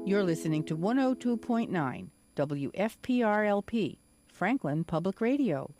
You're listening to 102.9 WFPRLP, Franklin Public Radio.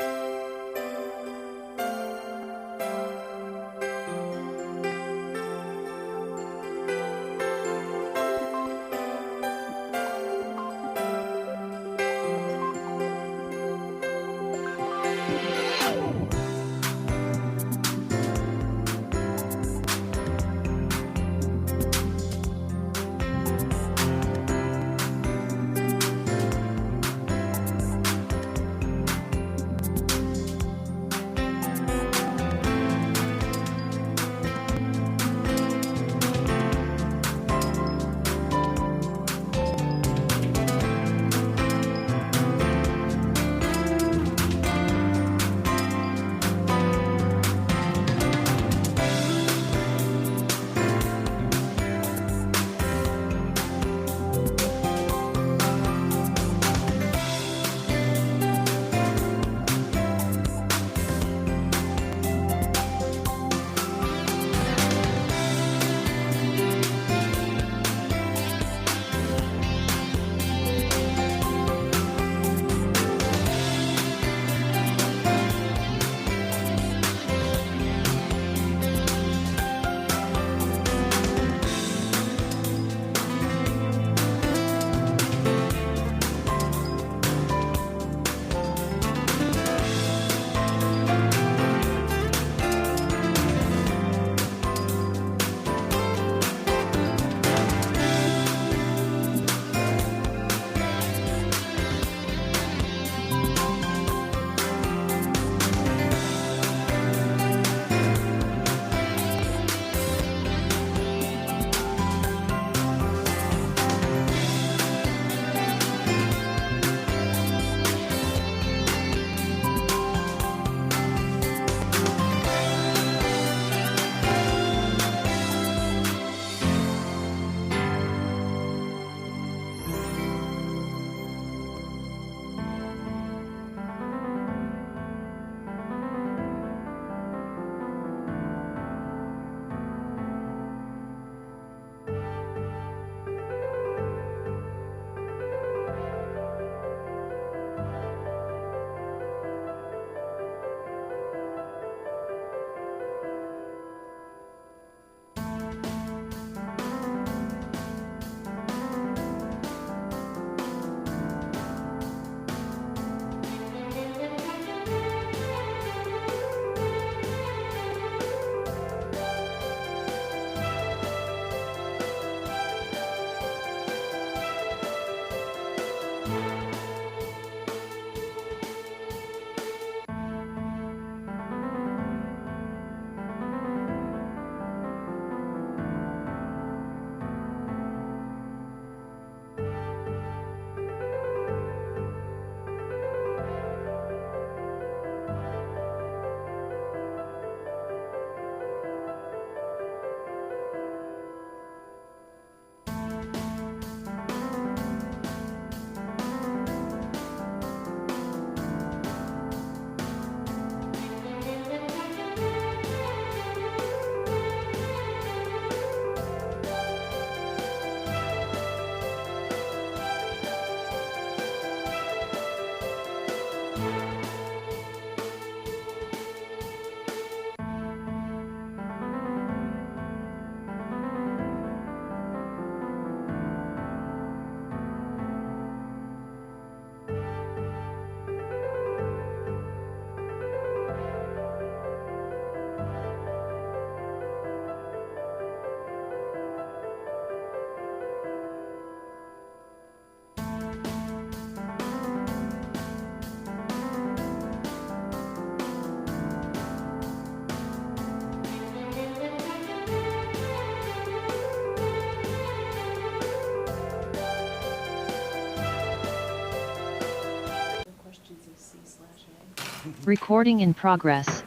Recording in progress.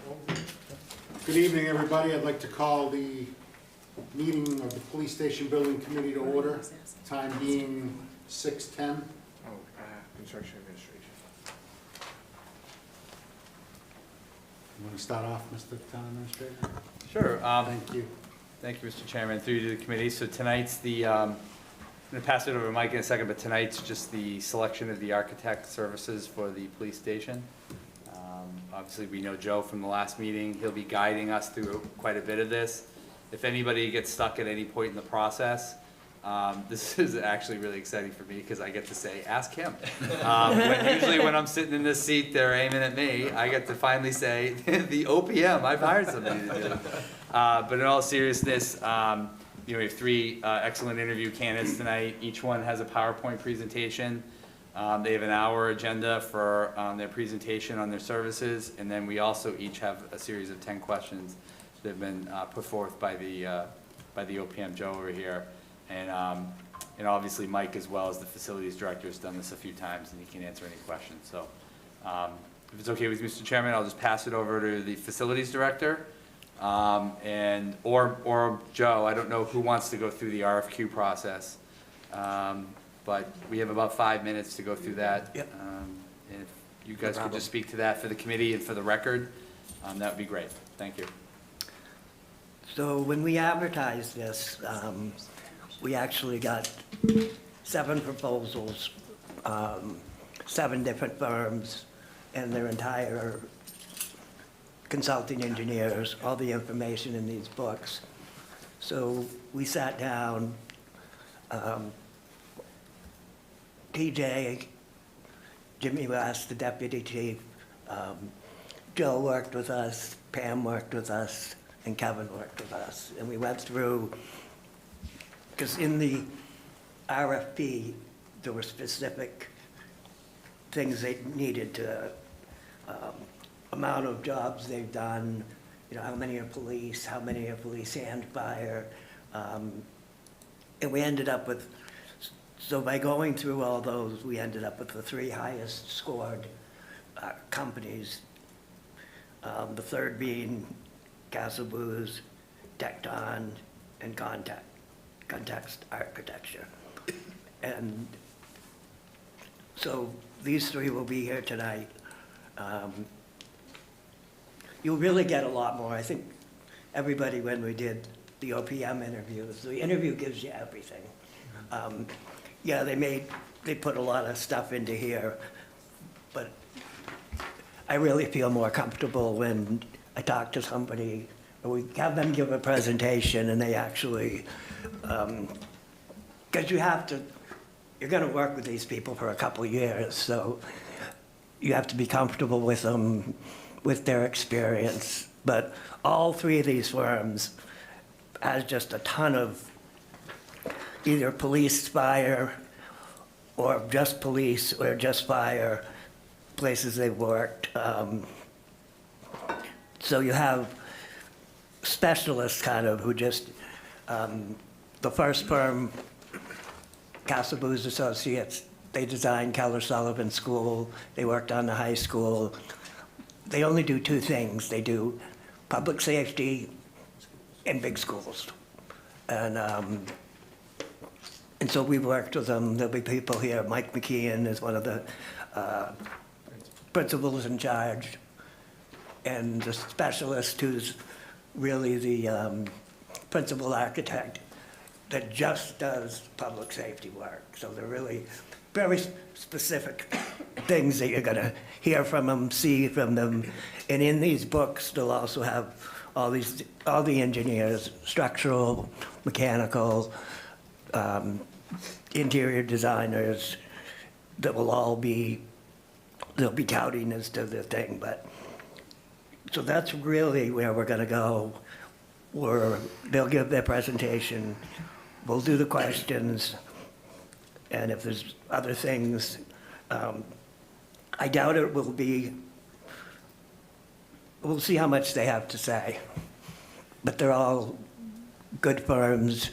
Good evening, everybody. I'd like to call the meeting of the Police Station Building Committee to order, time being 6:10. Construction administration. You want to start off, Mr. Town Administrator? Sure. Thank you. Thank you, Mr. Chairman, through you to the committee. So tonight's the going to pass it over to Mike in a second, but tonight's just the selection of the architect services for the police station. Obviously, we know Joe from the last meeting. He'll be guiding us through quite a bit of this. If anybody gets stuck at any point in the process, this is actually really exciting for me because I get to say, ask him. Usually when I'm sitting in this seat, they're aiming at me. I get to finally say, the OPM, I've hired somebody to do it. But in all seriousness, we have 3 excellent interview candidates tonight. Each one has a PowerPoint presentation. They have an hour agenda for their presentation on their services, and then we also each have a series of 10 questions that have been put forth by the OPM, Joe over here. And obviously Mike, as well as the facilities director, has done this a few times, and he can answer any questions. So if it's okay with Mr. Chairman, I'll just pass it over to the facilities director. Or Joe, I don't know who wants to go through the RFQ process. But we have about 5 minutes to go through that. Yep. And if you guys could just speak to that for the committee and for the record, that would be great. Thank you. So when we advertised this, we actually got 7 proposals, 7 different firms, and their entire consulting engineers, all the information in these books. So we sat down, TJ, Jimmy West, the deputy chief, Joe worked with us, Pam worked with us, and Kevin worked with us. And we went through, because in the RFP, there were specific things they needed to, amount of jobs they've done, how many are police, how many are police and fire. And we ended up with, so by going through all those, we ended up with the 3 highest scored companies. The third being Castle Booze, Tecton, and Context Architecture. And so these 3 will be here tonight. You'll really get a lot more. I think everybody, when we did the OPM interviews, the interview gives you everything. Yeah, they put a lot of stuff into here, but I really feel more comfortable when I talk to somebody, or we have them give a presentation and they actually, because you're gonna work with these people for a couple of years, so you have to be comfortable with them, with their experience. But all 3 of these firms has just a ton of either police, fire, or just police, or just fire, places they've worked. So you have specialists kind of who just, the first firm, Castle Booze Associates, they designed Keller Sullivan School, they worked on the high school. They only do 2 things. They do public safety and big schools. And so we've worked with them. There'll be people here. Mike McKeon is one of the principals in charge. And the specialist who's really the principal architect that just does public safety work. So they're really very specific things that you're gonna hear from them, see from them. And in these books, they'll also have all the engineers, structural, mechanical, interior designers, that will all be, they'll be touting as to the thing. But so that's really where we're gonna go, where they'll give their presentation, we'll do the questions, and if there's other things, I doubt it will be, we'll see how much they have to say. But they're all good firms.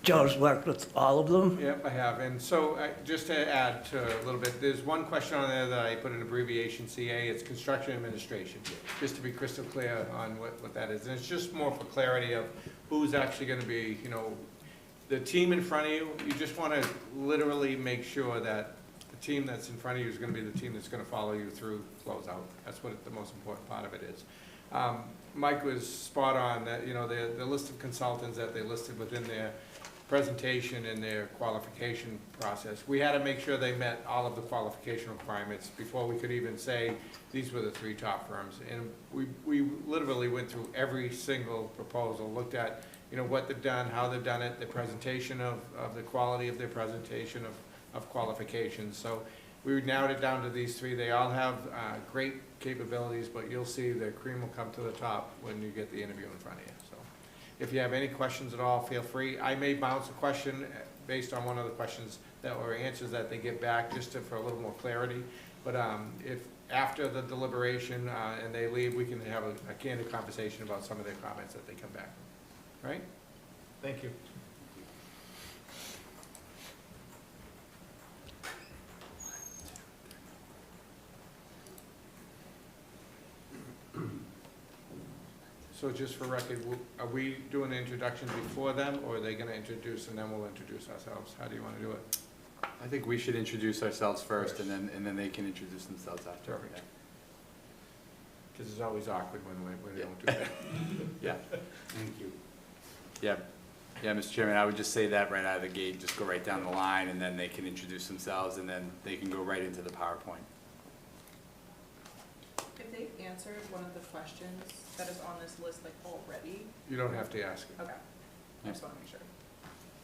Joe's worked with all of them. Yep, I have. And so just to add to a little bit, there's one question on there that I put an abbreviation CA. It's construction administration, just to be crystal clear on what that is. And it's just more for clarity of who's actually going to be, the team in front of you. You just want to literally make sure that the team that's in front of you is going to be the team that's going to follow you through closeout. That's what the most important part of it is. Mike was spot on that, the list of consultants that they listed within there presentation and their qualification process. We had to make sure they met all of the qualification requirements before we could even say these were the 3 top firms. And we literally went through every single proposal, looked at, you know, what they've done, how they've done it, the presentation of the quality of their presentation of qualifications. So we narrowed it down to these 3. They all have great capabilities, but you'll see the cream will come to the top when you get the interview in front of you. So if you have any questions at all, feel free. I may bounce a question based on one of the questions that were answers that they get back, just for a little more clarity. But if after the deliberation and they leave, we can have a candid conversation about some of their comments that they come back with. Right? Thank you. So just for record, are we doing an introduction before them, or are they gonna introduce and then we'll introduce ourselves? How do you wanna do it? I think we should introduce ourselves first, and then they can introduce themselves after. Perfect. Because it's always awkward when they Yeah. don't do that. Yeah, Thank you. yeah, yeah, Mr. Chairman, I would just say that right out of the gate, just go right down the line, and then they can introduce themselves, and then they can go right into the PowerPoint. If they've answered one of the questions that is on this list like already, You don't have to ask it. okay, I just wanna make sure.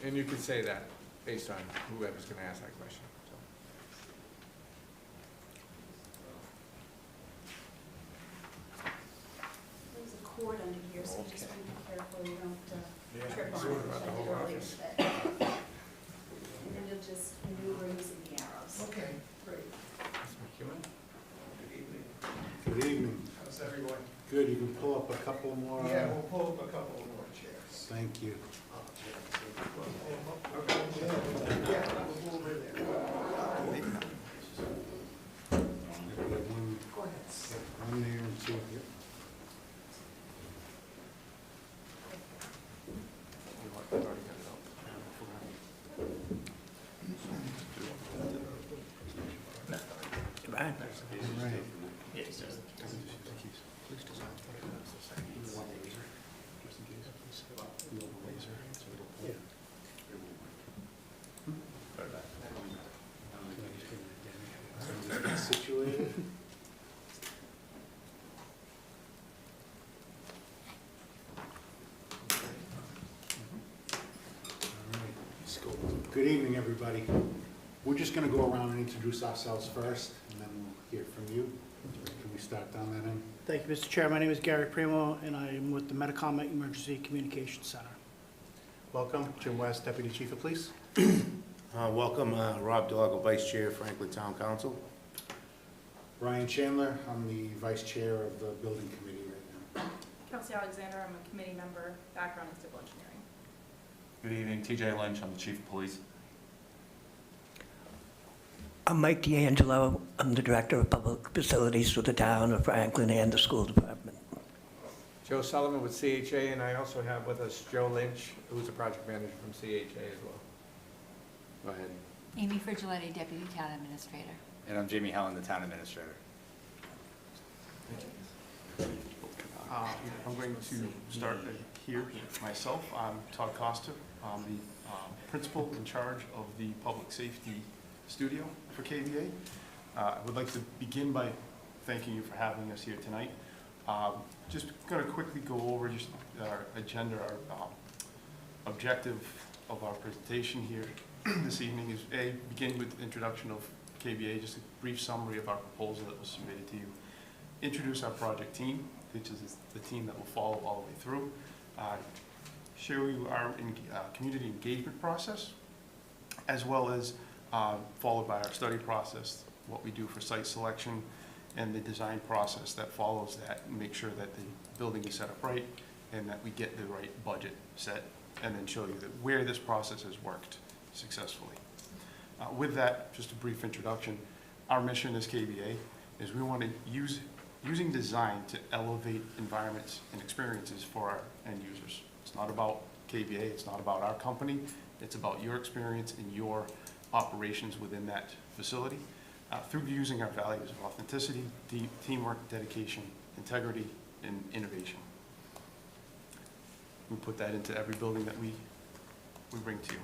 And you can say that based on whoever's gonna ask that question, so. There's a cord under here, so you just Okay. want to be careful you don't Yeah, trip on sort it, of which about the I whole did earlier office. today. And then you'll just maneuver using the arrows. Okay, Great. Mr. McEwen? good evening. Good evening. How's everyone? Good, you can pull up a couple more. Yeah, we'll pull up a couple more chairs. Thank you. Yeah, we'll move in there. We have one, Go ahead. one there and 2 here. You already got it out. Right. All right. Situated. Good evening, everybody. We're just gonna go around and introduce ourselves first, and then we'll hear from you. Can we start down that end? Thank you, Mr. Chair. My name is Gary Primo, and I am with the Metacom Emergency Communications Center. Welcome, Jim West, Deputy Chief of Police. Welcome, Rob Doggle, Vice Chair, Franklin Town Council. Brian Chandler, I'm the Vice Chair of the Building Committee right now. Kelsey Alexander, I'm a committee member, background in civil engineering. Good evening, TJ Lynch, I'm the Chief of Police. I'm Mike D'Angelo. I'm the Director of Public Facilities for the town of Franklin and the school department. Joe Sullivan with CHA, and I also have with us Joe Lynch, who's a project manager from CHA as well. Go ahead. Amy Frigiletti, Deputy Town Administrator. And I'm Jamie Helen, the Town Administrator. I'm going to start here myself. I'm Todd Costa. I'm the principal in charge of the public safety studio for KVA. I would like to begin by thanking you for having us here tonight. Just going to quickly go over just our agenda. Our objective of our presentation here this evening is begin with the introduction of KVA, just a brief summary of our proposal that was submitted to you. Introduce our project team, which is the team that will follow all the way through. Show you our community engagement process, as well as followed by our study process, what we do for site selection, and the design process that follows that, and make sure that the building is set up right, and that we get the right budget set, and then show you that where this process has worked successfully. With that, just a brief introduction, our mission as KVA is we want to using design to elevate environments and experiences for our end users. It's not about KVA, it's not about our company, it's about your experience and your operations within that facility through using our values of authenticity, teamwork, dedication, integrity, and innovation. We put that into every building that we we bring to you.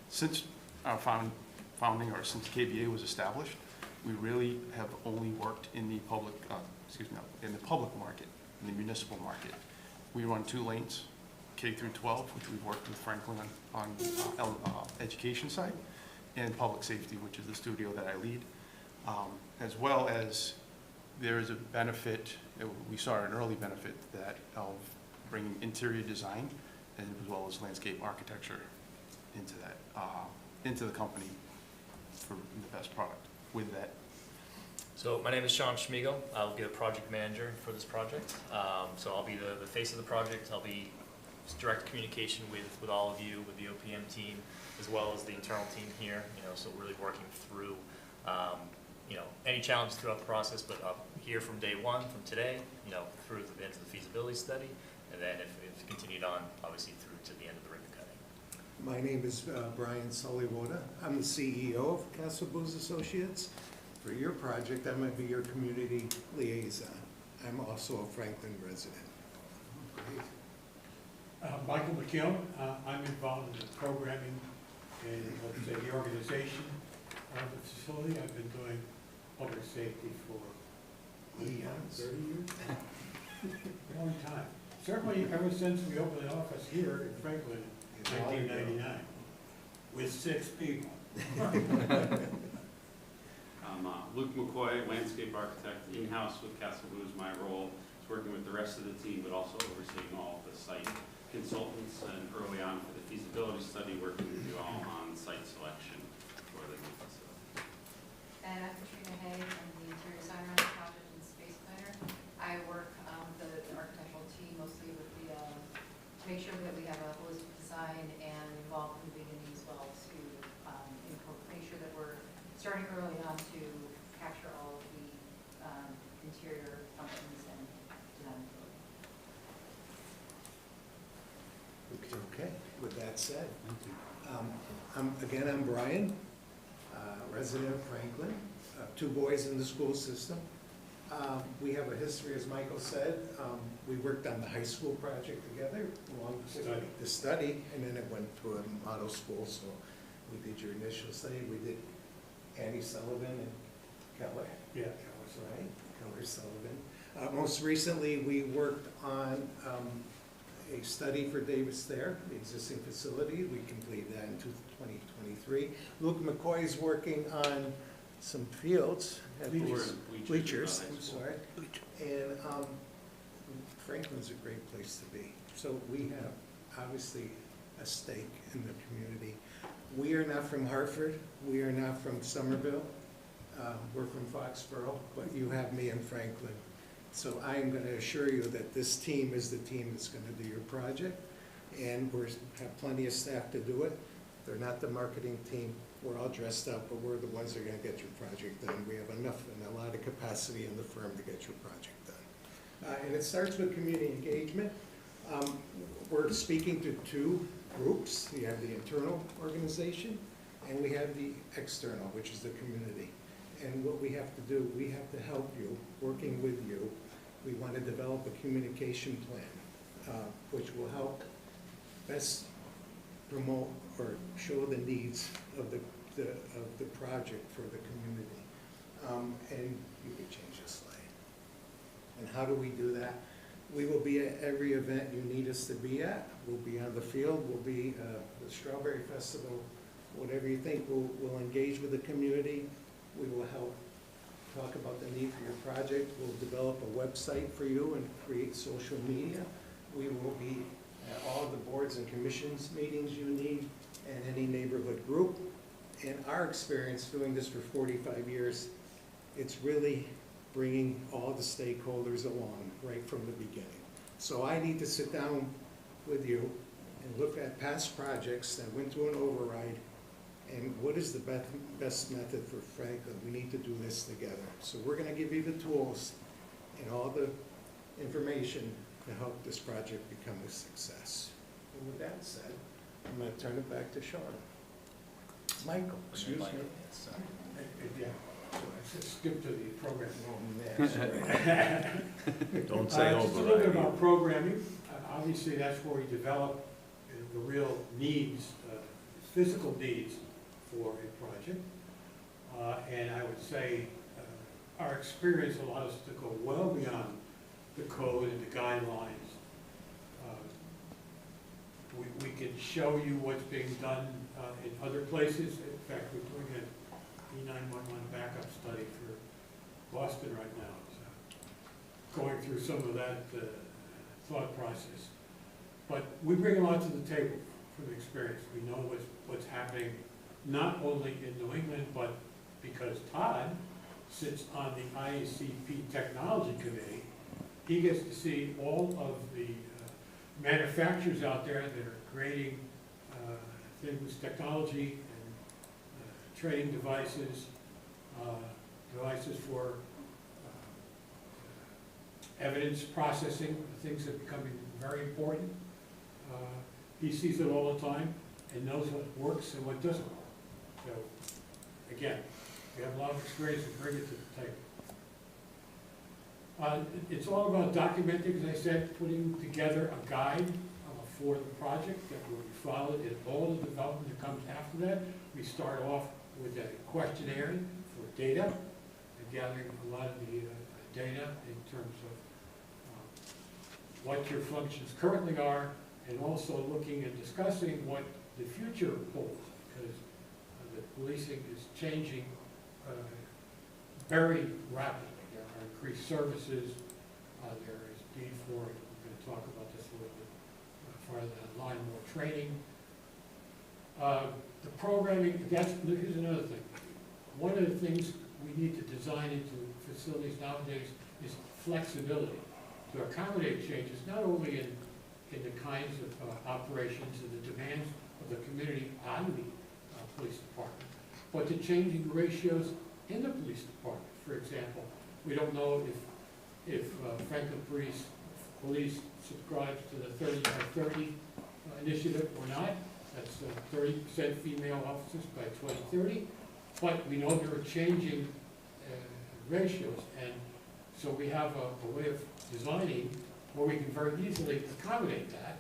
Since our founding, or since KBA was established, we really have only worked in the public, in the public market, in the municipal market. We run 2 lanes, K through 12, which we've worked with Franklin on education side, and public safety, which is the studio that I lead. As well as there is a benefit, we saw an early benefit that of bringing interior design as well as landscape architecture into that, into the company for the best product with that. So my name is Sean Schmiegel. I'll be the project manager for this project. So I'll be the face of the project. I'll be direct communication with all of you, with the OPM team, as well as the internal team here. So really working through any challenges throughout the process, but here from day one, from today, through into the feasibility study, and then if continued on, obviously through to the end of the ribbon cutting. My name is Brian Sullywater. I'm the CEO of Castle Booze Associates. For your project, I might be your community liaison. I'm also a Franklin resident. Great. Michael McKeown. I'm involved in the programming and, let's say, the organization of the facility. I've been doing public safety for 30 years. A long time. Certainly ever since we opened an office here in Franklin in 1999 with 6 people. I'm Luke McCoy, landscape architect, in-house with Castle Booze. My role is working with the rest of the team, but also overseeing all of the site consultants, and early on for the feasibility study, working with you all on site selection for the new facility. And I'm Katrina Hay. I'm the interior designer on the project and space planner. I work with the architectural team mostly with the to make sure that we have a holistic design and involved in the beginning as well to make sure that we're starting early on to capture all of the interior functions and design. Okay, with that said, I'm Brian, resident of Franklin, 2 boys in the school system. We have a history, as Michael said. We worked on the high school project together, along with the study, and then it went to a model school, so we did your initial study. We did Annie Sullivan and Keller. Yeah. Right, Keller Sullivan. Most recently, we worked on a study for Davis Thayer, the existing facility. We completed that in 2023. Luke McCoy is working on some fields. Bleachers, I'm sorry. And Franklin's a great place to be. So we have, obviously, a stake in the community. We are not from Hartford. We are not from Somerville. We're from Foxborough, but you have me in Franklin. So I am going to assure you that this team is the team that's going to do your project, and we have plenty of staff to do it. They're not the marketing team. We're all dressed up, but we're the ones that are going to get your project done. We have enough and a lot of capacity in the firm to get your project done. And it starts with community engagement. We're speaking to 2 groups. We have the internal organization, and we have the external, which is the community. And what we have to do, we have to help you, working with you. We want to develop a communication plan, which will help best promote or show the needs of the project for the community. And you can change this slide. And how do we do that? We will be at every event you need us to be at. We'll be on the field. We'll be the Strawberry Festival. Whatever you think, we'll engage with the community. We will help talk about the need for your project. We'll develop a website for you and create social media. We will be at all the boards and commissions meetings you need and any neighborhood group. In our experience doing this for 45 years, it's really bringing all the stakeholders along right from the beginning. So I need to sit down with you and look at past projects that went through an override, and what is the best method for Franklin? We need to do this together. So we're going to give you the tools and all the information to help this project become a success. And with that said, I'm going to turn it back to Sean. Michael, excuse me. Yeah. So I skip to the program. Don't say Just a little bit about programming. Obviously, that's where we develop the real needs, physical needs for a project. And I would say our experience allows us to go well beyond the code and the guidelines. We can show you what's being done in other places. In fact, we're doing an E911 backup study for Boston right now. So going through some of that thought process. But we bring a lot to the table from experience. We know what's happening not only in New England, but because Todd sits on the IACP Technology Committee, he gets to see all of the manufacturers out there that are creating things, technology and training devices, devices for evidence processing, things that are becoming very important. He sees it all the time and knows what works and what doesn't work. So, again, we have a lot of experience to bring it to the table. It's all about documenting, as I said, putting together a guide for the project that will be followed in all the development that comes after that. We start off with a questionnaire for data, and gathering a lot of the data in terms of what your functions currently are, and also looking and discussing what the future holds, because the policing is changing very rapidly. There are increased services, there is need for, we're going to talk about this a little bit farther down the line, more training. The programming, here's another thing. One of the things we need to design into facilities nowadays is flexibility to accommodate changes, not only in the kinds of operations and the demands of the community on the police department, but the changing ratios in the police department. For example, we don't know if Franklin Police subscribes to the 30 by 30 initiative or not. That's 30% female officers by 2030. But we know there are changing ratios, and so we have a way of designing where we can very easily accommodate that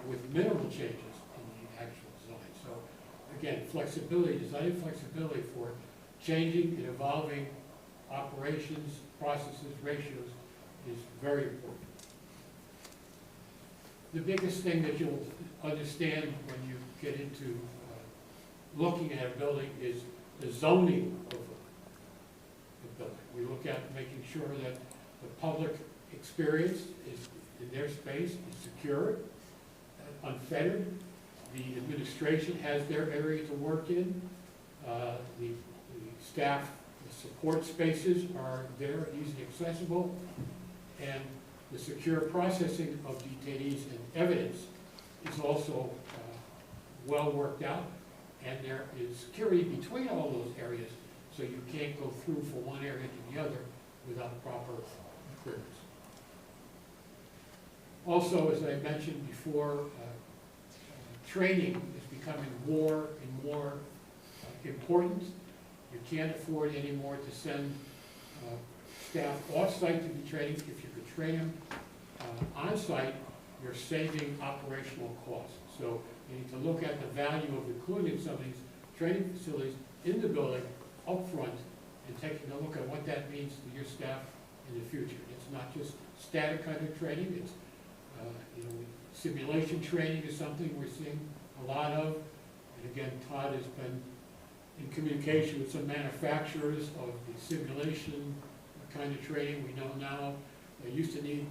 with minimal changes in the actual design. So again, flexibility, designing flexibility for changing and evolving operations, processes, ratios is very important. The biggest thing that you'll understand when you get into looking at a building is the zoning of a building. We look at making sure that the public experience is in their space is secure, unfettered. The administration has their area to work in. The staff, the support spaces are there, easily accessible, and the secure processing of detainees and evidence is also well worked out, and there is security between all those areas, so you can't go through from one area to the other without proper clearance. Also, as I mentioned before, training is becoming more and more important. You can't afford anymore to send staff off-site to be training. If you could train them on-site, you're saving operational costs. So you need to look at the value of including some of these training facilities in the building up front and taking a look at what that means to your staff in the future. It's not just static kind of training. It's simulation training is something we're seeing a lot of. And again, Todd has been in communication with some manufacturers of the simulation kind of training. We know now they used to need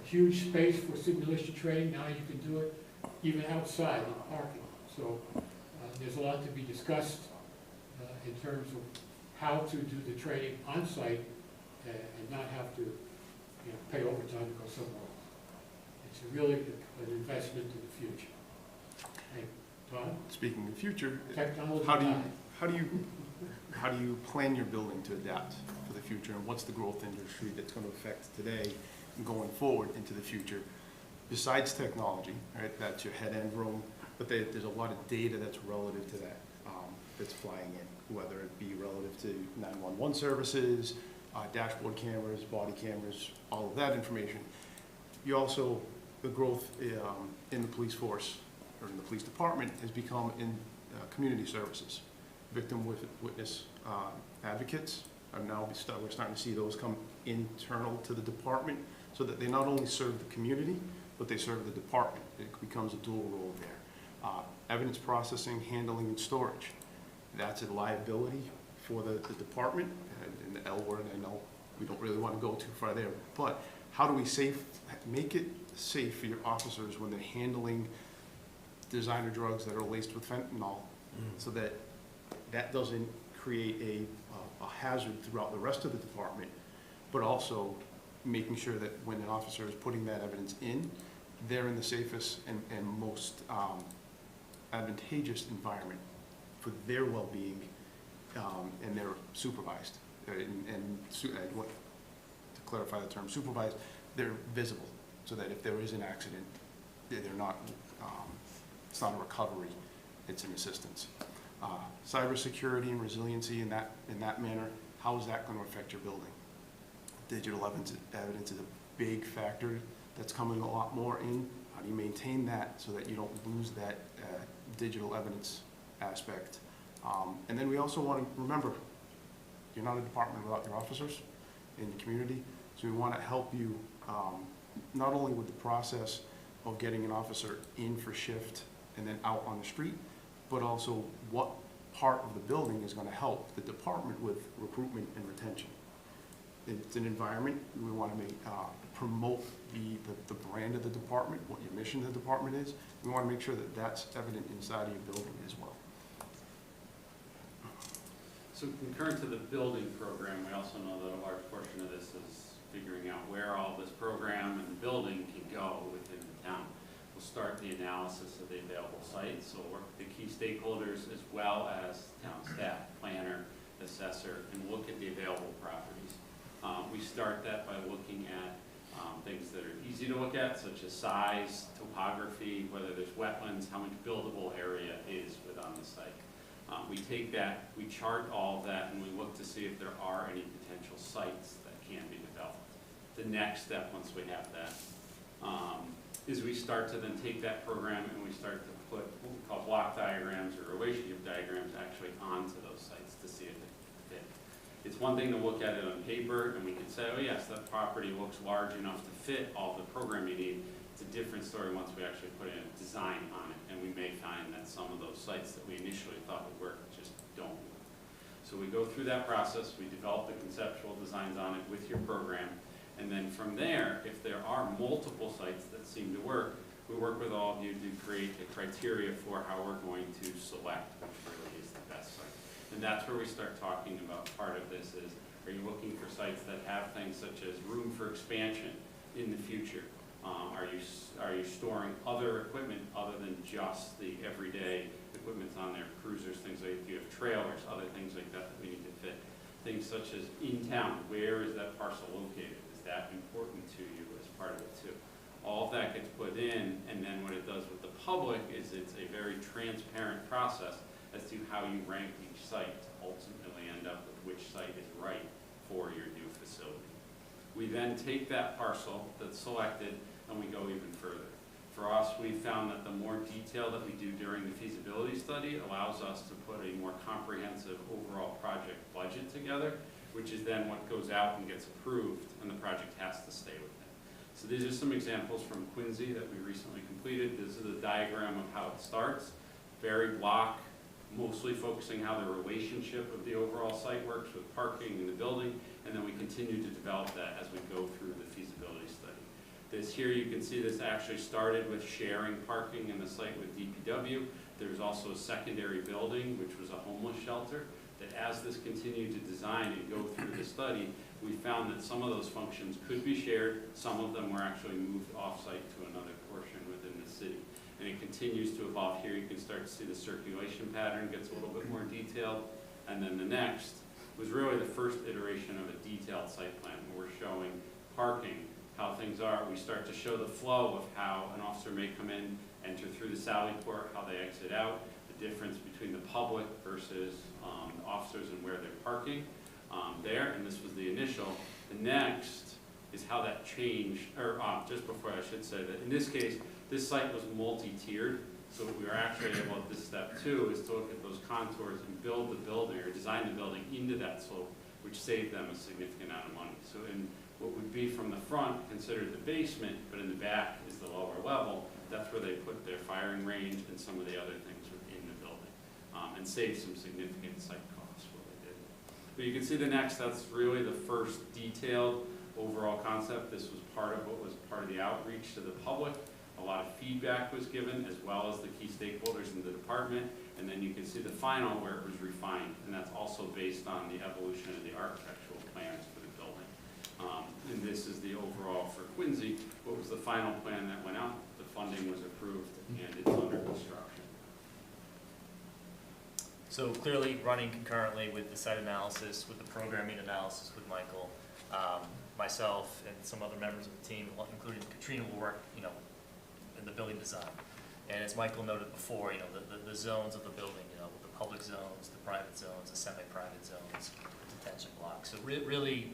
a huge space for simulation training. Now you can do it even outside in parking. So there's a lot to be discussed in terms of how to do the training on site and not have to pay overtime to go somewhere else. It's really an investment in the future. Hey, Todd? Speaking of the future, Technology how do you plan your building to adapt for the future, and what's the growth industry that's going to affect today and going forward into the future? Besides technology, right, that's your head end room, but there's a lot of data that's relative to that, that's flying in, whether it be relative to 911 services, dashboard cameras, body cameras, all of that information. You also, the growth in the police force, or in the police department has become in community services. Victim witness advocates are now, we're starting to see those come internal to the department so that they not only serve the community, but they serve the department. It becomes a dual role there. Evidence processing, handling, and storage. That's a liability for the department. And the L word, I know we don't really want to go too far there, but how do we make it safe for your officers when they're handling designer drugs that are laced with fentanyl, so that that doesn't create a hazard throughout the rest of the department, but also making sure that when an officer is putting that evidence in, they're in the safest and most advantageous environment for their well-being, and they're supervised. I want to clarify the term supervised, they're visible, so that if there is an accident, they're not, it's not a recovery, it's an assistance. Cybersecurity and resiliency in that manner, how is that going to affect your building? Digital evidence is a big factor that's coming a lot more in. How do you maintain that so that you don't lose that digital evidence aspect? And then we also want to remember, you're not a department without your officers in the community, so we want to help you not only with the process of getting an officer in for shift and then out on the street, but also what part of the building is going to help the department with recruitment and retention. It's an environment we want to make, promote the brand of the department, what your mission of the department is. We want to make sure that that's evident inside of your building as well. So concurrent to the building program, we also know that a large portion of this is figuring out where all this program and building can go within the town. We'll start the analysis of the available sites, so work with the key stakeholders as well as town staff, planner, assessor, and look at the available properties. We start that by looking at things that are easy to look at, such as size, topography, whether there's wetlands, how much buildable area is within the site. We take that, we chart all of that, and we look to see if there are any potential sites that can be developed. The next step, once we have that, is we start to then take that program and we start to put what we call block diagrams or relationship diagrams actually onto those sites to see if they fit. It's one thing to look at it on paper and we can say, oh yes, that property looks large enough to fit all the program you need. It's a different story once we actually put in a design on it, and we may find that some of those sites that we initially thought would work just don't work. So we go through that process, we develop the conceptual designs on it with your program, and then from there, if there are multiple sites that seem to work, we work with all of you to create a criteria for how we're going to select which really is the best site. And that's where we start talking about part of this is, are you looking for sites that have things such as room for expansion in the future? Are you storing other equipment other than just the everyday equipment on there, cruisers, things like, if you have trailers, other things like that that we need to fit. Things such as in town, where is that parcel located? Is that important to you as part of it too? All of that gets put in, and then what it does with the public is it's a very transparent process as to how you rank each site to ultimately end up with which site is right for your new facility. We then take that parcel that's selected and we go even further. For us, we found that the more detail that we do during the feasibility study allows us to put a more comprehensive overall project budget together, which is then what goes out and gets approved, and the project has to stay with it. So these are some examples from Quincy that we recently completed. This is a diagram of how it starts. Very block, mostly focusing how the relationship of the overall site works with parking in the building, and then we continue to develop that as we go through the feasibility study. This here, you can see this actually started with sharing parking in the site with DPW. There's also a secondary building, which was a homeless shelter, that as this continued to design and go through the study, we found that some of those functions could be shared, some of them were actually moved off-site to another portion within the city. And it continues to evolve. Here you can start to see the circulation pattern gets a little bit more detailed. And then the next was really the first iteration of a detailed site plan where we're showing parking, how things are. We start to show the flow of how an officer may come in, enter through the sally port, how they exit out, the difference between the public versus the officers and where they're parking there. And this was the initial. The next is how that changed, or just before I should say that in this case, this site was multi-tiered. So we are actually able at this step 2 is to look at those contours and build the building or design the building into that slope, which saved them a significant amount of money. So in what would be from the front considered the basement, but in the back is the lower level, that's where they put their firing range and some of the other things within the building, and saved some significant site costs what they did. But you can see the next, that's really the first detailed overall concept. This was part of what was part of the outreach to the public. A lot of feedback was given, as well as the key stakeholders in the department. And then you can see the final where it was refined, and that's also based on the evolution of the architectural plans for the building. And this is the overall for Quincy. What was the final plan that went out? The funding was approved, and it's under construction. So clearly running concurrently with the site analysis, with the programming analysis with Michael, myself and some other members of the team, including Katrina, will work, in the building design. And as Michael noted before, the zones of the building, the public zones, the private zones, the semi-private zones, the detention blocks. So really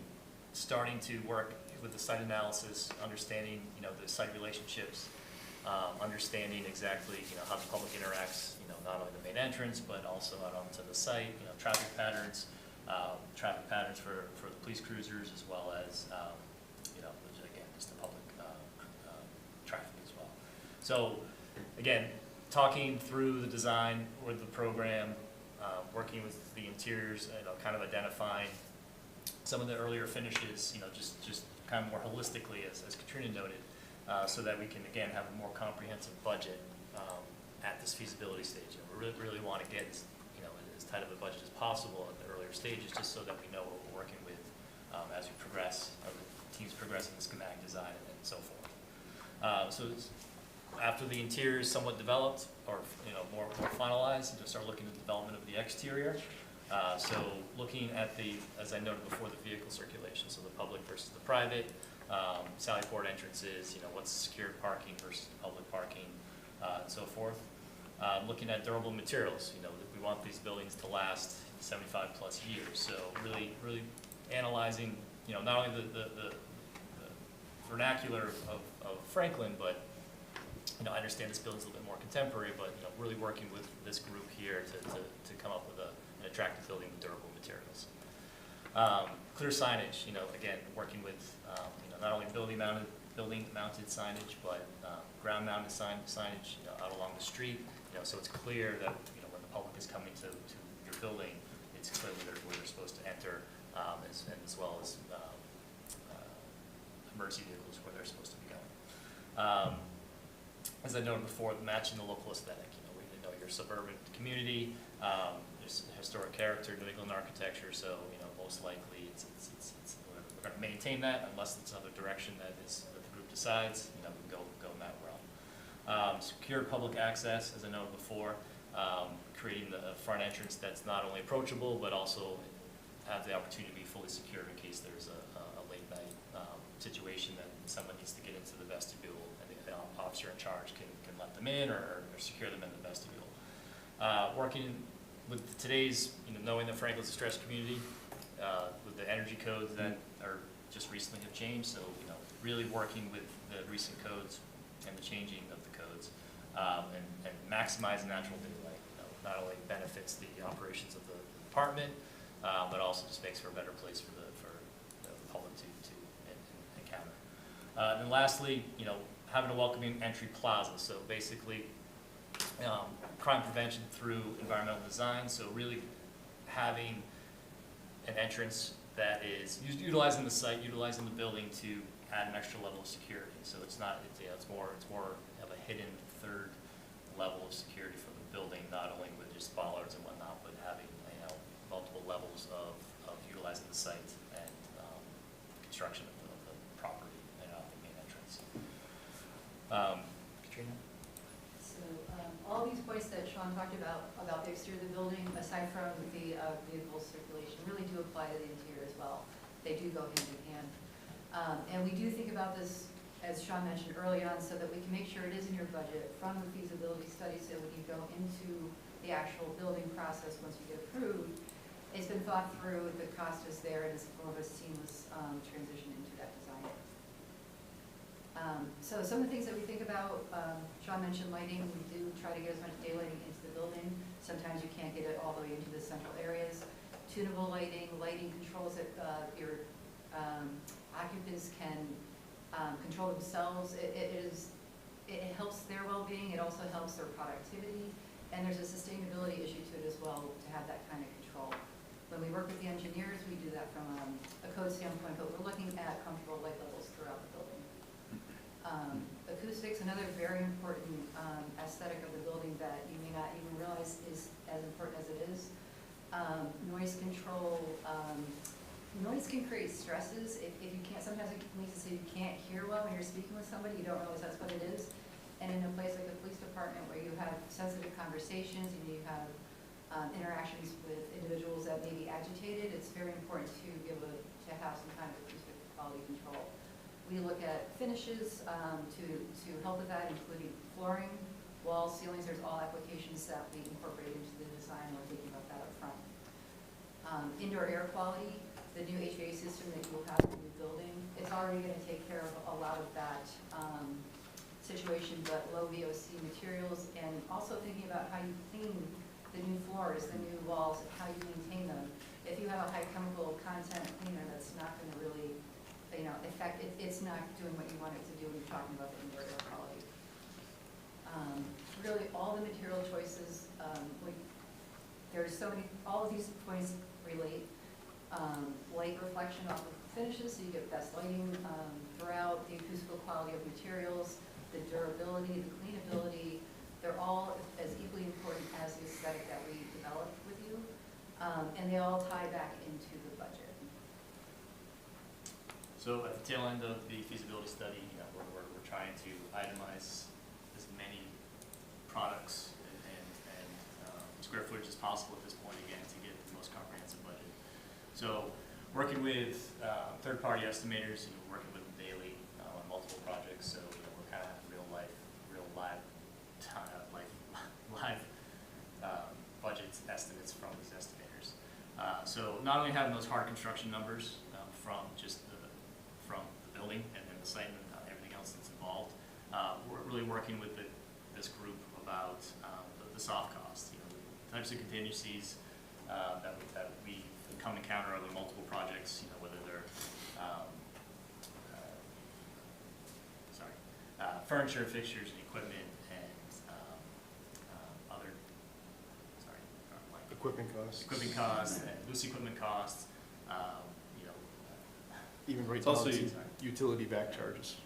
starting to work with the site analysis, understanding, the site relationships, understanding exactly, how the public interacts, not only the main entrance, but also out onto the site, traffic patterns for the police cruisers, as well as, again, just the public traffic as well. So, again, talking through the design with the program, working with the interiors, kind of identifying some of the earlier finishes, just kind of more holistically, as Katrina noted, so that we can, again, have a more comprehensive budget at this feasibility stage. We really want to get as tight of a budget as possible at the earlier stages, just so that we know what we're working with as we progress, the teams progress in the schematic design and so forth. So after the interior is somewhat developed, or more finalized, start looking at the development of the exterior. So looking at as I noted before, the vehicle circulation, so the public versus the private, Sally Port entrances, what's secured parking versus public parking, and so forth. Looking at durable materials, we want these buildings to last 75 plus years. So really analyzing, not only the vernacular of Franklin, but I understand this building's a little bit more contemporary, but really working with this group here to come up with an attractive building with durable materials. Clear signage, again, working with not only building mounted signage, but ground mounted signage out along the street, so it's clear that when the public is coming to your building, it's clear where they're supposed to enter, as well as emergency vehicles where they're supposed to be going. As I noted before, matching the local aesthetic. We know your suburban community, there's historic character, New England architecture. So most likely we're going to maintain that unless it's another direction that the group decides. We can go in that realm. Secure public access, as I noted before, creating the front entrance that's not only approachable but also have the opportunity to be fully secured in case there's a late night situation that someone needs to get into the vestibule, and the officer in charge can let them in or secure them in the vestibule. Working with today's, knowing that Franklin's a stressed community, with the energy codes that are just recently have changed, so really working with the recent codes and the changing of the codes, and maximizing natural daylight. Not only benefits the operations of the department, but also just makes for a better place for the public to encounter. And then lastly, having a welcoming entry plaza. So basically, crime prevention through environmental design. So really having an entrance that is utilizing the site, utilizing the building to add an extra level of security. So it's more of a hidden third level of security for the building, not only with just bollards and whatnot, but having multiple levels of utilizing the site and construction of the property and the main entrance. Katrina? So all these points that Sean talked about the exterior of the building, aside from the vehicle circulation, really do apply to the interior as well. They do go hand in hand. And we do think about this, as Sean mentioned early on, so that we can make sure it is in your budget from the feasibility study, so when you go into the actual building process, once you get approved, it's been thought through, the cost is there, and it's more of a seamless transition into that design. So some of the things that we think about, Sean mentioned lighting. We do try to get as much daylighting into the building. Sometimes you can't get it all the way into the central areas. Tunable lighting, lighting controls that your occupants can control themselves. It helps their well-being. It also helps their productivity. And there's a sustainability issue to it as well to have that kind of control. When we work with the engineers, we do that from a code standpoint, but we're looking at comfortable light levels throughout the building. Acoustics, another very important aesthetic of the building that you may not even realize is as important as it is. Noise control. Noise can create stresses. If you can't, sometimes it leads to say you can't hear well when you're speaking with somebody, you don't realize that's what it is. And in a place like the police department where you have sensitive conversations and you have interactions with individuals that may be agitated, it's very important to have some kind of acoustic quality control. We look at finishes to help with that, including flooring, walls, ceilings. There's all applications that we incorporate into the design. We're thinking about that up front. Indoor air quality, the new HVAC system that you'll have in the new building, it's already going to take care of a lot of that situation, but low VOC materials, and also thinking about how you clean the new floors, the new walls, and how you maintain them. If you have a high chemical content cleaner, that's not going to really, affect it. It's not doing what you want it to do when you're talking about the indoor air quality. Really, all the material choices, there's so many. All of these points relate. Light reflection off of finishes, so you get best lighting throughout. The acoustical quality of materials, the durability, the cleanability, they're all as equally important as the aesthetic that we develop with you, and they all tie back into the budget. So at the tail end of the feasibility study, we're trying to itemize as many products and square footage as possible at this point, again, to get the most comprehensive budget. So working with third-party estimators, working with them daily on multiple projects, so we're kind of live budget estimates from these estimators. So not only having those hard construction numbers from the building and the site and everything else that's involved, we're really working with this group about the soft costs, the types of contingencies that we come encounter over multiple projects, whether they're furniture, fixtures, and equipment, and other equipment costs, and loose equipment costs. Even right down to utility back charges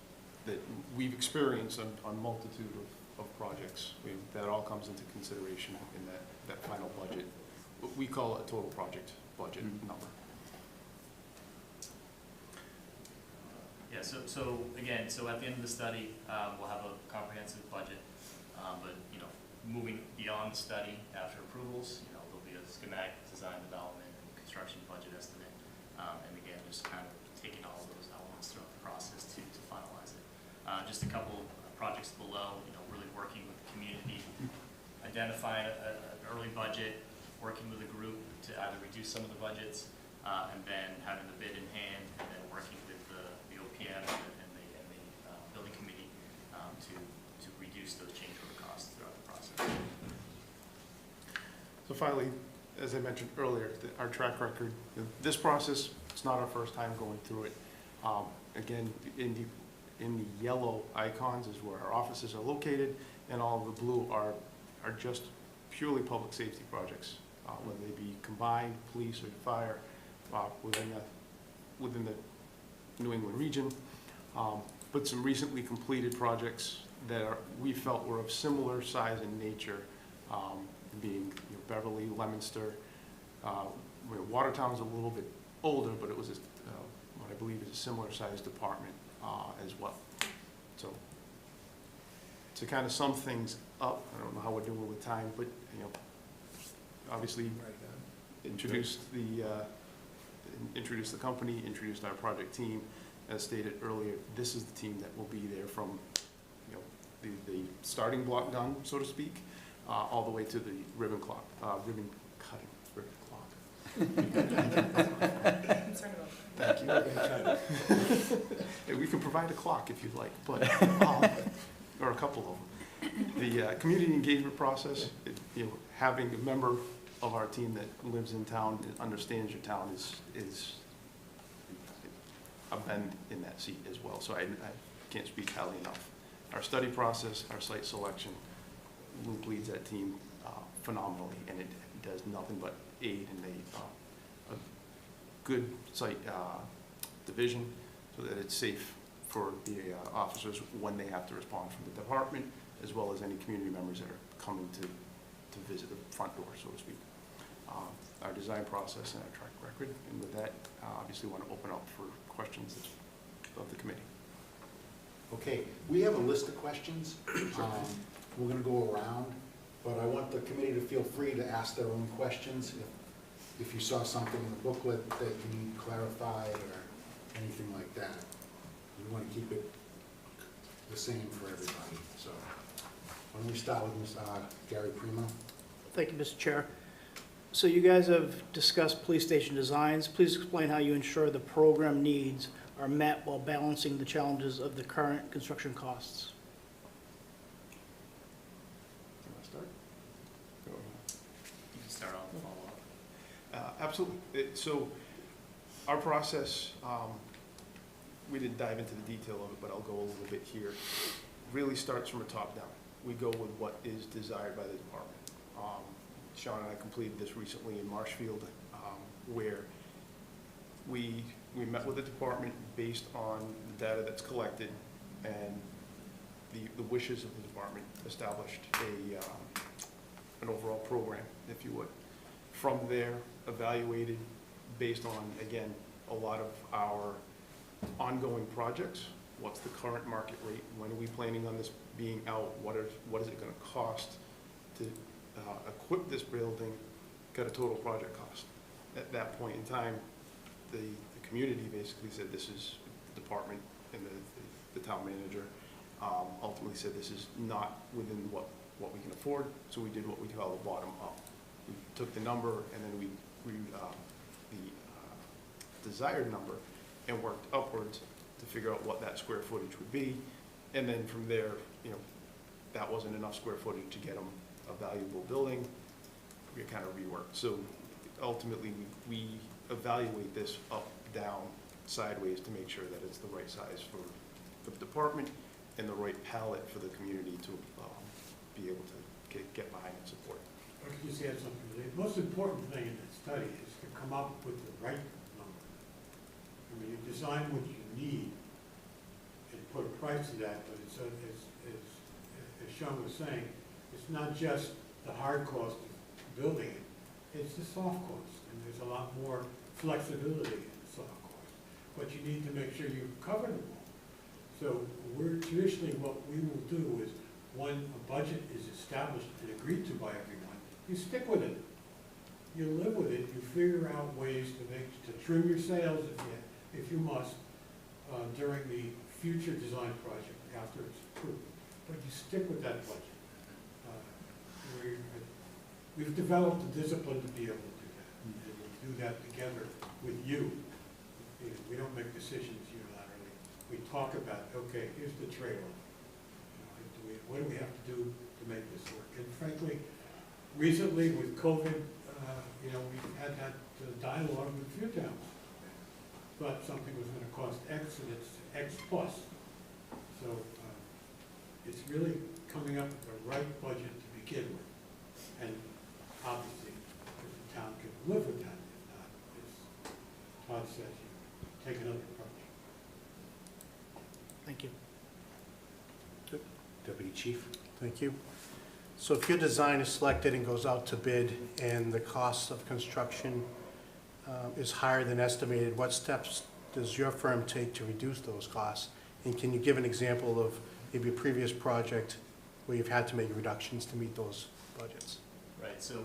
that we've experienced on multitude of projects. That all comes into consideration in that final budget. We call it a total project budget number. Yeah, so again, at the end of the study, we'll have a comprehensive budget, but moving beyond the study after approvals, there'll be a schematic design development and construction budget estimate, and again, just kind of taking all of those elements throughout the process to finalize it. Just a couple of projects below, really working with the community, identifying an early budget, working with a group to either reduce some of the budgets, and then having the bid in hand, and then working with the OPM and the building committee to reduce those change order costs throughout the process. So finally, as I mentioned earlier, our track record, this process, it's not our first time going through it. Again, in the yellow icons is where our offices are located, and all of the blue are just purely public safety projects, whether they be combined police or fire within the New England region, but some recently completed projects that we felt were of similar size and nature, being Beverly, Leominster, where Watertown's a little bit older, but it was what I believe is a similar sized department as well. So to kind of sum things up, I don't know how we're doing with time, but obviously introduced the company, introduced our project team. As stated earlier, this is the team that will be there from the starting block done, so to speak, all the way to the ribbon cutting. I'm concerned about that. Thank you. We can provide a clock if you'd like, but, or a couple of them. The community engagement process, having a member of our team that lives in town and understands your town is I've been in that seat as well, so I can't speak highly enough. Our study process, our site selection, Luke leads that team phenomenally, and it does nothing but aid in a good site division so that it's safe for the officers when they have to respond from the department, as well as any community members that are coming to visit the front door, so to speak. Our design process and our track record, and with that, obviously want to open up for questions of the committee. Okay, we have a list of questions. We're gonna go around, but I want the committee to feel free to ask their own questions. If you saw something in the booklet that you need clarified or anything like that. We want to keep it the same for everybody, so. Why don't we start with Gary Primo? Thank you, Mr. Chair. So you guys have discussed police station designs. Please explain how you ensure the program needs are met while balancing the challenges of the current construction costs. You want to start? Go ahead. You can start off and follow up. Absolutely. So our process, we didn't dive into the detail of it, but I'll go a little bit here, really starts from a top down. We go with what is desired by the department. Sean and I completed this recently in Marshfield, where we met with the department based on the data that's collected and the wishes of the department, established an overall program, if you would. From there, evaluated based on, again, a lot of our ongoing projects. What's the current market rate? When are we planning on this being out? What is it going to cost to equip this building? Got a total project cost. At that point in time, the community basically said this is the department, and the town manager ultimately said this is not within what we can afford, so we did what we call the bottom up. We took the number and then we the desired number and worked upwards to figure out what that square footage would be, and then from there, that wasn't enough square footage to get them a valuable building. We kind of reworked. So ultimately, we evaluate this up, down, sideways to make sure that it's the right size for the department and the right palette for the community to be able to get behind and support. I could just add something. The most important thing in that study is to come up with the right number. I mean, you design what you need and put a price to that, but it's, as Sean was saying, it's not just the hard cost of building it, it's the soft cost, and there's a lot more flexibility in the soft cost. But you need to make sure you cover them all. So traditionally what we will do is, when a budget is established and agreed to by everyone, you stick with it. You live with it, you figure out ways to trim your sails if you must, during the future design project after it's approved. But you stick with that budget. We've developed the discipline to be able to do that, and we'll do that together with you. We don't make decisions unilaterally. We talk about, okay, here's the trade-off. What do we have to do to make this work? And frankly, recently with COVID, we've had that dialogue with a few towns. But something was going to cost X, and it's X plus. So it's really coming up with the right budget to begin with. And obviously, if the town can live with that, if not, as Todd says, you take another approach. Thank you. Deputy Chief? Thank you. So if your design is selected and goes out to bid and the cost of construction is higher than estimated, what steps does your firm take to reduce those costs? And can you give an example of maybe a previous project where you've had to make reductions to meet those budgets? Right, so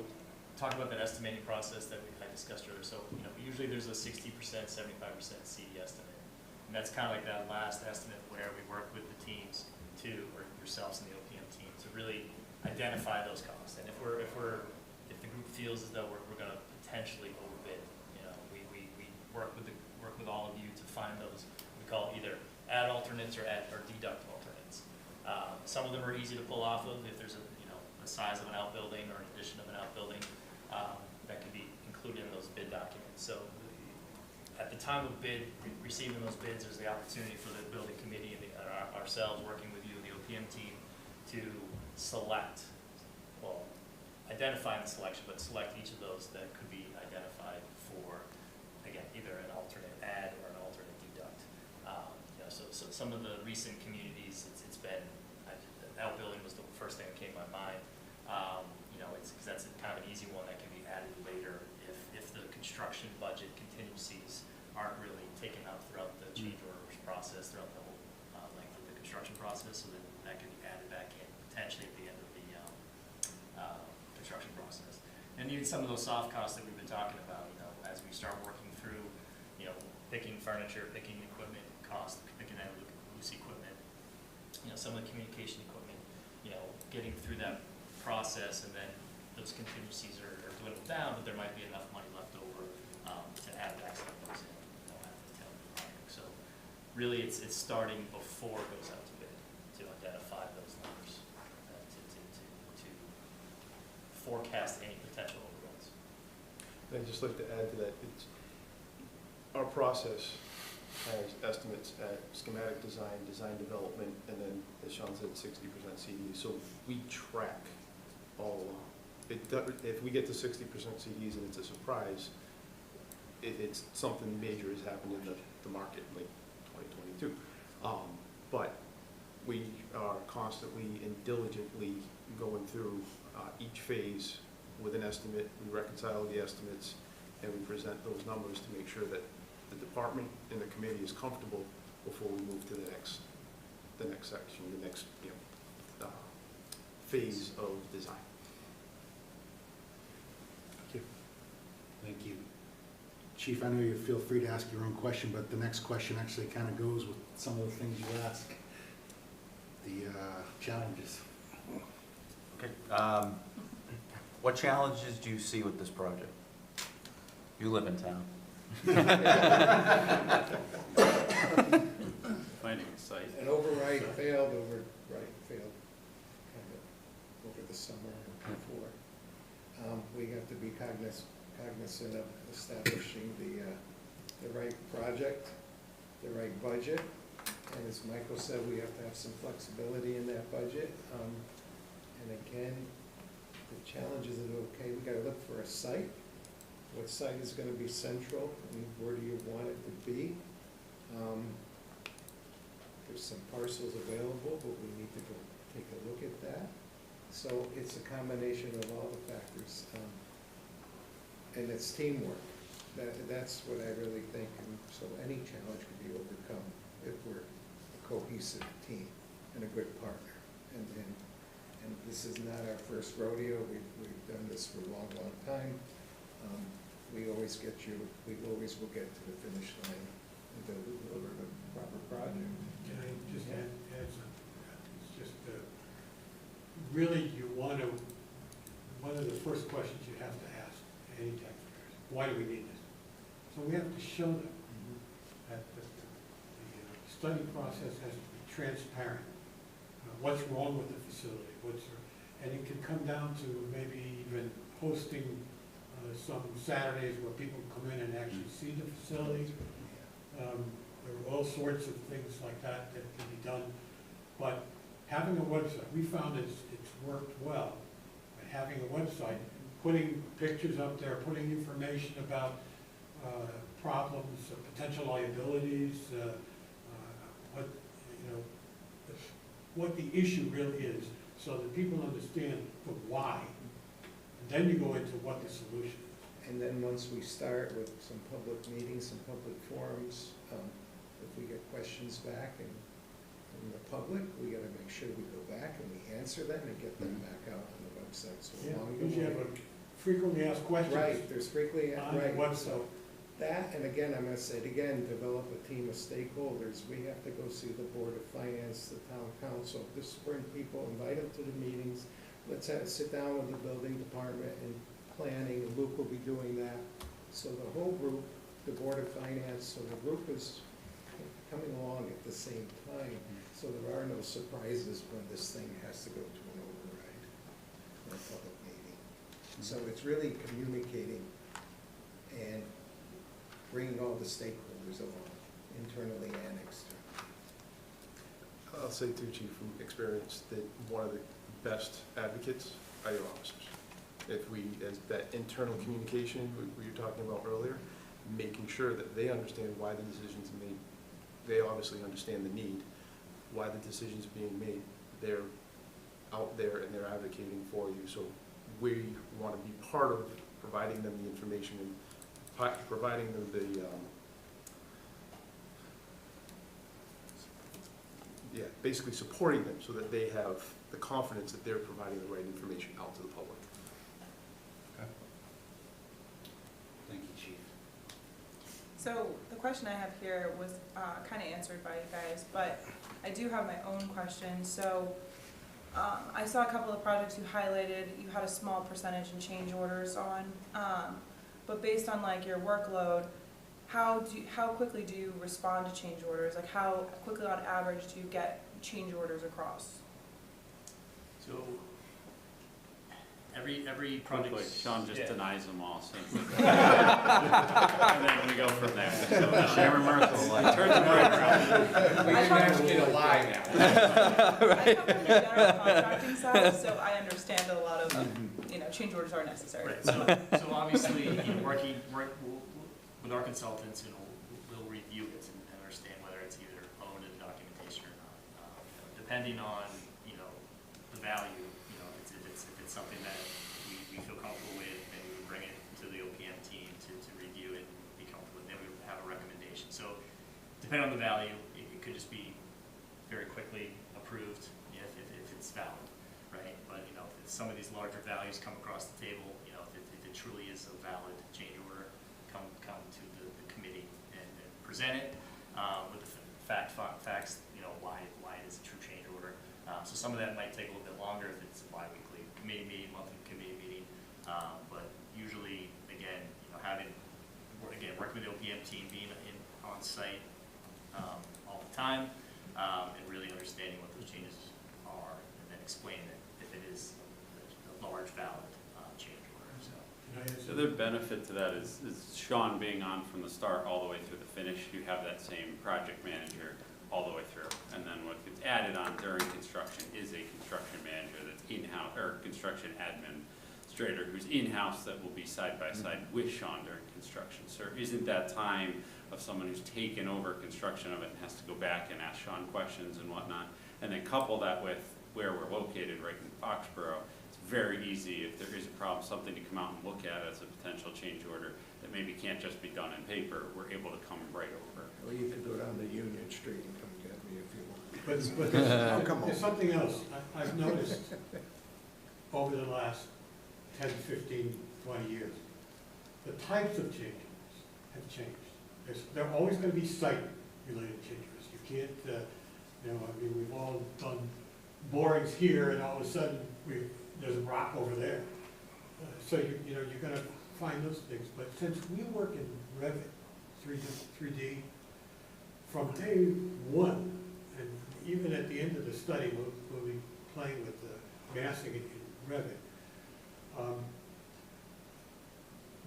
talk about that estimating process that I discussed earlier. So, usually there's a 60%, 75% CD estimate. And that's kind of like that last estimate where we work with the teams or yourselves and the OPM team to really identify those costs. And if the group feels as though we're going to potentially overbid, we work with all of you to find those. We call it either add alternates or deduct alternates. Some of them are easy to pull off of if there's the size of an outbuilding or an addition of an outbuilding, that can be included in those bid documents. So at the time of receiving those bids, there's the opportunity for the building committee and ourselves working with you, the OPM team, to select, identify the selection, but select each of those that could be identified for, again, either an alternate add or an alternate deduct. So some of the recent communities, it's been, outbuilding was the first thing that came to my mind. Because that's kind of an easy one that can be added later if the construction budget contingencies aren't really taken up throughout the change orders process, throughout the whole length of the construction process, so that can be added back in potentially at the end of the construction process. And even some of those soft costs that we've been talking about, as we start working through, picking furniture, picking equipment costs, picking that loose equipment, some of the communication equipment, getting through that process, and then those contingencies are dwindled down, but there might be enough money left over to add back some of those in at the tail of the project. So really, it's starting before it goes out to bid to identify those numbers to forecast any potential overruns. I'd just like to add to that, our process has estimates at schematic design, design development, and then, as Sean said, 60% CDs. So we track all along. If we get to 60% CDs and it's a surprise, it's something major has happened in the market, like 2022. But we are constantly and diligently going through each phase with an estimate. We reconcile the estimates and we present those numbers to make sure that the department and the committee is comfortable before we move to the next section, the next phase of design. Thank you. Chief, I know you feel free to ask your own question, but the next question actually kind of goes with some of the things you ask, the challenges. Okay. What challenges do you see with this project? You live in town. Finding a site. An override failed kind of over the summer and before. We have to be cognizant of establishing the right project, the right budget. And as Michael said, we have to have some flexibility in that budget. And again, the challenges are okay, we gotta look for a site. What site is gonna be central, and where do you want it to be? There's some parcels available, but we need to go take a look at that. So it's a combination of all the factors. And it's teamwork. That's what I really think, and so any challenge can be overcome if we're a cohesive team and a good partner. And this is not our first rodeo. We've done this for a long, long time. We always will get to the finish line and deliver the proper project. Can I just add something? It's just really one of the first questions you have to ask any taxpayers, why do we need this? So we have to show them that the study process has to be transparent. What's wrong with the facility? And it can come down to maybe even hosting some Saturdays where people come in and actually see the facility. There are all sorts of things like that can be done. But having a website, we found it's worked well. But having a website, putting pictures up there, putting information about problems, potential liabilities, what the issue really is, so that people understand the why. And then you go into what the solution is. And then once we start with some public meetings, some public forums, if we get questions back from the public, we gotta make sure we go back and we answer them and get them back out on the website. So along the Because you way- have a frequently asked questions. Right, there's frequently, on the right, website. so that, and again, I'm gonna say it again, develop a team of stakeholders. We have to go see the Board of Finance, the Town Council, just bring people, invite them to the meetings. Let's sit down with the building department and planning, and Luke will be doing that. So the whole group, the Board of Finance, so the group is coming along at the same time, so there are no surprises when this thing has to go to an override in a public meeting. So it's really communicating and bringing all the stakeholders along, internally and externally. I'll say too, Chief, from experience, that one of the best advocates are your officers. If we, as that internal communication we were talking about earlier, making sure that they understand why the decisions are made. They obviously understand the need, why the decisions are being made. They're out there and they're advocating for you. So we want to be part of providing them the information and providing them the, basically supporting them so that they have the confidence that they're providing the right information out to the public. Thank you, Chief. So the question I have here was kind of answered by you guys, but I do have my own question. So I saw a couple of projects you highlighted. You had a small percentage in change orders on, but based on like your workload, how quickly do you respond to change orders? Like how quickly on average do you get change orders across? So every project. Quickly, Sean just Yeah. denies them all, so. And then we go from there. So, Chairman Merkel, like, turn the mic around. We didn't ask you to lie now. I come from the general contracting side, so I understand that a lot of, change orders are necessary. Right, so obviously, work with our consultants, we'll review it and understand whether it's either owned in documentation or not. Depending on, the value, if it's something that we feel comfortable with, then we would bring it to the OPM team to review it and be comfortable with, then we would have a recommendation. So depending on the value, it could just be very quickly approved if it's valid, right? But, if some of these larger values come across the table, if it truly is a valid change order, come to the committee and present it with the facts, why it is a true change order. So some of that might take a little bit longer if it's a bi-weekly committee meeting, monthly committee meeting. But usually, again, working with the OPM team, being on site all the time, and really understanding what those changes are, and then explaining it if it is a large, valid change order. The other benefit to that is Sean being on from the start all the way through the finish. You have that same project manager all the way through. And then what gets added on during construction is a construction manager that's in-house, or construction administrator who's in-house that will be side by side with Sean during construction. So there isn't that time of someone who's taken over construction of it and has to go back and ask Sean questions and whatnot. And then couple that with where we're located right in Foxborough. It's very easy if there is a problem, something to come out and look at as a potential change order that maybe can't just be done in paper. We're able to come right over. Or you could go down to Union Street and come get me if you want. But there's something else I've noticed over the last 10, 15, 20 years. The types of change orders have changed. There are always going to be site-related change orders. You can't, we've all done borings here, and all of a sudden there's a rock over there. So you're going to find those things. But since we work in Revit, 3D, from day one, and even at the end of the study, we'll be playing with the massing in Revit.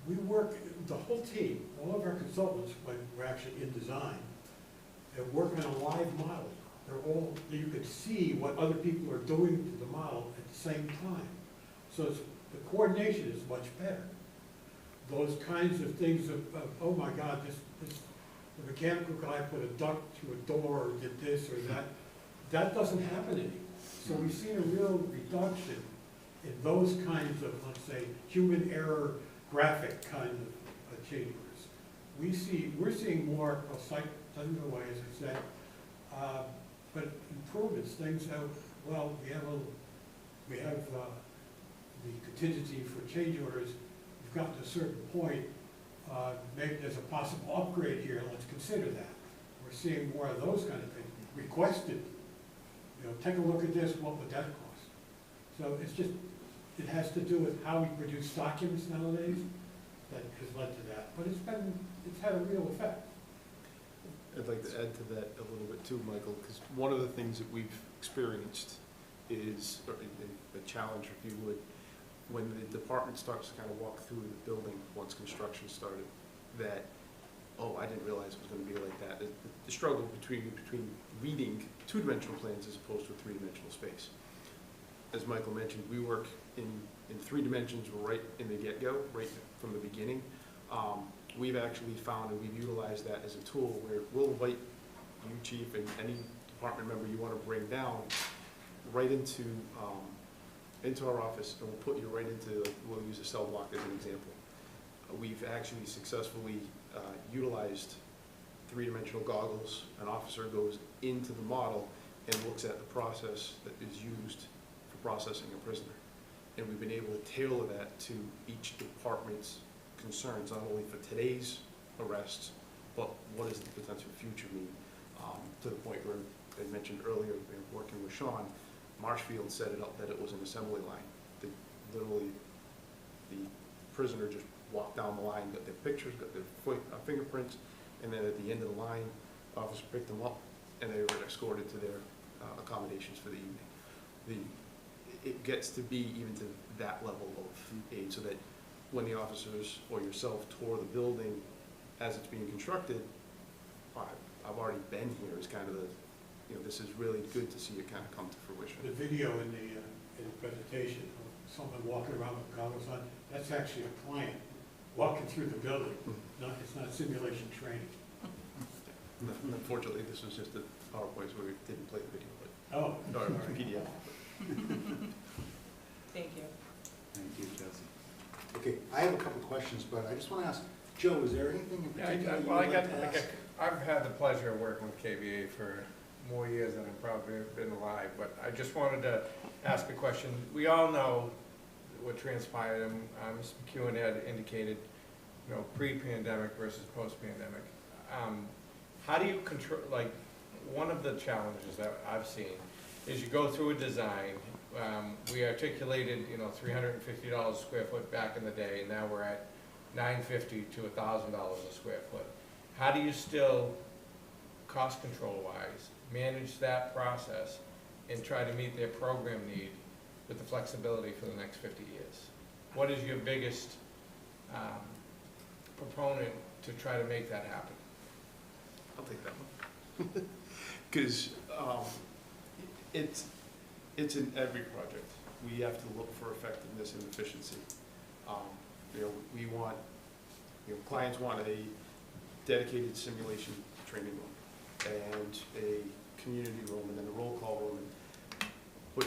We work, the whole team, all of our consultants, when we're actually in design, they work on a live model. You could see what other people are doing to the model at the same time. So the coordination is much better. Those kinds of things of oh my God, the mechanical guy put a duct through a door or did this or that doesn't happen anymore. So we've seen a real reduction in those kinds of, let's say, human error graphic kind of change orders. We're seeing more, site doesn't go away, as I said, but improvements, things that, well, we have the contingency for change orders. We've gotten to a certain point, maybe there's a possible upgrade here, let's consider that. We're seeing more of those kind of things. Requested, take a look at this, what would that cost? So it's just, it has to do with how we produce documents nowadays that has led to that. But it's had a real effect. I'd like to add to that a little bit too, Michael, because one of the things that we've experienced is, or a challenge, if you would, when the department starts to kind of walk through the building once construction started, that, oh, I didn't realize it was gonna be like that. The struggle between reading two-dimensional plans as opposed to a three-dimensional space. As Michael mentioned, we work in 3 dimensions right in the get-go, right from the beginning. We've actually found, and we've utilized that as a tool where we'll invite you, chief, and any department member you want to bring down right into our office, and we'll put you right into, we'll use a cell block as an example. We've actually successfully utilized 3-dimensional goggles. An officer goes into the model and looks at the process that is used for processing a prisoner. And we've been able to tailor that to each department's concerns, not only for today's arrests, but what does the potential future mean? To the point where I mentioned earlier, working with Sean, Marshfield set it up that it was an assembly line. Literally, the prisoner just walked down the line, got their pictures, got their fingerprints, and then at the end of the line, officer picked them up, and they were escorted to their accommodations for the evening. It gets to be even to that level of aid, so that when the officers or yourself tour the building as it's being constructed, I've already been here, is kind of the, this is really good to see it kind of come to fruition. The video in the presentation of someone walking around with goggles on, that's actually a client walking through the building. It's not simulation training. Unfortunately, this was just a PowerPoint, so we didn't play the video, but. Oh. Or PDF. Thank you. Thank you, Jesse. Okay, I have a couple of questions, but I just want to ask, Joe, is there anything in particular you'd like to ask? I've had the pleasure of working with KVA for more years than I've probably been alive, but I just wanted to ask a question. We all know what transpired, and Mr. McEwen had indicated, pre-pandemic versus post-pandemic. How do you control, one of the challenges that I've seen is you go through a design, we articulated, $350 a square foot back in the day, and now we're at $950 to $1,000 a square foot. How do you still, cost control wise, manage that process and try to meet their program need with the flexibility for the next 50 years? What is your biggest proponent to try to make that happen? I'll take that one. Because it's in every project. We have to look for effectiveness and efficiency. We want, clients want a dedicated simulation training room and a community room and then a roll call room. But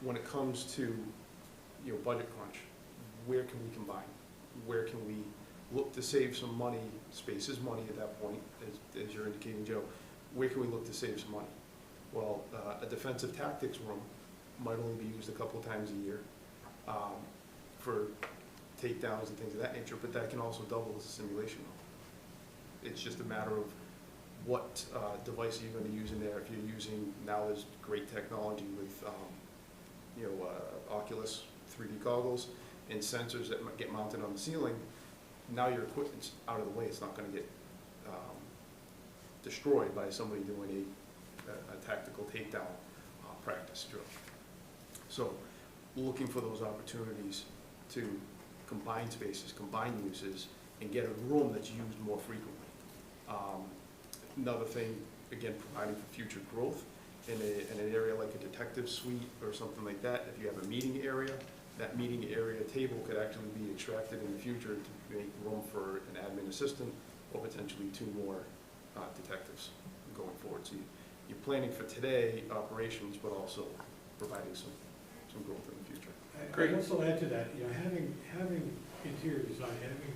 when it comes to, budget crunch, where can we combine? Where can we look to save some money? Space is money at that point, as you're indicating, Joe. Where can we look to save some money? Well, a defensive tactics room might only be used a couple of times a year for takedowns and things of that nature, but that can also double as a simulation room. It's just a matter of what device are you going to use in there. If you're using, now there's great technology with Oculus 3D goggles and sensors that get mounted on the ceiling. Now your equipment's out of the way. It's not going to get destroyed by somebody doing a tactical takedown practice drill. So looking for those opportunities to combine spaces, combine uses, and get a room that's used more frequently. Another thing, again, providing for future growth in an area like a detective suite or something like that. If you have a meeting area, that meeting area table could actually be extracted in the future to make room for an admin assistant or potentially 2 more detectives going forward. So you're planning for today operations, but also providing some growth in the future. I'd also add to that, having interior design, having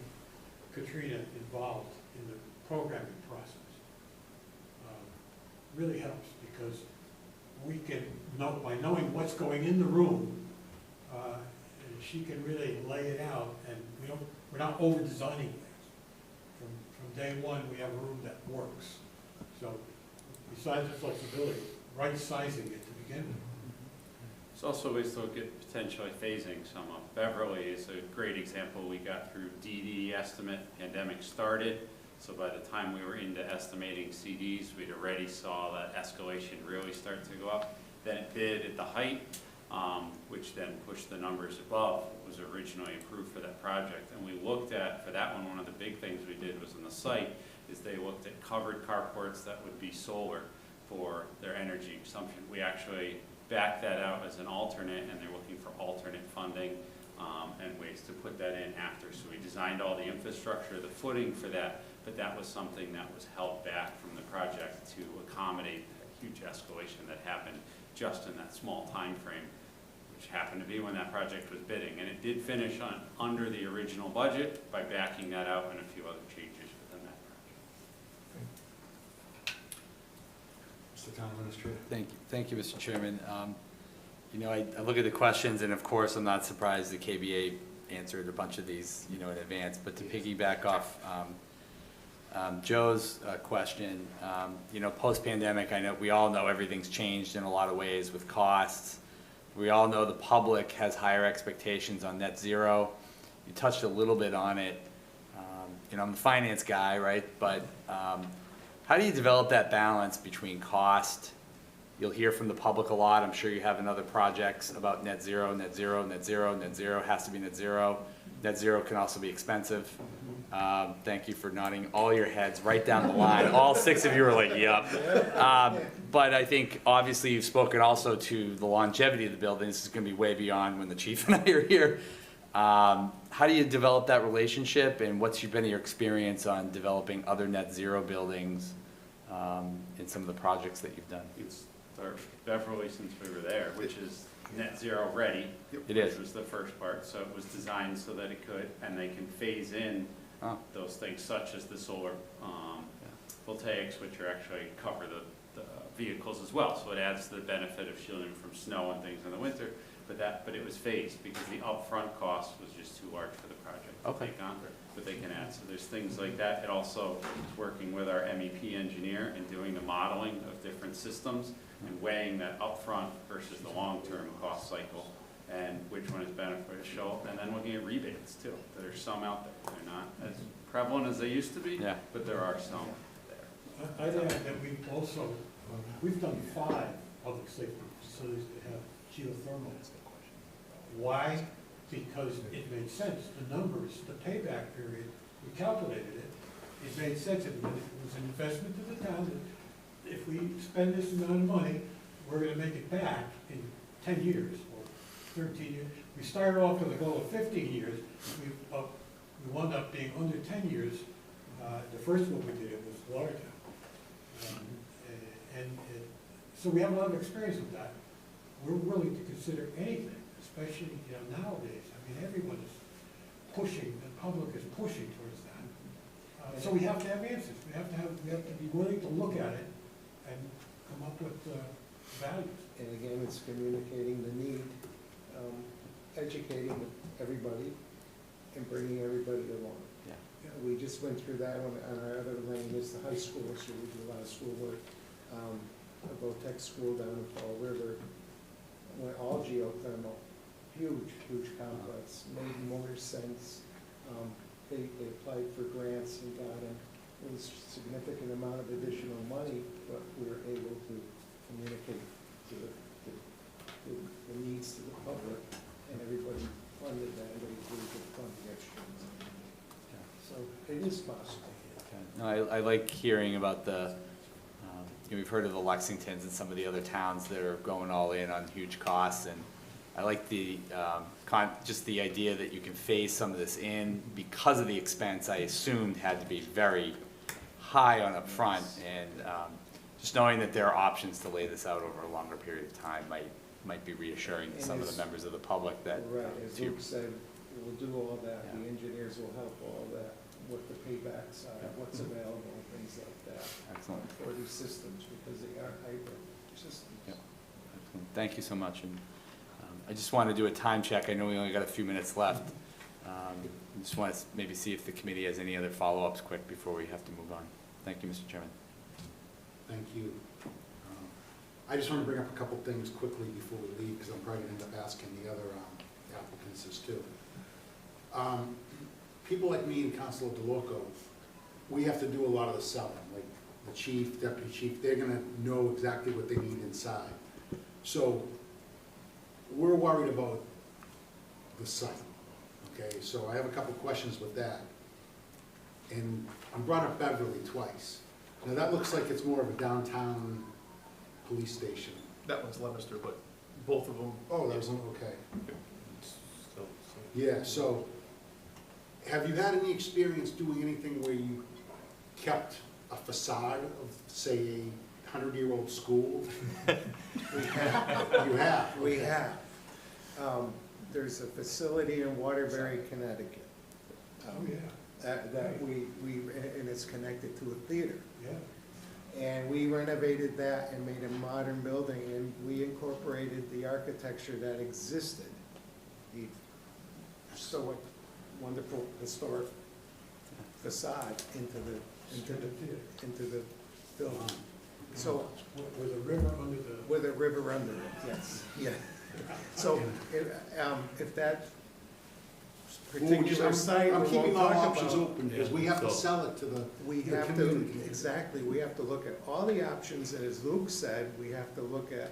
Katrina involved in the programming process really helps, because we can know, by knowing what's going in the room, she can really lay it out, and we're not over designing things. From day one, we have a room that works. So besides the flexibility, right sizing it to begin with. It's also ways to look at potentially phasing some of. Beverly is a great example. We got through DD estimate, pandemic started, So by the time we were into estimating CDs, we'd already saw that escalation really start to go up. Then it did at the height, which then pushed the numbers above what was originally approved for that project. And we looked at, for that one of the big things we did was on the site, is they looked at covered carports that would be solar for their energy consumption. We actually backed that out as an alternate, and they're looking for alternate funding and ways to put that in after. So we designed all the infrastructure, the footing for that, but that was something that was held back from the project to accommodate the huge escalation that happened just in that small time frame, which happened to be when that project was bidding. And it did finish on under the original budget by backing that out and a few other changes within that project. Mr. Town Administrator. Thank you, Mr. Chairman. You know, I look at the questions, and of course, I'm not surprised the KBA answered a bunch of these, you know, in advance. But to piggyback off Joe's question, you know, post-pandemic, I know we all know everything's changed in a lot of ways with costs. We all know the public has higher expectations on net zero. You touched a little bit on it. You know, I'm a finance guy, right? But how do you develop that balance between cost? You'll hear from the public a lot. I'm sure you have in other projects about net zero, net zero, net zero, net zero has to be net zero. Net zero can also be expensive. Thank you for nodding all your heads right down the line. All 6 of you are like, yep. But I think obviously you've spoken also to the longevity of the building. This is going to be way beyond when the chief and I are here. How do you develop that relationship, and what's been your experience on developing other net zero buildings in some of the projects that you've done? It's Beverly, since we were there, which is net zero ready. It is. Which was the first part, so it was designed so that it could, and they can phase in those things such as the solar voltaics, which are actually cover the vehicles as well. So it adds the benefit of shielding from snow and things in the winter, but it was phased because the upfront cost was just too large for the project to take on, but they can add. So there's things like that. It also is working with our MEP engineer and doing the modeling of different systems and weighing that upfront versus the long-term cost cycle and which one is beneficial, and then looking at rebates too. There's some out there. They're not as prevalent as they used to be, but there are some there. I'd add that we've done 5 public safety facilities that have geothermal. Why? Because it made sense. The numbers, the payback period, we calculated it. It made sense. It was an investment to the town. That if we spend this amount of money, we're going to make it back in 10 years or 13 years. We started off with a goal of 15 years. We wound up being under 10 years. The first one we did it was Watertown. So we have a lot of experience with that. We're willing to consider anything, especially nowadays. I mean, everyone is pushing, the public is pushing towards that. So we have to have answers. We have to be willing to look at it and come up with values. And again, it's communicating the need, educating everybody, and bringing everybody along. We just went through that one on our other lane, is the high school, so we do a lot of schoolwork. A Votech school down in Fall River, went all geothermal, huge complex, made more sense. They applied for grants and got them. It was a significant amount of additional money, but we were able to communicate to the needs to the public, and everybody funded that, everybody could fund the extra. So it is possible. No, I like hearing about the, we've heard of the Lexingtons and some of the other towns that are going all in on huge costs, and I like the, just the idea that you can phase some of this in because of the expense I assumed had to be very high on upfront, and just knowing that there are options to lay this out over a longer period of time might be reassuring to some of the members of the public that. Right, as Luke said, we'll do all that, the engineers will help all that, what the paybacks are, what's available, things like that. Excellent. For these systems, because they are hybrid systems. Excellent. Thank you so much. And I just want to do a time check. I know we only got a few minutes left. I just want to maybe see if the committee has any other follow-ups quick before we have to move on. Thank you, Mr. Chairman. Thank you. I just want to bring up a couple things quickly before we leave, because I'm probably going to end up asking the other applicants this too. People like me and Councilor DeLoco we have to do a lot of the selling, like the chief, deputy chief, they're gonna know exactly what they need inside. So, we're worried about the site, okay? So I have a couple questions with that. And I brought up Beverly twice. Now, that looks like it's more of a downtown police station. That one's Leominster, but both of them. Oh, that was, okay. Yeah, so, have you had any experience doing anything where you kept a facade of, say, a 100-year-old school? We have. You have? We have. There's a facility in Waterbury, Connecticut. Oh, yeah. That and it's connected to a theater. Yeah. And we renovated that and made a modern building, and we incorporated the architecture that existed. The historic, wonderful historic facade into the building. So, With a river under the. with a river under it, yes, yeah. So, if that particular site, I'm we keeping won't all talk options about. open, because we have to sell it to the community. Exactly, we have to look at all the options, and as Luke said, we have to look at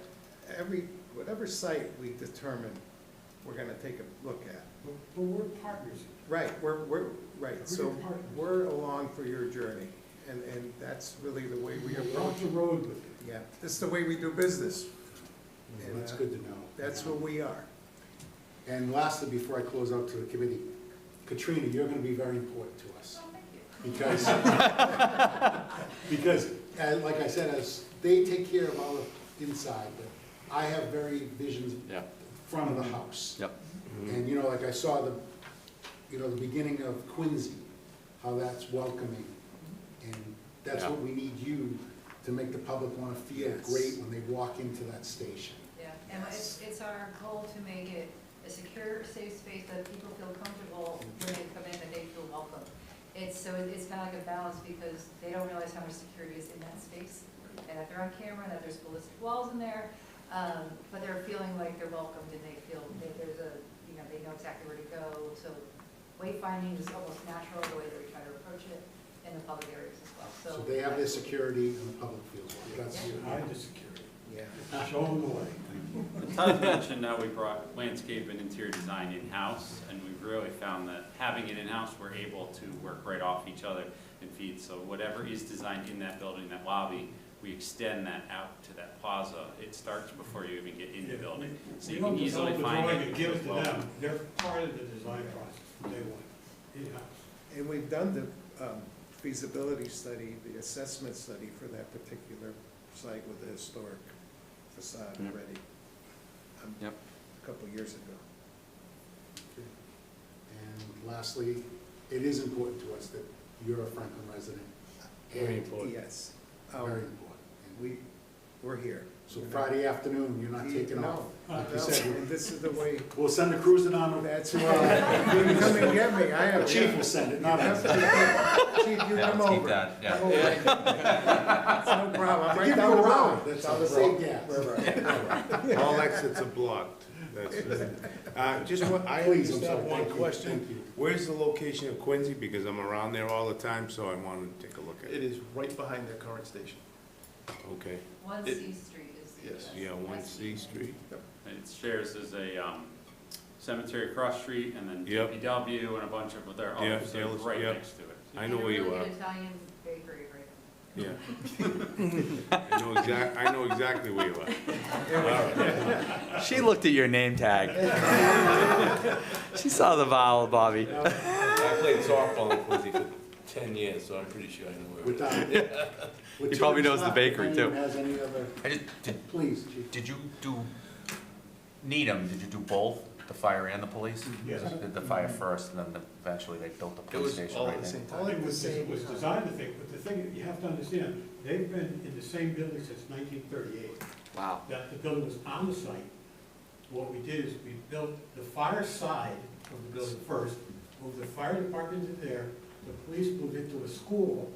whatever site we determine we're gonna take a look at. But we're partners. Right, we're, right, We're so your partners. we're along for your journey, and that's really the way we We're approach off the it. road with it. Yeah, this is the way we do business. Well, that's good to know. That's what we are. And lastly, before I close out to the committee, Katrina, you're gonna be very important to us. Oh, thank you. Because, like I said, as they take care of all the inside, but I have very visions front of the house. Yep. And, you know, like I saw the beginning of Quincy, how that's welcoming. And that's what we need you to make the public wanna feel great when they walk into that station. Yeah, and it's our goal to make it a secure, safe space that people feel comfortable when they come in, that they feel welcome. It's kind of like a balance, because they don't realize how much security is in that space. And that they're on camera, that there's ballistic walls in there, but they're feeling like they're welcomed, and they feel there's they know exactly where to go. So wayfinding is almost natural, the way that we try to approach it in the public areas as well. So they have their security and the public feels well. That's Hide the security. Yeah. Show them the way. Todd mentioned how we brought landscape and interior design in-house, and we've really found that having it in-house, we're able to work right off each other and feed. So whatever is designed in that building, that lobby, we extend that out to that plaza. It starts before you even get in the building. So you can easily find it. And give it to them. They're part of the design process from day one, in-house. And we've done the feasibility study, the assessment study for that particular site with the historic facade already. Yep. A couple years ago. And lastly, it is important to us that you're a Franklin resident. Very important. Yes. Very important. And We're here. so Friday afternoon, you're not taking off. Like you No, said, and this is the way, we'll send a cruiser down. that's why, you can come and get me, I have. The chief will send it, not us. Chief, you come let's keep over. that, yeah. Come over. It's no problem, I'm To right give down you the a road. ride, that's how to save gas. Right. All exits are blocked. Just one, I Please, just I'm have sorry. one Thank you. question. Thank you. Where's the location of Quincy? Because I'm around there all the time, so I wanted to take a look at It it. is right behind their current station. Okay. 1 C Street is the. Yes. Yeah, 1C Street. It shares as a cemetery across the street, and then Yep. DPW and a bunch of their Yeah, others yeah, are right yep. next to it. I know where you And a are. really good Italian bakery right Yeah. I know exactly where you are. She looked at your name tag. She saw the vowel, Bobby. I played softball in Quincy for 10 years, so I'm pretty sure I know where With, with He two probably minutes knows the left, if bakery, anyone too. has any other, I just, please, chief. did you do, Needham, did you do both, the fire and the police? Yes. Did the fire first, and then eventually they built the It police was station all right at the there? same All time. at the same was time. designed to think, but the thing, you have to understand, they've been in the same building since 1938. Wow. That the building was on the site. What we did is we built the fire side of the building first, moved the fire department into there, the police moved into a school,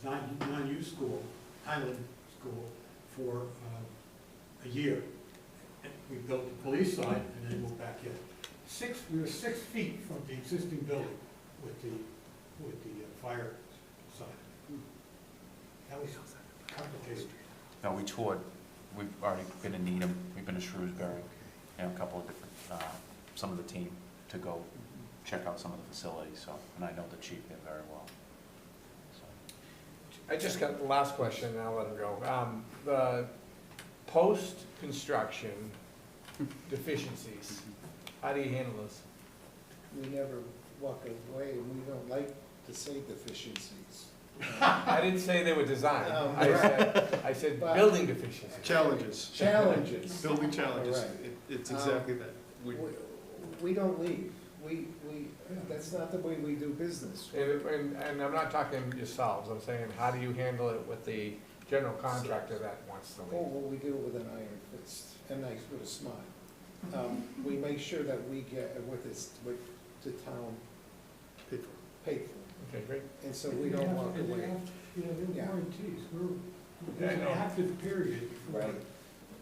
a non-use school, Highland School, for a year. And we built the police side and then moved back in. We were 6 feet from the existing building with the fire side. That was complicated. No, we toured, we've already been in Needham, we've been to Shrewsbury, you know, a couple of different, some of the team to go check out some of the facilities, so, and I know the chief there very well. So. I just got the last question, and I'll let him go. The post-construction deficiencies, how do you handle this? We never walk away, and we don't like to say deficiencies. I didn't say they were designed. I said But- building deficiencies. Challenges. Challenges. Building challenges. Right. It's exactly that. We don't leave. That's not the way we do business. And I'm not talking yourselves, I'm saying, how do you handle it with the general contractor that wants to Oh, leave? well, we do it with an iron fist and nice with a smile. We make sure that we get what the town paid for. Okay, great. And so we don't walk away. You know, Yeah. they're warranties, Yeah, I there's an know. active period. Right.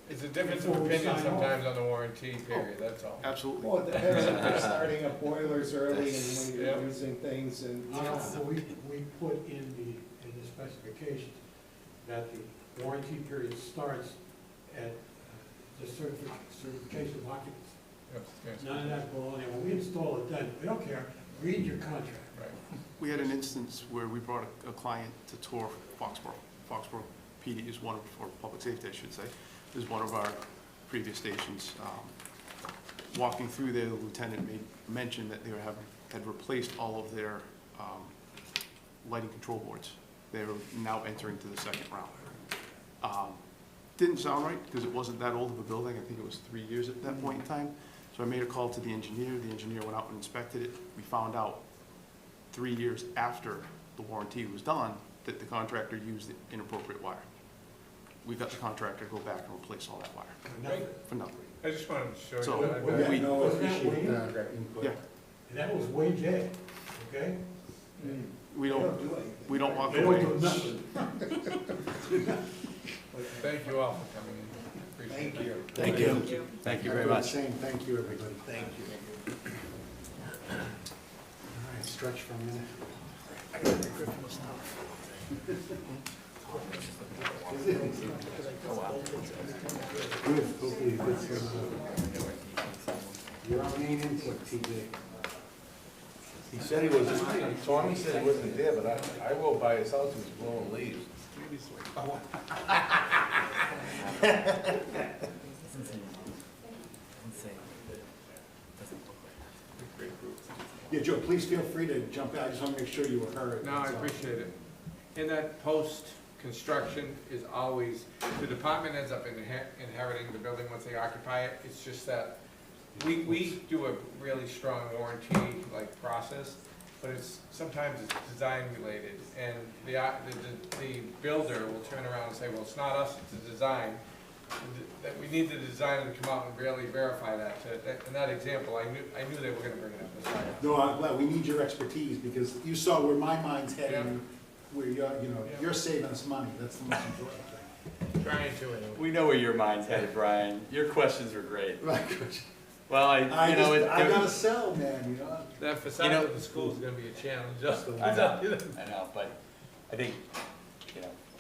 It's a difference of Before we opinion sign off. sometimes on the warranty period, that's all. Absolutely. Well, it depends if they're starting up boilers early and when Yeah. you're using things and, you know. So we put in the specifications that the warranty period starts at the certification of occupancy. Yes, yes. None of that baloney, when we install it, then, we don't care, read your contract. Right. We had an instance where we brought a client to tour Foxborough. Foxborough PD is one of, or public safety, I should say, is one of our previous stations. Walking through there, the lieutenant mentioned that they had replaced all of their lighting control boards. They were now entering to the second round. Didn't sound right, because it wasn't that old of a building. I think it was 3 years at that point in time. So I made a call to the engineer. The engineer went out and inspected it. We found out 3 years after the warranty was done that the contractor used inappropriate wire. We got the contractor to go back and replace all that wire. For nothing. I just wanted to show So, you that. We got We- no Wasn't that official Wayne? input. Yeah, And that was Wayne J, okay? we don't, do anything. we don't walk They don't away. do nothing. Thank you all for coming in. Appreciate it. Thank you. Thank you. Thank you very much. Saying thank you, everybody. Thank you. All right, stretch for a minute. Good, hopefully you get some, your own main input, TJ. He said he was, Tommy said he wasn't there, but I rode by his house, he was blowing leaves. Yeah, Joe, please feel free to jump in. I just want to make sure you were heard. No, I That's all. appreciate it. And that post-construction is always, the department ends up inheriting the building once they occupy it. It's just that we do a really strong warranty-like process, but sometimes it's design related. And the builder will turn around and say, well, it's not us, it's the design. That we need the designer to come out and really verify that. In that example, I knew they were gonna bring it up this time. No, I'm glad. We need your expertise because you saw where my mind's heading, Yeah. where you're saving us money. That's the most important thing. Trying to, anyway. We know where your mind's headed, Brian. Your questions were great. Right. Well, I gotta sell, man, That facade of the school is gonna be a challenge. I know, but I think,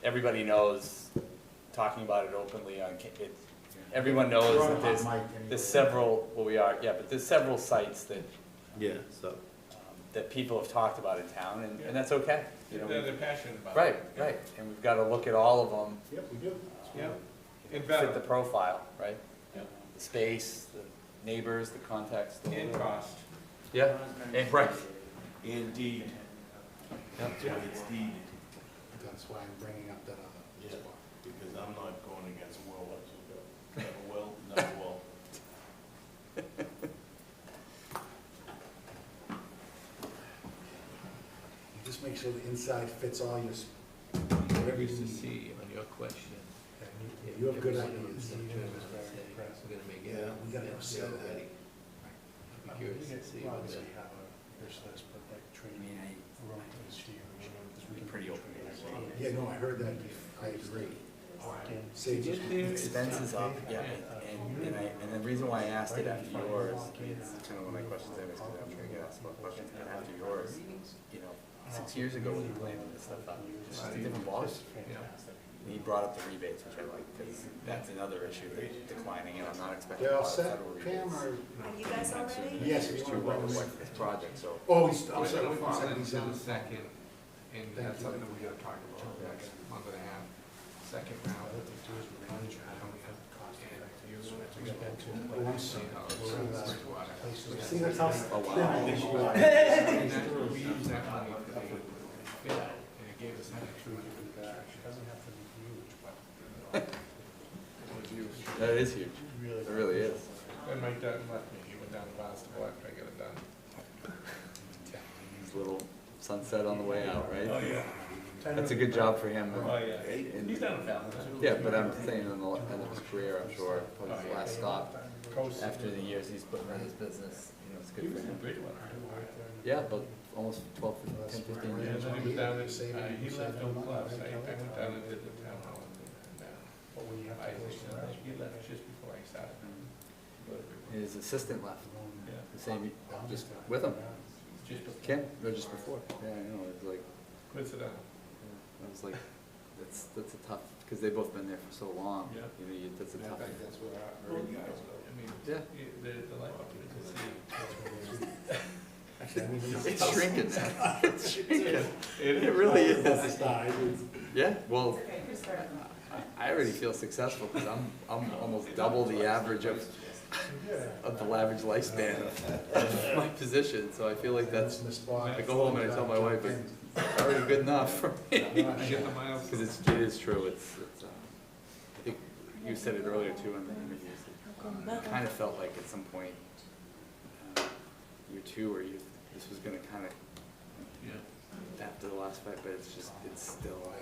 everybody knows, talking about it openly on, everyone knows that there's several, but there's several sites that, Yeah, so. that people have talked about in town, and that's okay. They're passionate about it. Right, and we've gotta look at all of them. Yep, we do. And Fit the profile, right? Yep. The space, the neighbors, the context. And cost. Yeah, and right. Indeed. That's why it's deed. That's why I'm bringing up that other spot. Because I'm not going against Will, never will, never will. Just make sure the inside fits all your, Whatever you see on your question. you have good ideas. Yeah. We gotta go sell that. Curious to see what Obviously have a wish list, but like training around this year. Pretty open. Yeah, no, I heard that. I agree. Saves us. Expenses up, yeah, and the reason why I asked it after yours, I mean, this is kind of one of my questions anyways, because I'm gonna get asked about questions, and after yours, 6 years ago when he planned this stuff out. It's just a different boss, you know? And he brought up the rebates, which I like, because that's another issue, they're declining, and I'm not expecting a They're all lot of set, federal Pam, rebates. or? Are you guys all ready? Yes, It's we too want well to with this project, so. Oh, We're gonna file second. it in a second, and that's something that we gotta talk about the next month and a half, second round. And you Oh, I'm sorry. See, that's how. Oh, wow. We used that money for the fit, and it gave us that extra. That is huge, it really is. And Mike Dutton left me, he went down to Boston after I got it done. His little sunset on the way out, right? Oh, yeah. That's a good job for him. Oh, yeah. And- He's done a thousand. Yeah, but I'm saying in the end of his career, I'm sure, probably his last stop, after the years he's put in his business, you know, it's good for him. Yeah, but almost 12, 10, 15 Yeah, years. then he was down at, he left Oak Bluffs, I went down and did the town hall. He left just before I started. His assistant left, Yeah. the same, just with him. Just before. Ken, or just before, yeah, I know, it's like, Coincidental. I was like, that's a tough, because they've both been there for so long. Yeah. You know, that's a tough. That's what I Well, heard. you know, I mean, Yeah. the life of it is the It's shrinking. It's shrinking. It It really is. It's Yeah, well, Okay, who's starting? I already feel successful because I'm almost double the average of the average lifespan of my position, so I feel like that's, the spot. I go home and I tell my wife, it's already good enough for me. Get the miles. Because it is true, I think you said it earlier too in the interviews. It kind of felt like at some point, year two, or this was gonna kind of, Yeah. after the last fight, but it's still,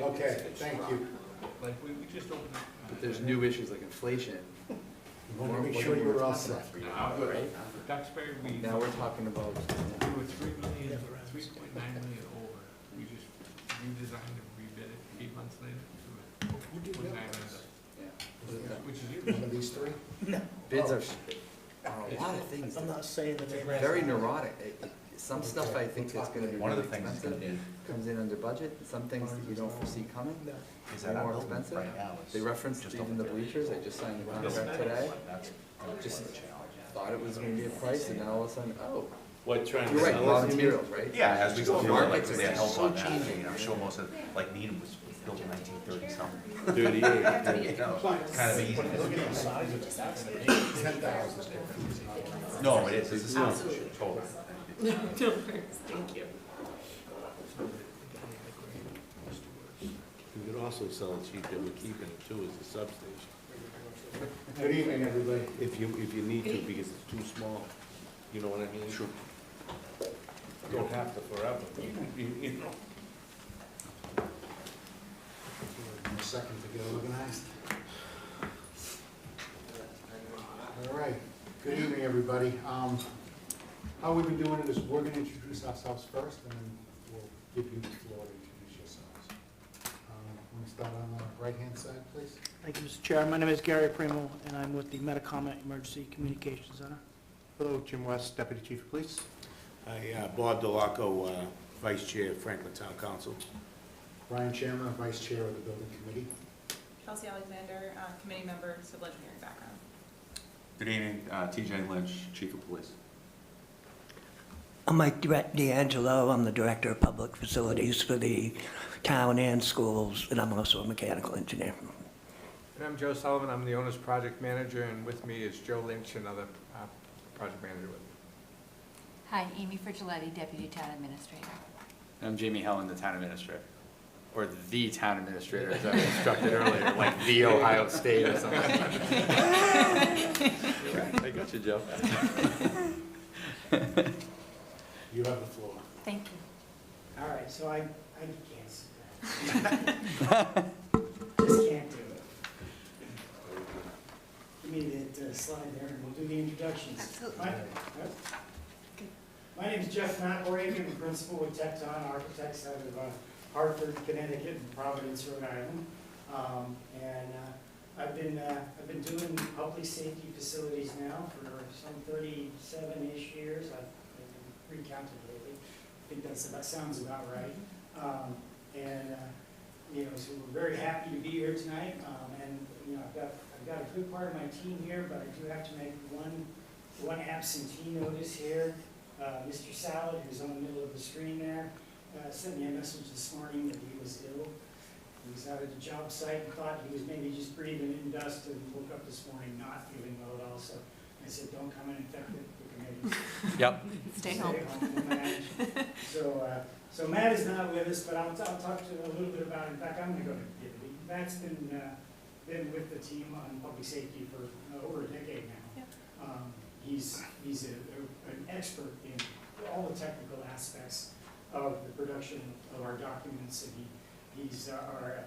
Okay, thank you. Like, we just opened. but there's new issues like inflation. We want to make sure you were all set. Now, Right? Duxbury, we Now we're talking about, were 3.9 million over. We just redesigned and rebid it 8 months later. Who did that? yeah. Which is huge. One of these three? Bids are a lot of things. I'm not saying that they're. Very neurotic. Some stuff I think that's gonna be One of really the things that's gonna expensive, comes in under budget, and some things that you don't foresee coming, Is way that our more building expensive. right now is They referenced just even over the 30. bleachers, I just signed the contract today, That's just thought it was gonna be a price, and now all of a sudden, oh, What, trying to you're right, sell raw us? materials, right? Yeah, as we go through, like, Markets they are help so on that, changing. you know, I'm sure most of, like Needham was built in 1930 something. 38. Kind of easy. Look at the size of it. 10,000 square feet. No, it is, it's a sound total. Thank you. You could also sell it cheap that we're keeping it too, as a substation. Good evening, everybody. If you need to, because it's too small. You know what I mean? Sure. You don't have to forever. You know. A second to get organized. All right, good evening, everybody. How we've been doing it is we're gonna introduce ourselves first, and then we'll give you the floor to introduce yourselves. Want to start on the right-hand side, please? Thank you, Mr. Chair. My name is Gary Primo, and I'm with the Metacom Emergency Communications Center. Hello, Jim West, Deputy Chief of Police. Hi, Bob Delaco, Vice Chair of Franklin Town Council. Brian Chairman, Vice Chair of the Building Committee. Kelsey Alexander, committee member, civil engineering background. Good evening, TJ Lynch, Chief of Police. I'm Mike D'Angelo, I'm the Director of Public Facilities for the town and schools, and I'm also a mechanical engineer. And I'm Joe Sullivan, I'm the owner's project manager, and with me is Joe Lynch, another project manager with me. Hi, Amy Frigiletti, Deputy Town Administrator. I'm Jamie Helen, the town administrator, or the town administrator, as I was instructed earlier, like the Ohio State or something. I got you, Joe. You have the floor. Thank you. All right, so I can't sit down. Just can't do it. Give me that slide there, and we'll do the introductions. Absolutely. My name is Jeff McElraven, I'm a principal with Tecton Architects out of Hartford, Connecticut, and Providence, Rhode Island. I've been doing public safety facilities now for some 37-ish years. I've been recounted lately. I think that sounds about right. So we're very happy to be here tonight. I've got a good part of my team here, but I do have to make one absentee notice here. Mr. Salad, who's on the middle of the screen there, sent me a message this morning that he was ill. He was out at the job site and thought he was maybe just breathing in dust, and woke up this morning not feeling well at all. So I said, don't come and infect the committee. Yep. Stay home. We'll manage. So Matt is not with us, but I'll talk to you a little bit about it. In fact, I'm going to go to Gibby. Matt's been with the team on public safety for over a decade now. Yep. He's an expert in all the technical aspects of the production of our documents, and he's our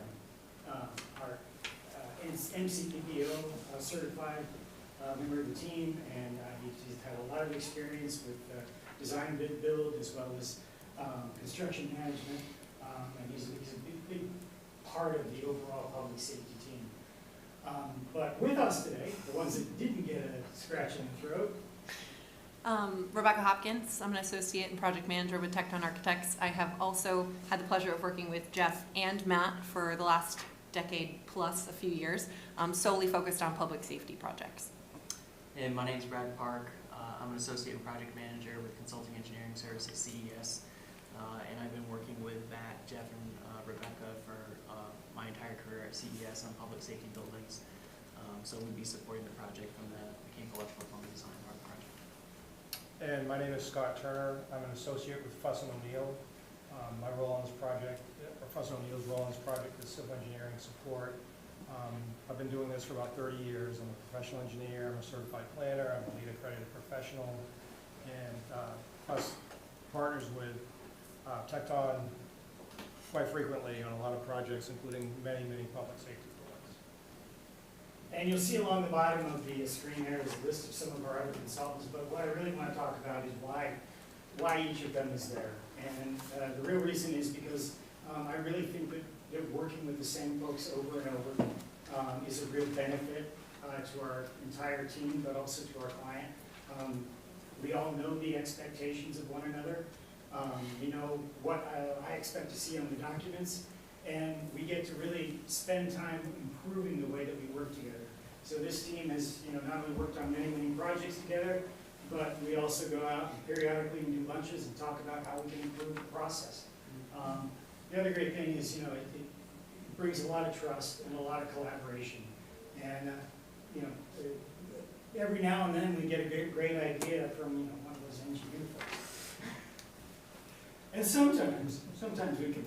MCPPO certified member of the team, and he's had a lot of experience with design, bid, build, as well as construction management, and he's a big part of the overall public safety team. But with us today, the ones that didn't get a scratch in the throat. Rebecca Hopkins. I'm an associate and project manager with Tecton Architects. I have also had the pleasure of working with Jeff and Matt for the last decade plus, a few years, solely focused on public safety projects. And my name is Brad Park. I'm an associate and project manager with Consulting Engineering Services, CES. And I've been working with Matt, Jeff, and Rebecca for my entire career at CES on public safety buildings. So we'd be supporting the project from the mechanical electrical plumbing design part of the project. And my name is Scott Turner. I'm an associate with Fuss & O'Neill. My role on this project, or Fuss & O'Neill's role on this project, is civil engineering support. I've been doing this for about 30 years. I'm a professional engineer, I'm a certified planner, I'm a LEED accredited professional, and Fuss partners with Tecton quite frequently on a lot of projects, including many, many public safety buildings. And you'll see along the bottom of the screen there is a list of some of our other consultants, but what I really want to talk about is why each of them is there. And the real reason is because I really think that working with the same folks over and over is a real benefit to our entire team, but also to our client. We all know the expectations of one another. You know what I expect to see on the documents, and we get to really spend time improving the way that we work together. So this team has, not only worked on many, many projects together, but we also go out and periodically and do lunches and talk about how we can improve the process. The other great thing is, it brings a lot of trust and a lot of collaboration. And, every now and then we get a great idea from, one of those engineer folks. And sometimes we can.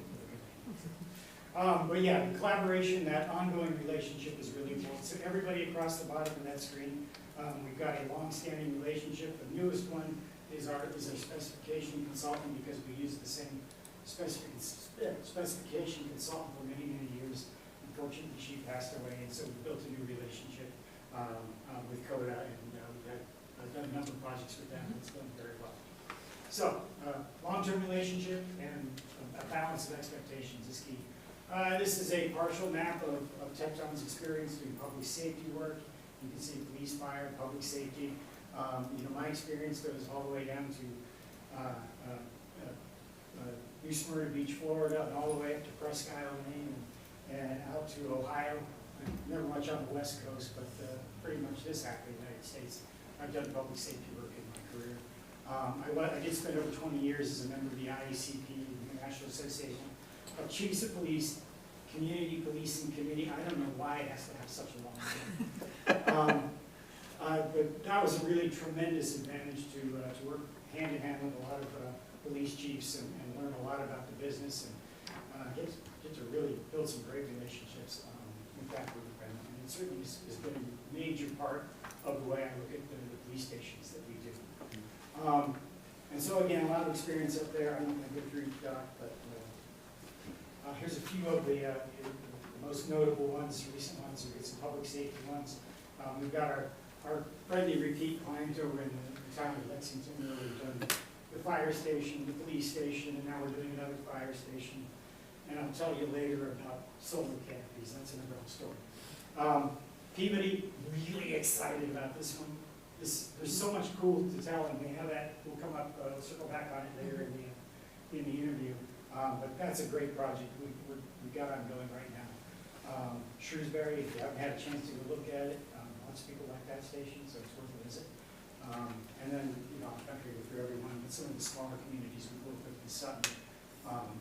But yeah, the collaboration, that ongoing relationship is really important. So everybody across the bottom of that screen, we've got a long-standing relationship. The newest one is our specification consultant, because we use the same specification consultant for many, many years. Unfortunately, she passed away, and so we built a new relationship with CODA, and I've done a number of projects with them, and it's going very well. So, long-term relationship and a balance of expectations is key. This is a partial map of Tecton's experience doing public safety work. You can see police, fire, public safety. My experience goes all the way down to New Smyrna Beach, Florida, and all the way up to Presque Isle, Maine, and out to Ohio. Never much on the West Coast, but pretty much this half of the United States. I've done public safety work in my career. I did spend over 20 years as a member of the IACP, the National Association of Chiefs of Police, Community Policing Committee. I don't know why it has to have such a long name. But that was a really tremendous advantage to work hand in hand with a lot of police chiefs and learn a lot about the business, and get to really build some great relationships with that group. And it certainly has been a major part of the way I look at the police stations that we do. And so again, a lot of experience up there. I'm not going to go through each doc, but here's a few of the most notable ones, recent ones. We get some public safety ones. We've got our friendly repeat client over in the town of Lexington, where we've done the fire station, the police station, and now we're doing another fire station. And I'll tell you later about solar canopies. That's another whole story. Peabody, really excited about this one. There's so much cool to tell, and we have that. We'll come up, circle back on it later in the interview, but that's a great project we got ongoing right now. Shrewsbury, if you haven't had a chance to go look at it, lots of people like that station, so it's worth a visit. And then, you know, I'm not going to go through everyone, but some of the smaller communities we work with in Sutton,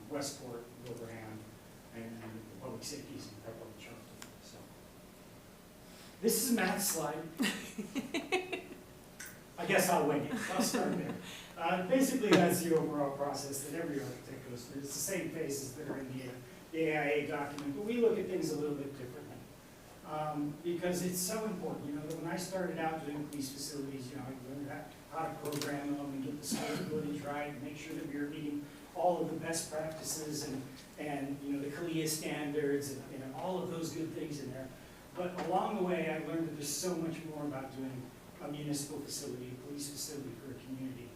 Westport, Wilbraham, and the public safeties in Pepperell and Charlton. So, this is a math slide. I guess I'll wing it. I'll start there. Basically, that's the overall process that every architect goes through. It's the same phases that are in the AIA document, but we look at things a little bit differently. Because it's so important, you know, that when I started out doing police facilities, you know, I learned how to program them and get the square footage right, and make sure that we were meeting all of the best practices and you know, the CALIA standards and all of those good things in there. But along the way, I learned that there's so much more about doing a municipal facility, a police facility for a community.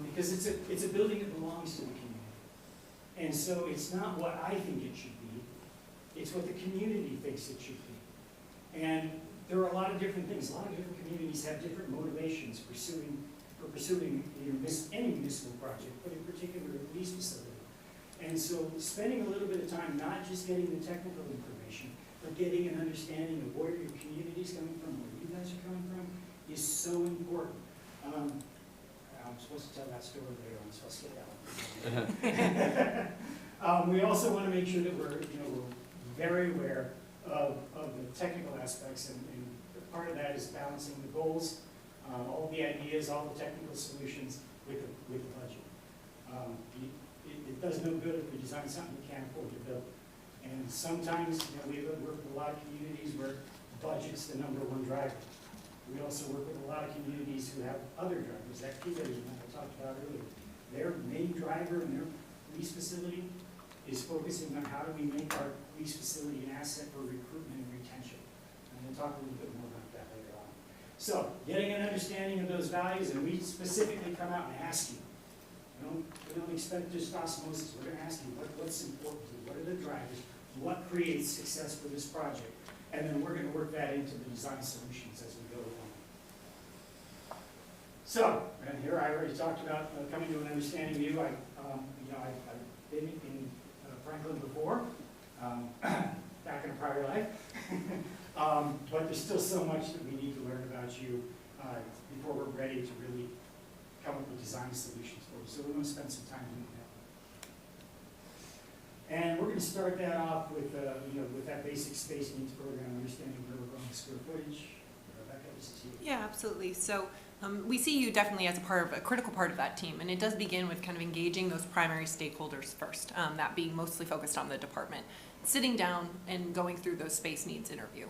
Because it's a building that belongs to the community. And so it's not what I think it should be, it's what the community thinks it should be. And there are a lot of different things. A lot of different communities have different motivations for pursuing any municipal project, but in particular a police facility. And so spending a little bit of time not just getting the technical information, but getting an understanding of where your community is coming from, where you guys are coming from, is so important. I'm supposed to tell that story later, I'm supposed to get that one. We also want to make sure that we're very aware of the technical aspects, and part of that is balancing the goals, all the ideas, all the technical solutions with the budget. It does no good if we design something we can't afford to build. And sometimes, we work with a lot of communities where budget's the #1 driver. We also work with a lot of communities who have other drivers. That key that I talked about earlier, their main driver in their police facility is focusing on how do we make our police facility an asset for recruitment and retention. And we'll talk a little bit more about that later on. So, getting an understanding of those values, and we specifically come out and ask you. We don't expect just osmosis. We're going to ask you what's important to you, what are the drivers, what creates success for this project, and then we're going to work that into the design solutions as we go along. So, and here I already talked about coming to an understanding of you. I've been in Franklin before, back in a prior life, but there's still so much that we need to learn about you before we're ready to really come up with design solutions for you. So we're going to spend some time doing that. And we're going to start that off with, with that basic space needs program, understanding where we're going with square footage. Rebecca, this is you. Yeah, absolutely. So we see you definitely as a critical part of that team, and it does begin with kind of engaging those primary stakeholders first, that being mostly focused on the department, sitting down and going through those space needs interview.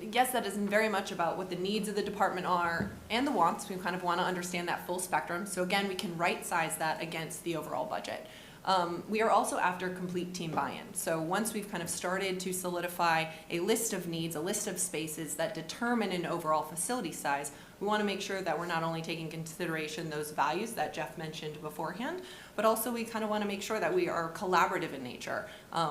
Yes, that is very much about what the needs of the department are and the wants. We kind of want to understand that full spectrum. So again, we can right size that against the overall budget. We are also after complete team buy-in. So once we've kind of started to solidify a list of needs, a list of spaces that determine an overall facility size, we want to make sure that we're not only taking into consideration those values that Jeff mentioned beforehand, but also we kind of want to make sure that we are collaborative in nature.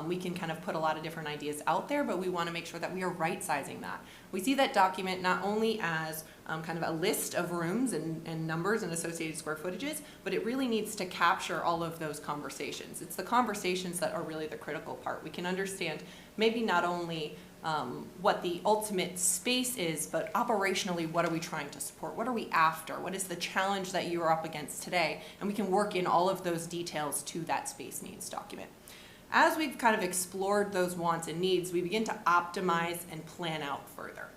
We can kind of put a lot of different ideas out there, but we want to make sure that we are right-sizing that. We see that document not only as kind of a list of rooms and numbers and associated square footages, but it really needs to capture all of those conversations. It's the conversations that are really the critical part. We can understand maybe not only what the ultimate space is, but operationally, what are we trying to support? What are we after? What is the challenge that you are up against today? And we can work in all of those details to that space needs document. As we've kind of explored those wants and needs, we begin to optimize and plan out further.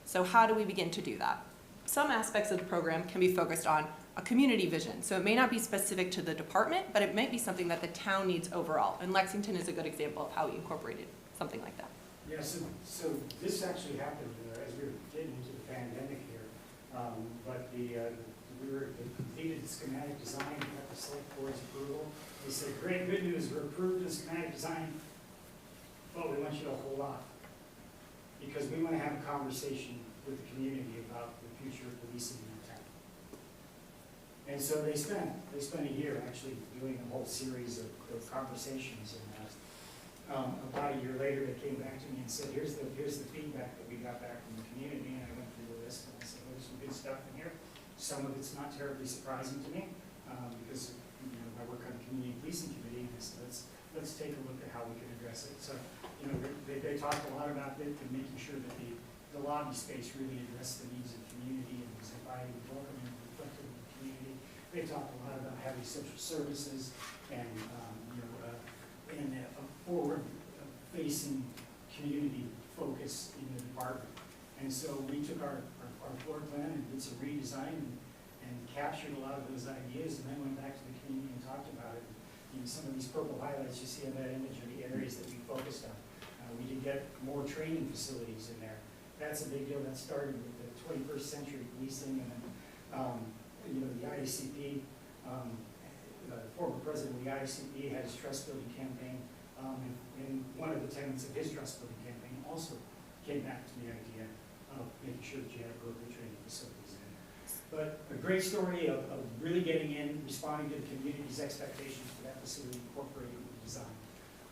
So how do we begin to do that? Some aspects of the program can be focused on a community vision. So it may not be specific to the department, but it might be something that the town needs overall. And Lexington is a good example of how we incorporated something like that. Yeah, so this actually happened as we were getting into the pandemic here. But we completed the schematic design, we got the select board's approval. They said, great, good news, we're approved the schematic design, but we want you to hold on. Because we want to have a conversation with the community about the future of policing in our town. And so they spent a year actually doing a whole series of conversations, and about a year later, they came back to me and said, here's the feedback that we got back from the community, and I went through the list, and I said, there's some good stuff in here. Some of it's not terribly surprising to me, because I work on the community policing committee, and so let's take a look at how we can address it. So, they talked a lot about it, and making sure that the lobby space really addressed the needs of the community and was inviting, welcoming, reflective of the community. They talked a lot about having social services and, and a forward-facing community focus in the department. And so we took our floor plan and did some redesign and captured a lot of those ideas, and then went back to the community and talked about it. Some of these purple highlights you see on that image are the areas that we focused on. We did get more training facilities in there. That's a big deal. That started with the 21st century policing, and then the IACP, the former president of the IACP had his trust building campaign, and one of the tenets of his trust building campaign also came back to the idea of making sure that you had appropriate training facilities in there. But a great story of really getting in, responding to the community's expectations for that facility, incorporating the design,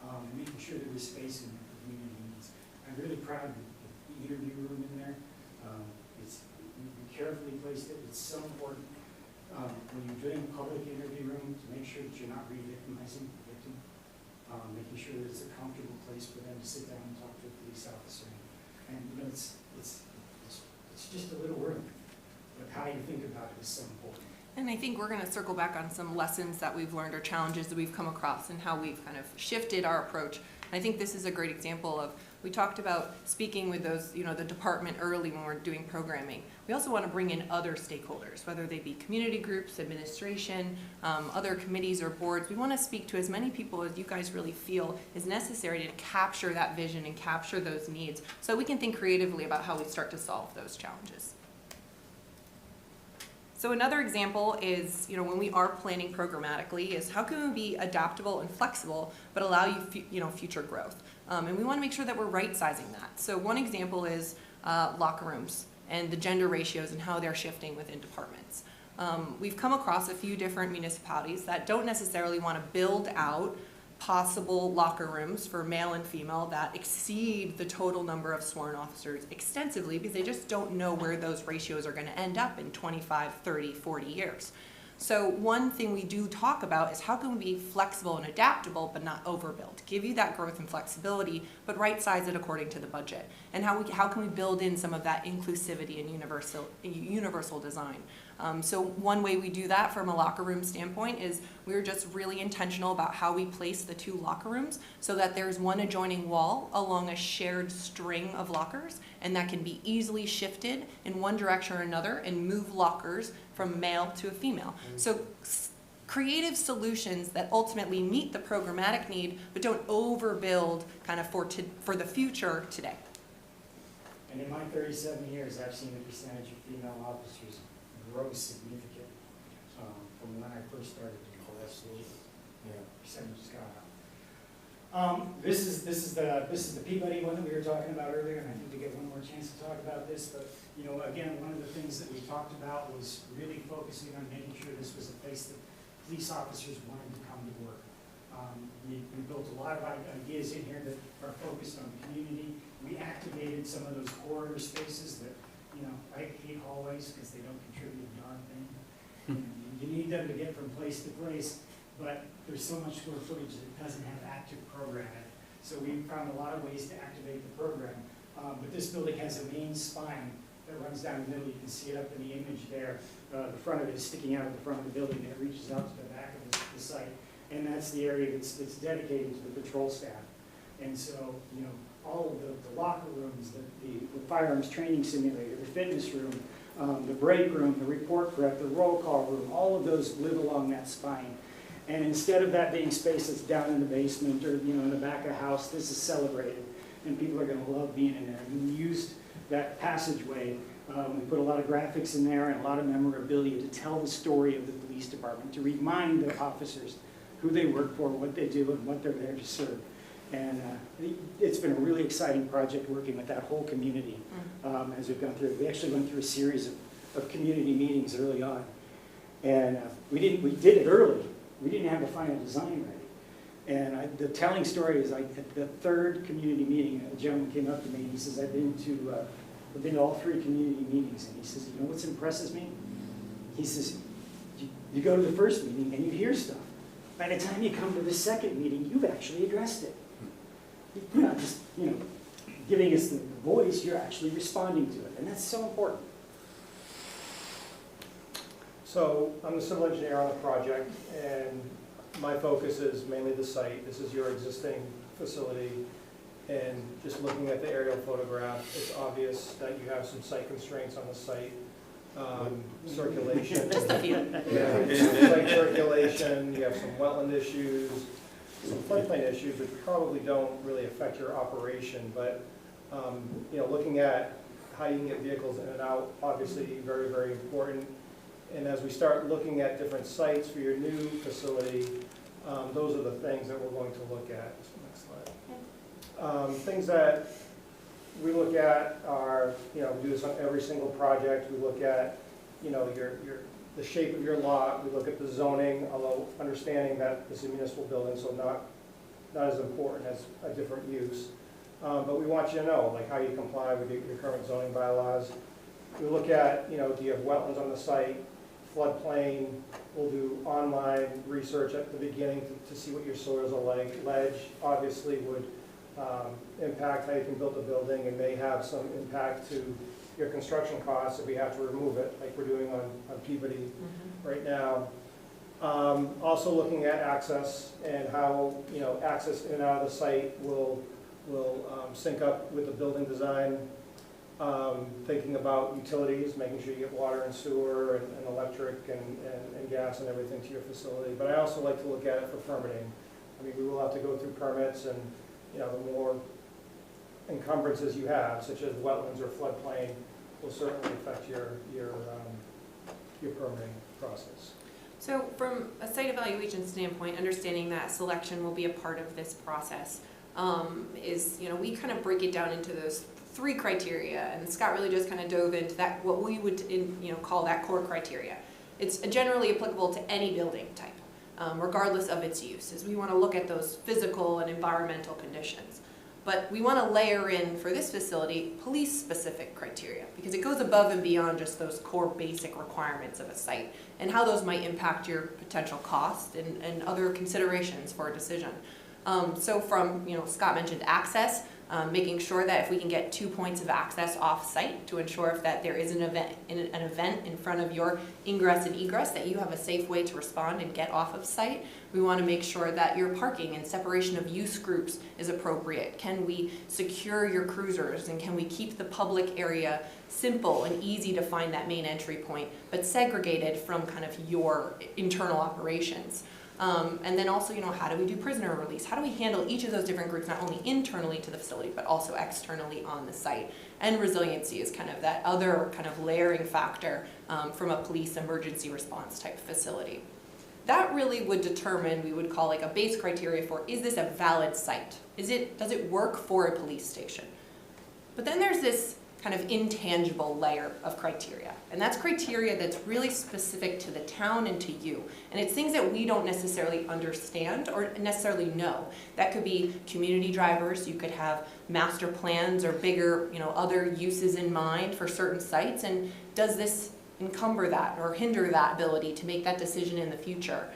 and making sure there was space in there for community needs. I'm really proud of the interview room in there. We carefully placed it. It's so important when you're doing a public interview room to make sure that you're not re-victimizing the victim, making sure that it's a comfortable place for them to sit down and talk to a police officer. And it's just a little room, but how you think about it is so important. And I think we're going to circle back on some lessons that we've learned or challenges that we've come across and how we've kind of shifted our approach. And I think this is a great example of, we talked about speaking with those, the department early when we're doing programming. We also want to bring in other stakeholders, whether they be community groups, administration, other committees or boards. We want to speak to as many people as you guys really feel is necessary to capture that vision and capture those needs so we can think creatively about how we start to solve those challenges. So another example is, when we are planning programmatically, is how can we be adaptable and flexible, but allow you, future growth? And we want to make sure that we're right-sizing that. So one example is locker rooms and the gender ratios and how they're shifting within departments. We've come across a few different municipalities that don't necessarily want to build out possible locker rooms for male and female that exceed the total number of sworn officers extensively because they just don't know where those ratios are going to end up in 25, 30, 40 years. So one thing we do talk about is how can we be flexible and adaptable but not overbuild, give you that growth and flexibility but right size it according to the budget, and how can we build in some of that inclusivity and universal design. So one way we do that from a locker room standpoint is we're just really intentional about how we place the two locker rooms so that there's one adjoining wall along a shared string of lockers, and that can be easily shifted in one direction or another and move lockers from male to a female. So creative solutions that ultimately meet the programmatic need but don't overbuild kind of for the future today. And in my 37 years, I've seen the percentage of female officers grow significantly from when I first started to call that solution. Percentage has gone up. This is the Peabody one that we were talking about earlier, and I think we get one more chance to talk about this. But again, one of the things that we talked about was really focusing on making sure this was a place that police officers wanted to come to work. We built a lot of ideas in here that are focused on the community. We activated some of those corridor spaces that, I hate hallways because they don't contribute a darn thing. You need them to get from place to place, but there's so much square footage that doesn't have active program in it. So we found a lot of ways to activate the program. But this building has a main spine that runs down the middle. You can see it up in the image there. The front of it is sticking out at the front of the building, and it reaches out to the back of the site. And that's the area that's dedicated to the patrol staff. And so, all of the locker rooms, the firearms training simulator, the fitness room, the break room, the report prep, the roll call room, all of those live along that spine. And instead of that being space that's down in the basement or in the back of the house, this is celebrated, and people are going to love being in there. And we used that passageway. We put a lot of graphics in there and a lot of memorabilia to tell the story of the police department, to remind the officers who they work for, what they do, and what they're there to serve. And it's been a really exciting project working with that whole community as we've gone through. We actually went through a series of community meetings early on. And we did it early. We didn't have the final design ready. And the telling story is like at the third community meeting, a gentleman came up to me and he says, I've been to all 3 community meetings. And he says, what impresses me? He says, you go to the first meeting and you hear stuff. by the time you come to the second meeting, you've actually addressed it. You're not just, giving us the voice, you're actually responding to it, and that's so important. So I'm the civil engineer on the project, and my focus is mainly the site. This is your existing facility, and just looking at the aerial photograph, it's obvious that you have some site constraints on the site. Circulation. Just a few. Site circulation, you have some wetland issues, some floodplain issues which probably don't really affect your operation, but looking at how you can get vehicles in and out, obviously very, very important. And as we start looking at different sites for your new facility, those are the things that we're going to look at. Next slide. Things that we look at are, we do this on every single project. We look at, the shape of your lot. We look at the zoning, although understanding that this is a municipal building, so not as important as a different use. But we want you to know, like, how you comply with your current zoning bylaws. We look at, do you have wetlands on the site, floodplain. We'll do online research at the beginning to see what your soils are like. Ledge obviously would impact how you can build a building and may have some impact to your construction costs if we have to remove it, like we're doing on Peabody right now. Also looking at access and how access in and out of the site will sync up with the building design. Thinking about utilities, making sure you get water and sewer and electric and gas and everything to your facility. But I also like to look at it for permitting. I mean, we will have to go through permits, and the more encumbrances you have, such as wetlands or floodplain, will certainly affect your permitting process. So from a site evaluation standpoint, understanding that selection will be a part of this process, we kind of break it down into those 3 criteria, and Scott really just kind of dove into that, what we would call that core criteria. It's generally applicable to any building type, regardless of its use, as we want to look at those physical and environmental conditions. But we want to layer in, for this facility, police-specific criteria, because it goes above and beyond just those core basic requirements of a site, and how those might impact your potential cost and other considerations for a decision. So from, Scott mentioned access, making sure that if we can get 2 points of access off-site to ensure if that there is an event in front of your ingress and egress, that you have a safe way to respond and get off of site. We want to make sure that your parking and separation of use groups is appropriate. Can we secure your cruisers, and can we keep the public area simple and easy to find that main entry point, but segregated from kind of your internal operations? And then also, how do we do prisoner release? How do we handle each of those different groups, not only internally to the facility, but also externally on the site? And resiliency is kind of that other kind of layering factor from a police emergency response type facility. That really would determine, we would call like a base criteria for, is this a valid site? Does it work for a police station? But then there's this kind of intangible layer of criteria. And that's criteria that's really specific to the town and to you. And it's things that we don't necessarily understand or necessarily know. That could be community drivers. You could have master plans or bigger, other uses in mind for certain sites. And does this encumber that or hinder that ability to make that decision in the future?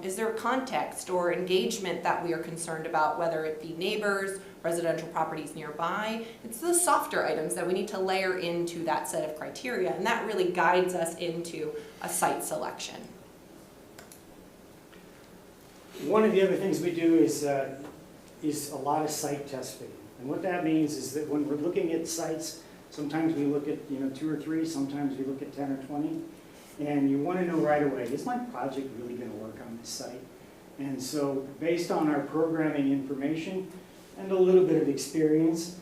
Is there context or engagement that we are concerned about, whether it be neighbors, residential properties nearby? It's the softer items that we need to layer into that set of criteria, and that really guides us into a site selection. One of the other things we do is a lot of site testing. And what that means is that when we're looking at sites, sometimes we look at 2 or 3, sometimes we look at 10 or 20. And you want to know right away, is my project really going to work on this site? And so based on our programming information and a little bit of experience,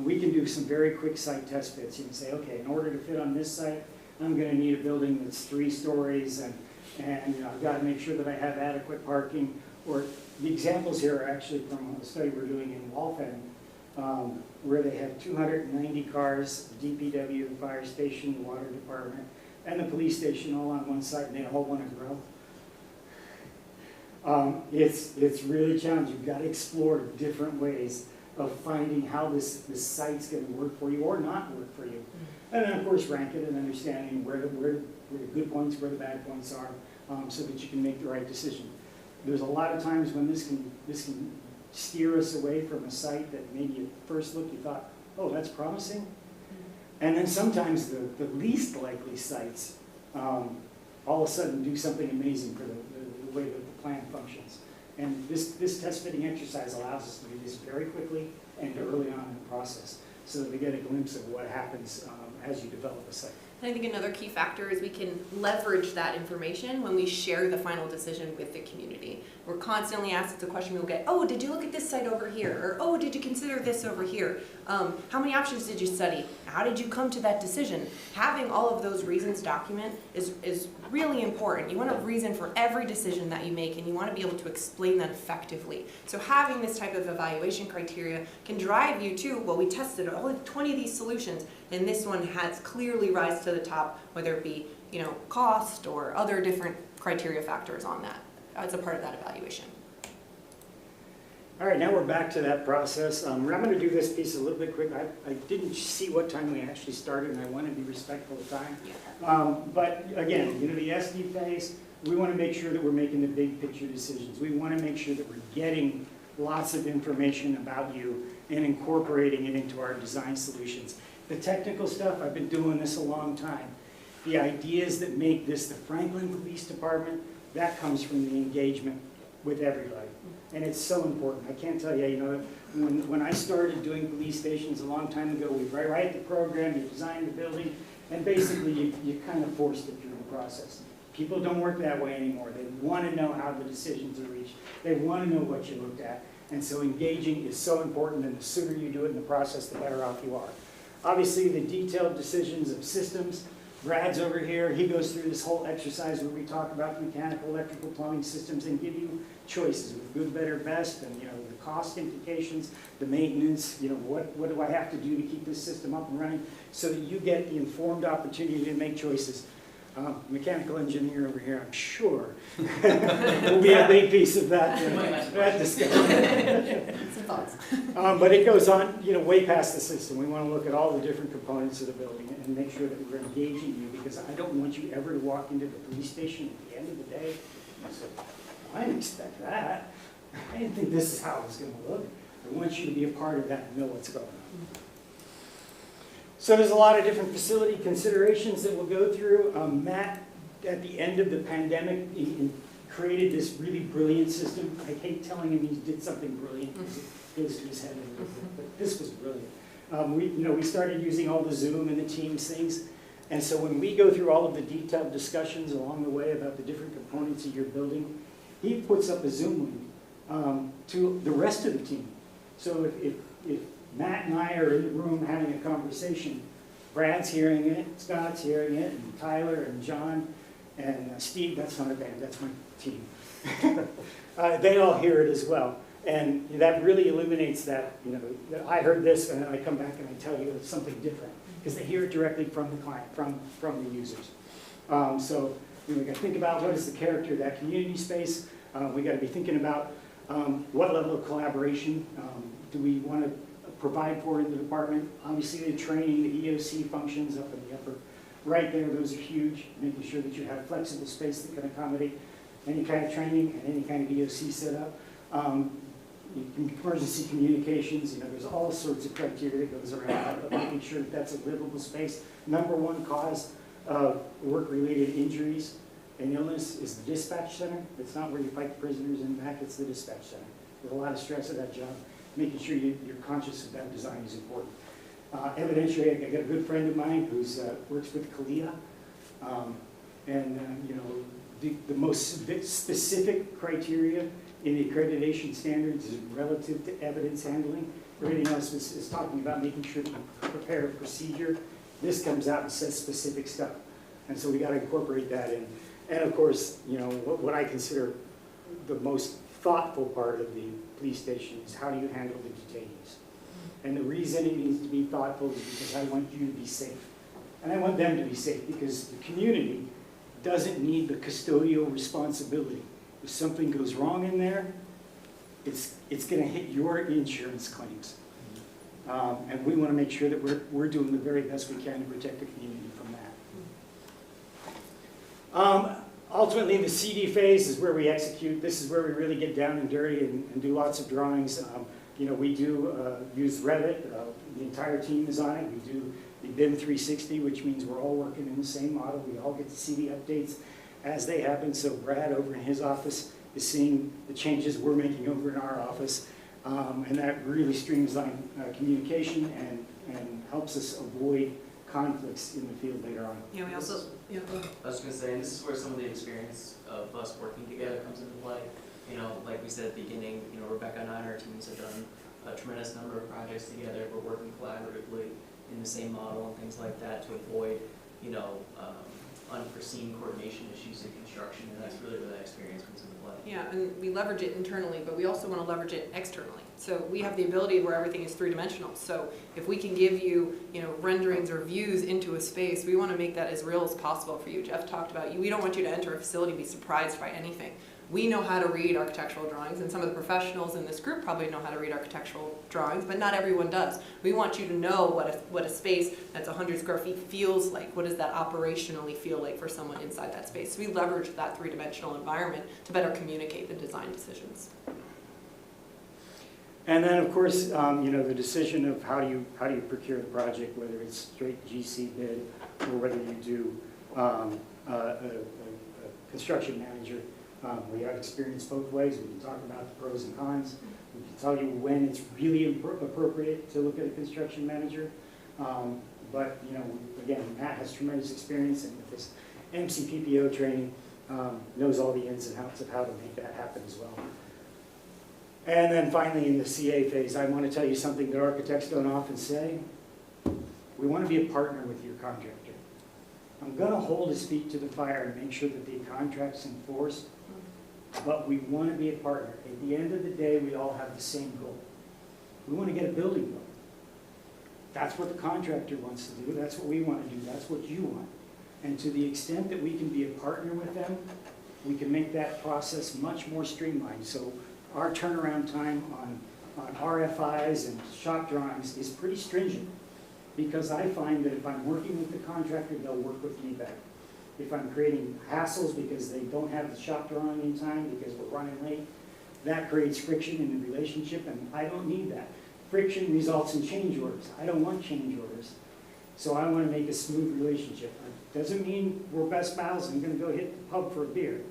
we can do some very quick site test fits. You can say, okay, in order to fit on this site, I'm going to need a building that's 3 stories, and I've got to make sure that I have adequate parking. Or the examples here are actually from a study we're doing in Waltham, where they have 290 cars, DPW, the fire station, the water department, and the police station all on one site, and they all want to grow. It's really challenging. You've got to explore different ways of finding how this site's going to work for you or not work for you. And then, of course, rank it and understanding where the good points, where the bad points are, so that you can make the right decision. there's a lot of times when this can steer us away from a site that maybe at first look you thought, oh, that's promising. And then sometimes the least likely sites all of a sudden do something amazing for the way that the plan functions. And this test fitting exercise allows us to do this very quickly and early on in the process, so that we get a glimpse of what happens as you develop a site. And I think another key factor is we can leverage that information when we share the final decision with the community. We're constantly asked, it's a question we'll get, oh, did you look at this site over here? Or, oh, did you consider this over here? How many options did you study? How did you come to that decision? Having all of those reasons documented is really important. You want a reason for every decision that you make, and you want to be able to explain that effectively. So having this type of evaluation criteria can drive you to, well, we tested all 20 of these solutions, and this one has clearly rise to the top, whether it be, you know, cost or other different criteria factors on that as a part of that evaluation. All right, now we're back to that process. I'm going to do this piece a little bit quick. I didn't see what time we actually started, and I want to be respectful of time. But again, you know, the SD phase, we want to make sure that we're making the big picture decisions. We want to make sure that we're getting lots of information about you and incorporating it into our design solutions. The technical stuff, I've been doing this a long time. The ideas that make this the Franklin Police Department, that comes from the engagement with everybody. And it's so important. I can't tell you, you know, when I started doing police stations a long time ago, we write the program, you design the building, and basically you kind of forced it through the process. People don't work that way anymore. They want to know how the decisions are reached. They want to know what you looked at. And so engaging is so important, and the sooner you do it in the process, the better off you are. Obviously, the detailed decisions of systems, Brad's over here, he goes through this whole exercise where we talk about mechanical, electrical, plumbing systems and give you choices with good, better, best, and, you know, the cost implications, the maintenance, you know, what do I have to do to keep this system up and running, so that you get the informed opportunity to make choices. Mechanical engineer over here, I'm sure, will be a big piece of that discussion. Some thoughts. But it goes on, you know, way past the system. We want to look at all the different components of the building and make sure that we're engaging you, because I don't want you ever to walk into the police station at the end of the day and say, I didn't expect that. I didn't think this is how it was going to look. I want you to be a part of that and know what's going on. So there's a lot of different facility considerations that we'll go through. Matt, at the end of the pandemic, he created this really brilliant system. I hate telling him he did something brilliant because it goes to his head a little bit, but this was brilliant. We started using all the Zoom and the Teams things, and so when we go through all of the detailed discussions along the way about the different components of your building, he puts up a Zoom link to the rest of the team. So if Matt and I are in the room having a conversation, Brad's hearing it, Scott's hearing it, and Tyler and John and Steve, that's not a band, that's my team. They all hear it as well. And that really illuminates that, you know, that I heard this and then I come back and I tell you it's something different, because they hear it directly from the client, from the users. So we got to think about what is the character of that community space. We got to be thinking about what level of collaboration do we want to provide for in the department. Obviously the training, the EOC functions up in the upper right there, those are huge, making sure that you have flexible space that can accommodate any kind of training and any kind of EOC setup. Emergency communications, you know, there's all sorts of criteria that goes around that, but making sure that that's a livable space. Number one cause of work-related injuries and illness is the dispatch center. It's not where you fight the prisoners in the back, it's the dispatch center. There's a lot of stress at that job. Making sure you're conscious of that design is important. Evidentiary, I got a good friend of mine who works with CALEA, you know, the most specific criteria in the accreditation standards is relative to evidence handling. Everything else is talking about making sure that you prepare a procedure. This comes out and says specific stuff, and so we got to incorporate that in. And of course, you know, what I consider the most thoughtful part of the police station is how do you handle the detainees. And the reason it needs to be thoughtful is because I want you to be safe. And I want them to be safe because the community doesn't need the custodial responsibility. If something goes wrong in there, it's going to hit your insurance claims. And we want to make sure that we're doing the very best we can to protect the community from that. Ultimately, the CD phase is where we execute. This is where we really get down and dirty and do lots of drawings. We do use Revit. The entire team is on it. We do the BIM 360, which means we're all working in the same model. We all get to see the updates as they happen. So Brad over in his office is seeing the changes we're making over in our office. And that really streamlines communication and helps us avoid conflicts in the field later on. Yeah, we also, yeah. I was just gonna say, and this is where some of the experience of us working together comes into play. Like we said at the beginning, Rebecca and I and our teams have done a tremendous number of projects together. We're working collaboratively in the same model and things like that to avoid, unforeseen coordination issues in construction, and that's really where that experience comes into play. Yeah, and we leverage it internally, but we also want to leverage it externally. So we have the ability where everything is three-dimensional. So if we can give you, renderings or views into a space, we want to make that as real as possible for you. Jeff talked about we don't want you to enter a facility and be surprised by anything. We know how to read architectural drawings, and some of the professionals in this group probably know how to read architectural drawings, but not everyone does. We want you to know what a space that's 100 square feet feels like. What does that operationally feel like for someone inside that space? So we leverage that three-dimensional environment to better communicate the design decisions. And then, of course, the decision of how do you procure the project, whether it's straight GC bid or whether you do a construction manager. We have experience both ways. We can talk about the pros and cons. We can tell you when it's really appropriate to look at a construction manager. But again, Matt has tremendous experience and with this MCPPO training, knows all the ins and outs of how to make that happen as well. And then finally, in the CA phase, I want to tell you something that architects don't often say. We want to be a partner with your contractor. I'm going to hold his feet to the fire and make sure that the contract's enforced, but we want to be a partner. At the end of the day, we all have the same goal. We want to get a building built. That's what the contractor wants to do. That's what we want to do. That's what you want. And to the extent that we can be a partner with them, we can make that process much more streamlined. So our turnaround time on RFIs and shop drawings is pretty stringent, because I find that if I'm working with the contractor, they'll work with me better. If I'm creating hassles because they don't have the shop drawing in time because we're running late, that creates friction in the relationship, and I don't need that. Friction results in change orders. I don't want change orders. So I want to make a smooth relationship. It doesn't mean we're best pals and going to go hit the pub for a beer,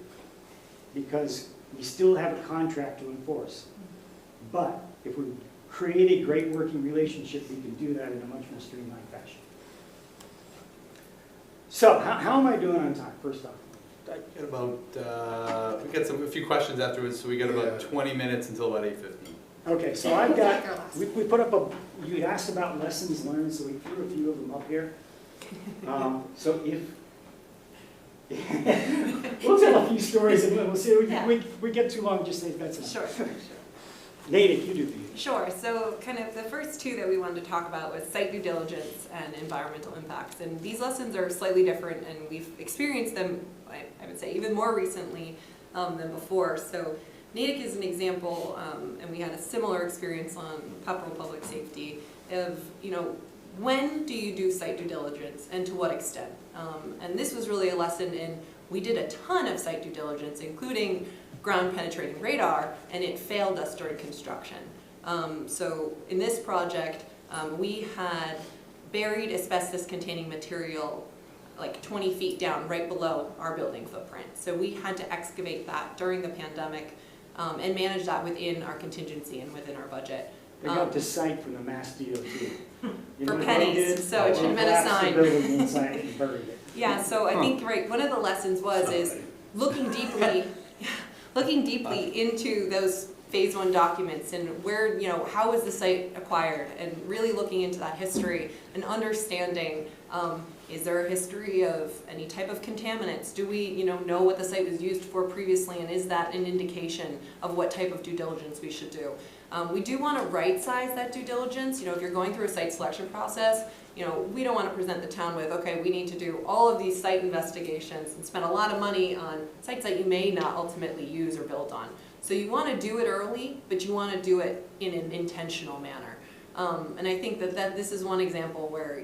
because we still have a contract to enforce. But if we create a great working relationship, we can do that in a much more streamlined fashion. So how am I doing on time, first off? I got about, we got a few questions afterwards, so we got about 20 minutes until about 8:15. Okay, so I've got, we put up you asked about lessons learned, so we threw a few of them up here. So if, we'll tell a few stories and we'll see, we get too long, just say that's enough. Sure. Natick, you do for you. Sure. So kind of the first two that we wanted to talk about was site due diligence and environmental impacts. And these lessons are slightly different, and we've experienced them, I would say, even more recently than before. So Natick is an example, and we had a similar experience on Pepperell Public Safety of, when do you do site due diligence and to what extent? And this was really a lesson in, we did a ton of site due diligence, including ground penetrating radar, and it failed us during construction. So in this project, we had buried asbestos containing material like 20 feet down right below our building footprint. So we had to excavate that during the pandemic and manage that within our contingency and within our budget. They got the site from the Mass DOT. For pennies, so it should have been a sign. They collapsed the building inside and buried it. Yeah, so I think, one of the lessons is looking deeply into those phase one documents and where, how was the site acquired, and really looking into that history and understanding, is there a history of any type of contaminants? Do we, know what the site was used for previously, and is that an indication of what type of due diligence we should do? We do want to right-size that due diligence. If you're going through a site selection process, we don't want to present the town with, okay, we need to do all of these site investigations and spend a lot of money on sites that you may not ultimately use or build on. So you want to do it early, but you want to do it in an intentional manner. And I think that this is one example where,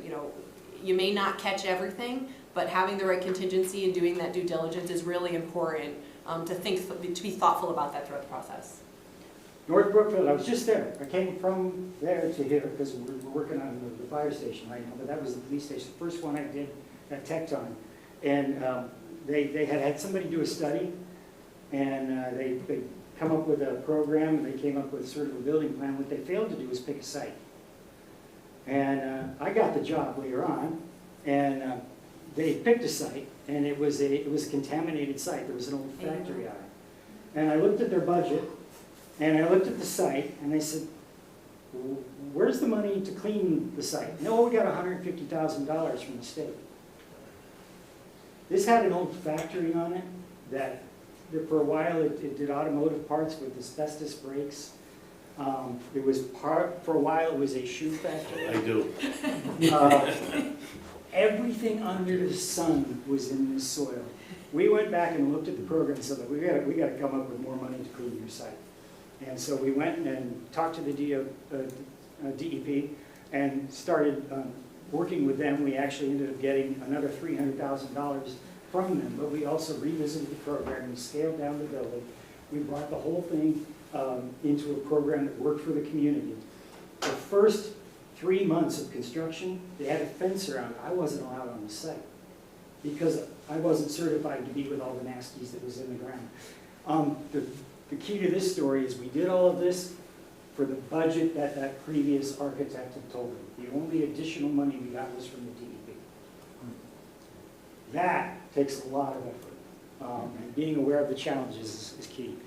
you may not catch everything, but having the right contingency and doing that due diligence is really important, to be thoughtful about that throughout the process. North Brookfield, I was just there. I came from there to here because we're working on the fire station right now, but that was the police station, the first one I did at Tecton. And they had somebody do a study, and they come up with a program, and they came up with sort of a building plan. What they failed to do was pick a site. And I got the job later on, and they picked a site, and it was a contaminated site. There was an old factory on it. And I looked at their budget, and I looked at the site, and they said, where's the money to clean the site? No, we got $150,000 from the state. This had an old factory on it that for a while it did automotive parts with asbestos brakes. It was for a while it was a shoe factory. I do. Everything under the sun was in this soil. We went back and looked at the program and said, we got to come up with more money to clean your site. And so we went and talked to the DEP and started working with them. We actually ended up getting another $300,000 from them, but we also revisited the program. We scaled down the building. We brought the whole thing into a program that worked for the community. The first 3 months of construction, they had a fence around it. I wasn't allowed on the site because I wasn't certified to be with all the nasties that was in the ground. The key to this story is we did all of this for the budget that previous architect had told me. The only additional money we got was from the DEP. That takes a lot of effort, and being aware of the challenges is key.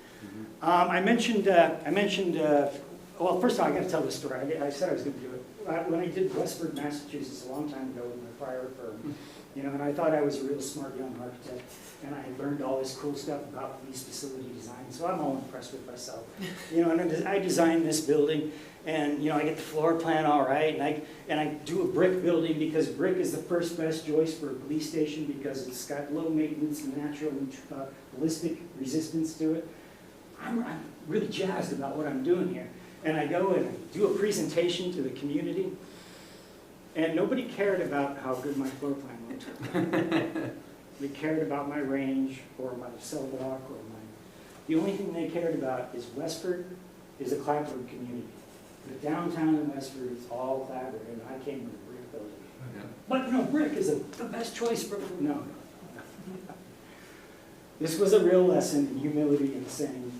I mentioned, well, first of all, I got to tell this story. I said I was going to do it. When I did Westford, Massachusetts, a long time ago with my prior firm, and I thought I was a real smart young architect, and I learned all this cool stuff about police facility design, so I'm all impressed with myself. And I designed this building, and I get the floor plan all right, and I do a brick building because brick is the first best choice for a police station because it's got low maintenance and natural ballistic resistance to it. I'm really jazzed about what I'm doing here. And I go and I do a presentation to the community, and nobody cared about how good my floor plan looked. They cared about my range or my cell block or the only thing they cared about is Westford is a clapboard community. The downtown in Westford is all clapboard, and I came with a brick building. Yeah. But brick is the best choice for, no. This was a real lesson in humility and saying,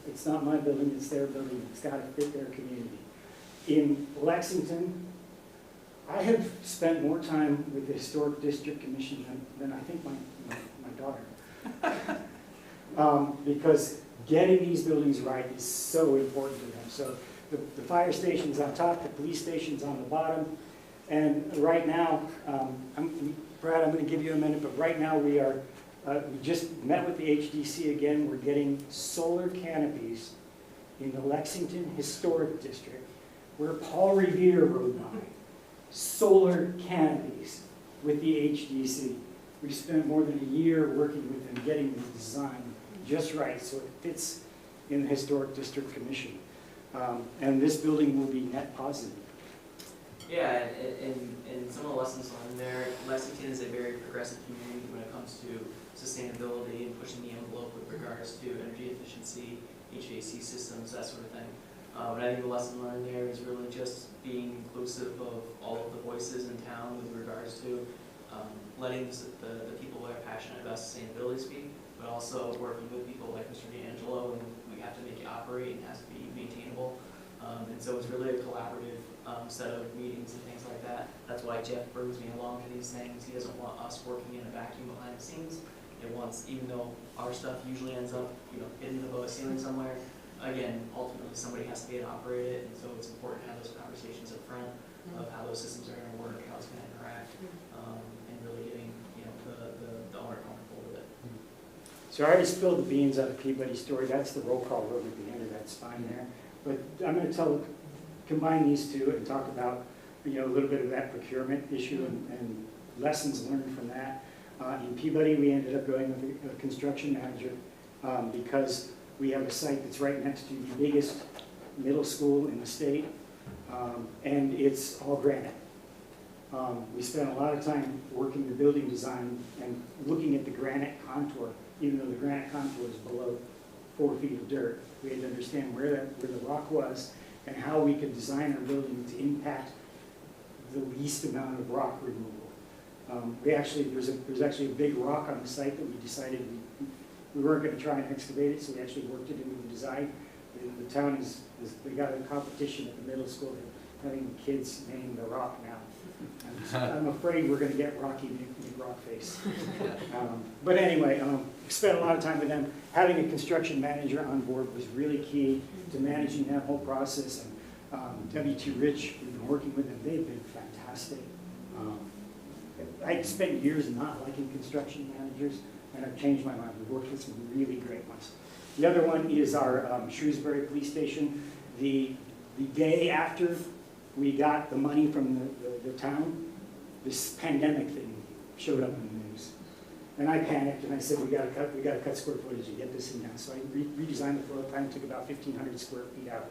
it's not my building, it's their building, it's got to fit their community. In Lexington, I have spent more time with the Historic District Commission than I think my daughter. Because getting these buildings right is so important to them. So the fire station's on top, the police station's on the bottom, and right now, Brad, I'm going to give you a minute, but right now we just met with the HDC again. We're getting solar canopies in the Lexington Historic District, where Paul Revere rode by. Solar canopies with the HDC. We spent more than a year working with them, getting the design just right so it fits in the Historic District Commission. And this building will be net positive. Yeah, and some of the lessons learned there, Lexington is a very progressive community when it comes to sustainability and pushing the envelope with regards to energy efficiency, HVAC systems, that sort of thing. But I think the lesson learned there is really just being inclusive of all of the voices in town with regards to letting the people that are passionate about sustainability speak, but also working with people like Mr. D'Angelo, and we have to make it operate and it has to be maintainable. And so it's really a collaborative set of meetings and things like that. That's why Jeff brings me along to these things. He doesn't want us working in a vacuum behind the scenes. It wants, even though our stuff usually ends up, hidden above a ceiling somewhere, again, ultimately somebody has to be able to operate it, and so it's important to have those conversations up front of how those systems are going to work, how it's going to interact, and really getting the owner comfortable with it. So I already spilled the beans on the Peabody story. That's the roll call room at the end of that spine there. But I'm going to combine these two and talk about a little bit of that procurement issue and lessons learned from that. In Peabody, we ended up going with a construction manager because we have a site that's right next to the biggest middle school in the state, and it's all granite. We spent a lot of time working the building design and looking at the granite contour, even though the granite contour is below 4 feet of dirt. We had to understand where the rock was and how we could design our building to impact the least amount of rock removal. There's actually a big rock on the site that we decided we weren't going to try and excavate it, so we actually worked it into the design. The town they got a competition at the middle school having kids name the rock now. I'm afraid we're going to get Rocky McRockface. But anyway, spent a lot of time with them. Having a construction manager on board was really key to managing that whole process. And W2 Rich, we've been working with them. They've been fantastic. I spent years not liking construction managers, and I've changed my mind. We've worked with some really great ones. The other one is our Shrewsbury Police Station. The day after we got the money from the town, this pandemic thing showed up in the news. And I panicked and I said, we gotta cut square footage and get this thing down. So I redesigned the floor plan, took about 1,500 square feet out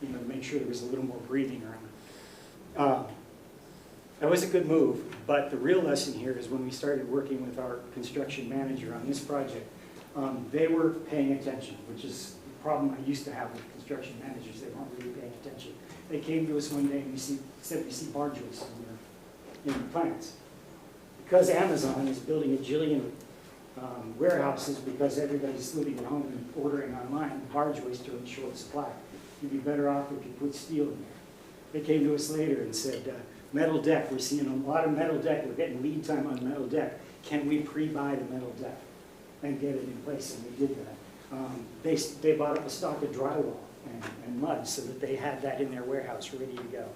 of it, to make sure there was a little more breathing around. That was a good move, but the real lesson here is when we started working with our construction manager on this project, they were paying attention, which is the problem I used to have with construction managers. They weren't really paying attention. They came to us one day and said we see bar joists in the plants. Because Amazon is building a jillion warehouses because everybody's living at home and ordering online, bar joists are in short supply. You'd be better off if you put steel in there. They came to us later and said, metal deck, we're seeing a lot of metal deck, we're getting lead time on metal deck. Can we pre-buy the metal deck and get it in place? And we did that. They bought up a stock of drywall and mud so that they had that in their warehouse ready to go.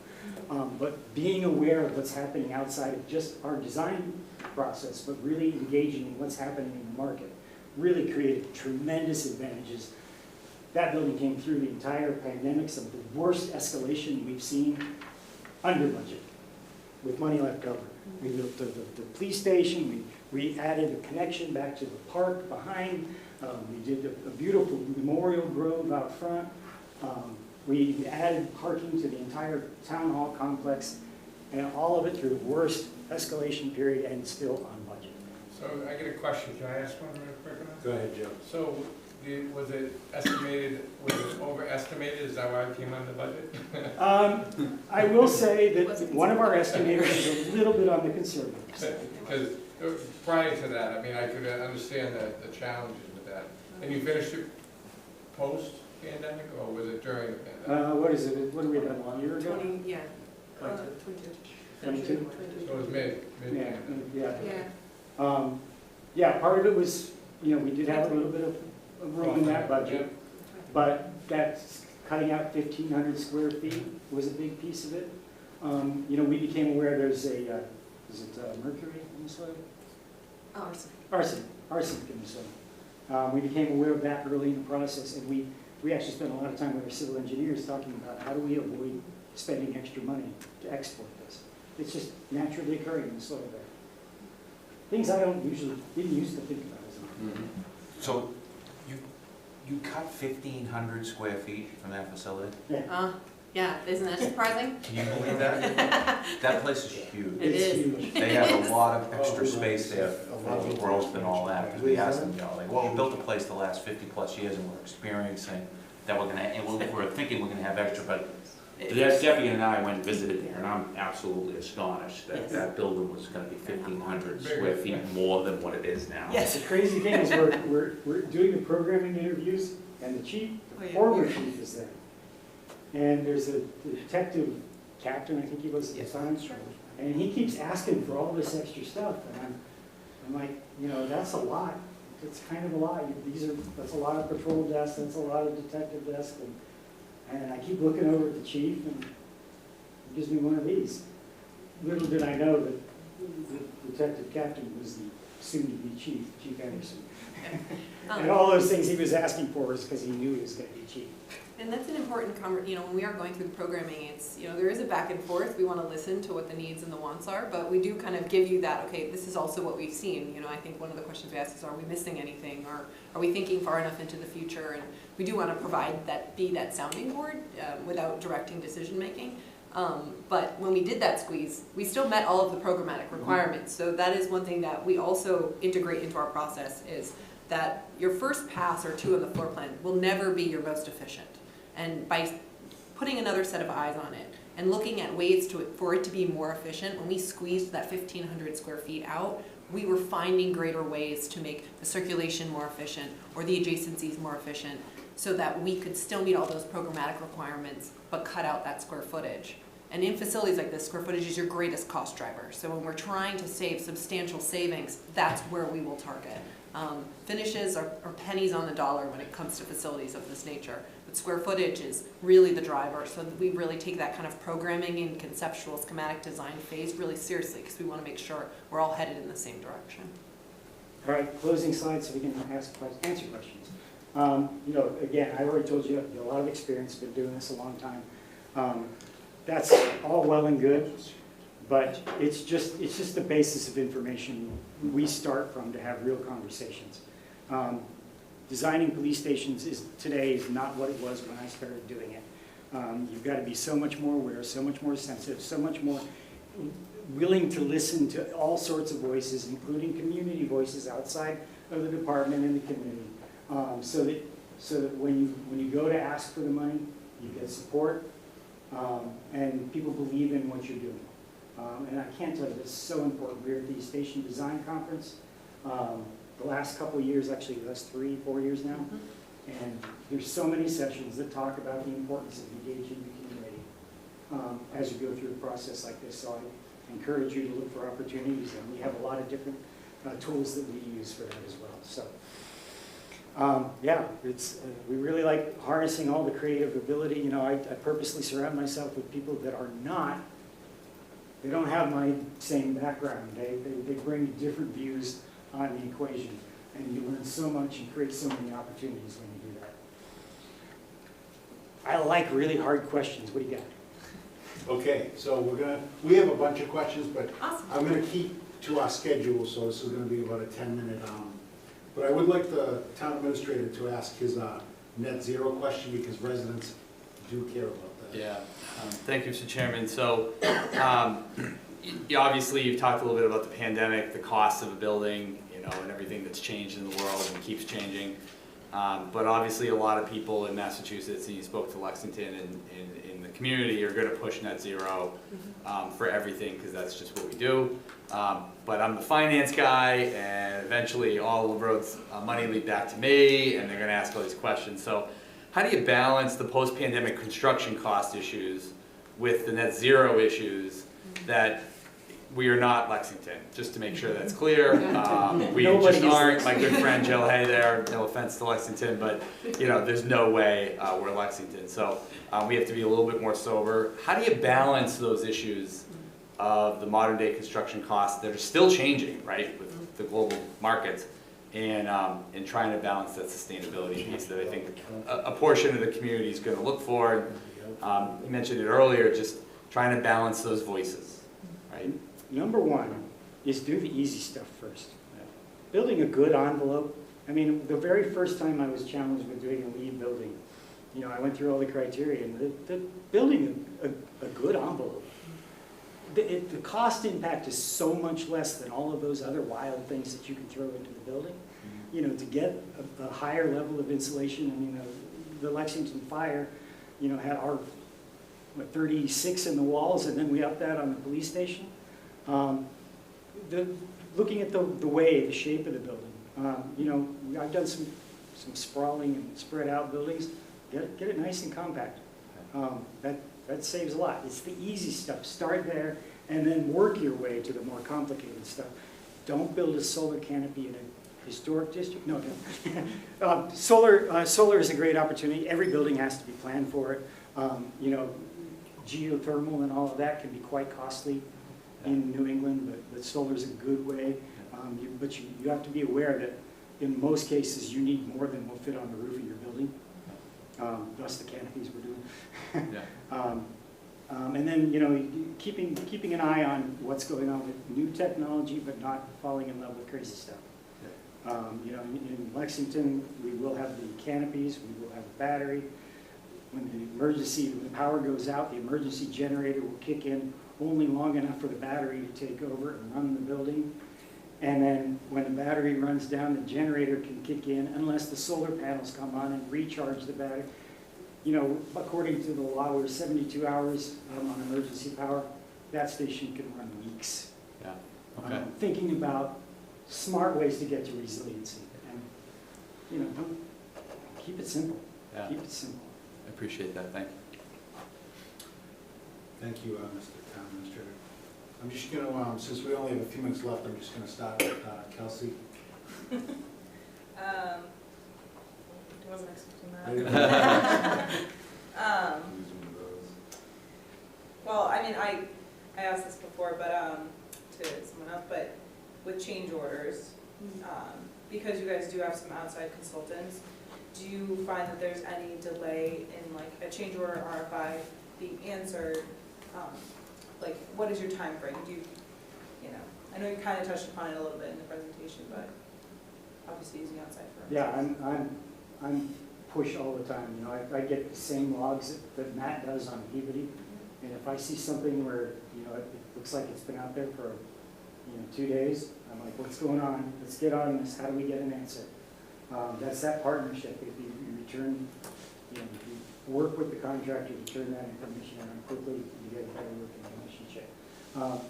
But being aware of what's happening outside of just our design process, but really engaging in what's happening in the market, really created tremendous advantages. That building came through the entire pandemic, some of the worst escalation we've seen under budget, with money left over. We built the police station, we added a connection back to the park behind, we did a beautiful memorial grove out front, we added parking to the entire town hall complex, and all of it through the worst escalation period and still on budget. So I get a question, can I ask one real quick on that? Go ahead, Joe. So, was it estimated, was it overestimated, is that why it came under budget? I will say that one of our estimators is a little bit on the conservative side. Because prior to that, I mean, I could understand the challenges with that. And you finished it post-pandemic, or was it during the pandemic? What is it, what did we have, 1 year ago? 22. 22? So it was mid. Yeah, part of it was, we did have a little bit of room in that budget, but that's cutting out 1,500 square feet was a big piece of it. We became aware there's is it mercury in the soil? Arsenic in the soil. We became aware of that early in the process, and we actually spent a lot of time with our civil engineers talking about how do we avoid spending extra money to export this. It's just naturally occurring in the soil there. Things I didn't used to think about as a So you cut 1,500 square feet from that facility? Yeah, isn't that surprising? Can you believe that? That place is huge. It is. They have a lot of extra space there for growth and all that, because we asked them, well, we built a place the last 50+ years and we're experiencing that we're thinking we're gonna have extra, but Debbie and I went and visited there, and I'm absolutely astonished that that building was gonna be 1,500 square feet more than what it is now. Yes, the crazy thing is we're doing the programming interviews, and the chief, the former chief is there. And there's a detective captain, I think he was at the time, and he keeps asking for all this extra stuff, and I'm like, that's a lot. It's kind of a lot. That's a lot of patrol desks, that's a lot of detective desks, and I keep looking over at the chief, and he gives me one of these. Little did I know that the detective captain was the soon-to-be Chief Anderson. And all those things he was asking for was because he knew he was going to be chief. And that's an important when we are going through the programming, it's, there is a back and forth. We want to listen to what the needs and the wants are, but we do kind of give you that, okay, this is also what we've seen. I think one of the questions we ask is, are we missing anything, or are we thinking far enough into the future? And we do want to provide be that sounding board without directing decision making. But when we did that squeeze, we still met all of the programmatic requirements. So that is one thing that we also integrate into our process, is that your first pass or two on the floor plan will never be your most efficient. And by putting another set of eyes on it and looking at ways for it to be more efficient, when we squeezed that 1,500 square feet out, we were finding greater ways to make the circulation more efficient or the adjacencies more efficient, so that we could still meet all those programmatic requirements but cut out that square footage. And in facilities like this, square footage is your greatest cost driver. So when we're trying to save substantial savings, that's where we will target. Finishes are pennies on the dollar when it comes to facilities of this nature, but square footage is really the driver. So that we really take that kind of programming and conceptual schematic design phase really seriously, because we want to make sure we're all headed in the same direction. All right, closing slides so we can answer questions. You know, again, I already told you, I have a lot of experience, been doing this a long time. That's all well and good, but it's just the basis of information we start from to have real conversations. Designing police stations today is not what it was when I started doing it. You've got to be so much more aware, so much more sensitive, so much more willing to listen to all sorts of voices, including community voices outside of the department and the community, so that when you go to ask for the money, you get support, and people believe in what you're doing. And I can't tell you, it's so important. We're at the East Station Design Conference the last couple of years, actually the last 3-4 years now, and there's so many sessions that talk about the importance of engaging the community as you go through a process like this. So I encourage you to look for opportunities, and we have a lot of different tools that we use for that as well. So. Yeah, we really like harnessing all the creative ability. You know, I purposely surround myself with people that are they don't have my same background. They bring different views on the equation, and you learn so much and create so many opportunities when you do that. I like really hard questions. What do you got? Okay, so we have a bunch of questions, but Awesome. I'm gonna keep to our schedule, so this is gonna be about a 10-minute. But I would like the town administrator to ask his net zero question, because residents do care about that. Yeah, thank you, Mr. Chairman. So, obviously, you've talked a little bit about the pandemic, the cost of a building, you know, and everything that's changed in the world and keeps changing. But obviously, a lot of people in Massachusetts, and you spoke to Lexington and in the community, are going to push net zero for everything, because that's just what we do. But I'm the finance guy, and eventually all of roads money lead back to me, and they're going to ask all these questions. So how do you balance the post-pandemic construction cost issues with the net zero issues that we are not Lexington, just to make sure that's clear. We just aren't. My good friend Jill Hay there, no offense to Lexington, but you know, there's no way we're Lexington. So we have to be a little bit more sober. How do you balance those issues of the modern day construction costs that are still changing, right, with the global markets, and trying to balance that sustainability piece that I think a portion of the community is going to look for. You mentioned it earlier, just trying to balance those voices, right? Number one is do the easy stuff first. Building a good envelope. I mean, the very first time I was challenged with doing a LEED building, you know, I went through all the criteria, and the building a good envelope, the cost impact is so much less than all of those other wild things that you can throw into the building. You know, to get a higher level of insulation. I mean, the Lexington fire, you know, had our 36 in the walls, and then we upped that on the police station. Looking at the shape of the building, you know, I've done some sprawling and spread out buildings. Get it nice and compact. That saves a lot. It's the easy stuff. Start there and then work your way to the more complicated stuff. Don't build a solar canopy in a historic district. No. Solar is a great opportunity. Every building has to be planned for it. You know, geothermal and all of that can be quite costly in New England, but solar is a good way. But you have to be aware that in most cases you need more than will fit on the roof of your building. Thus the canopies we're doing. Yeah. And then, you know, keeping an eye on what's going on with new technology, but not falling in love with crazy stuff. You know, in Lexington, we will have the canopies, we will have a battery. when the power goes out, the emergency generator will kick in only long enough for the battery to take over and run the building. And then when the battery runs down, the generator can kick in unless the solar panels come on and recharge the battery. You know, according to the law, we're 72 hours on emergency power. That station can run weeks. Yeah, okay. Thinking about smart ways to get to resiliency. And, you know, keep it simple. Yeah. Keep it simple. I appreciate that, thank you. Thank you, Mr. Town Administrator. I'm just gonna, since we only have a few minutes left, I'm just gonna start with Kelsey. I wasn't expecting that. Well, I mean, I asked this before, but, to someone else, but with change orders, because you guys do have some outside consultants, do you find that there's any delay in like a change order RFI being answered? Like, what is your time frame? Do you, you know, I know you kind of touched upon it a little bit in the presentation, but obviously using outside firms. Yeah, I'm pushed all the time. You know, I get the same logs that Matt does on Peabody, and if I see something where, you know, it looks like it's been out there for, you know, 2 days, I'm like, what's going on? Let's get on this. How do we get an answer? That's that partnership. If you return, you know, if you work with the contractor to turn that information around quickly, you get a better working relationship.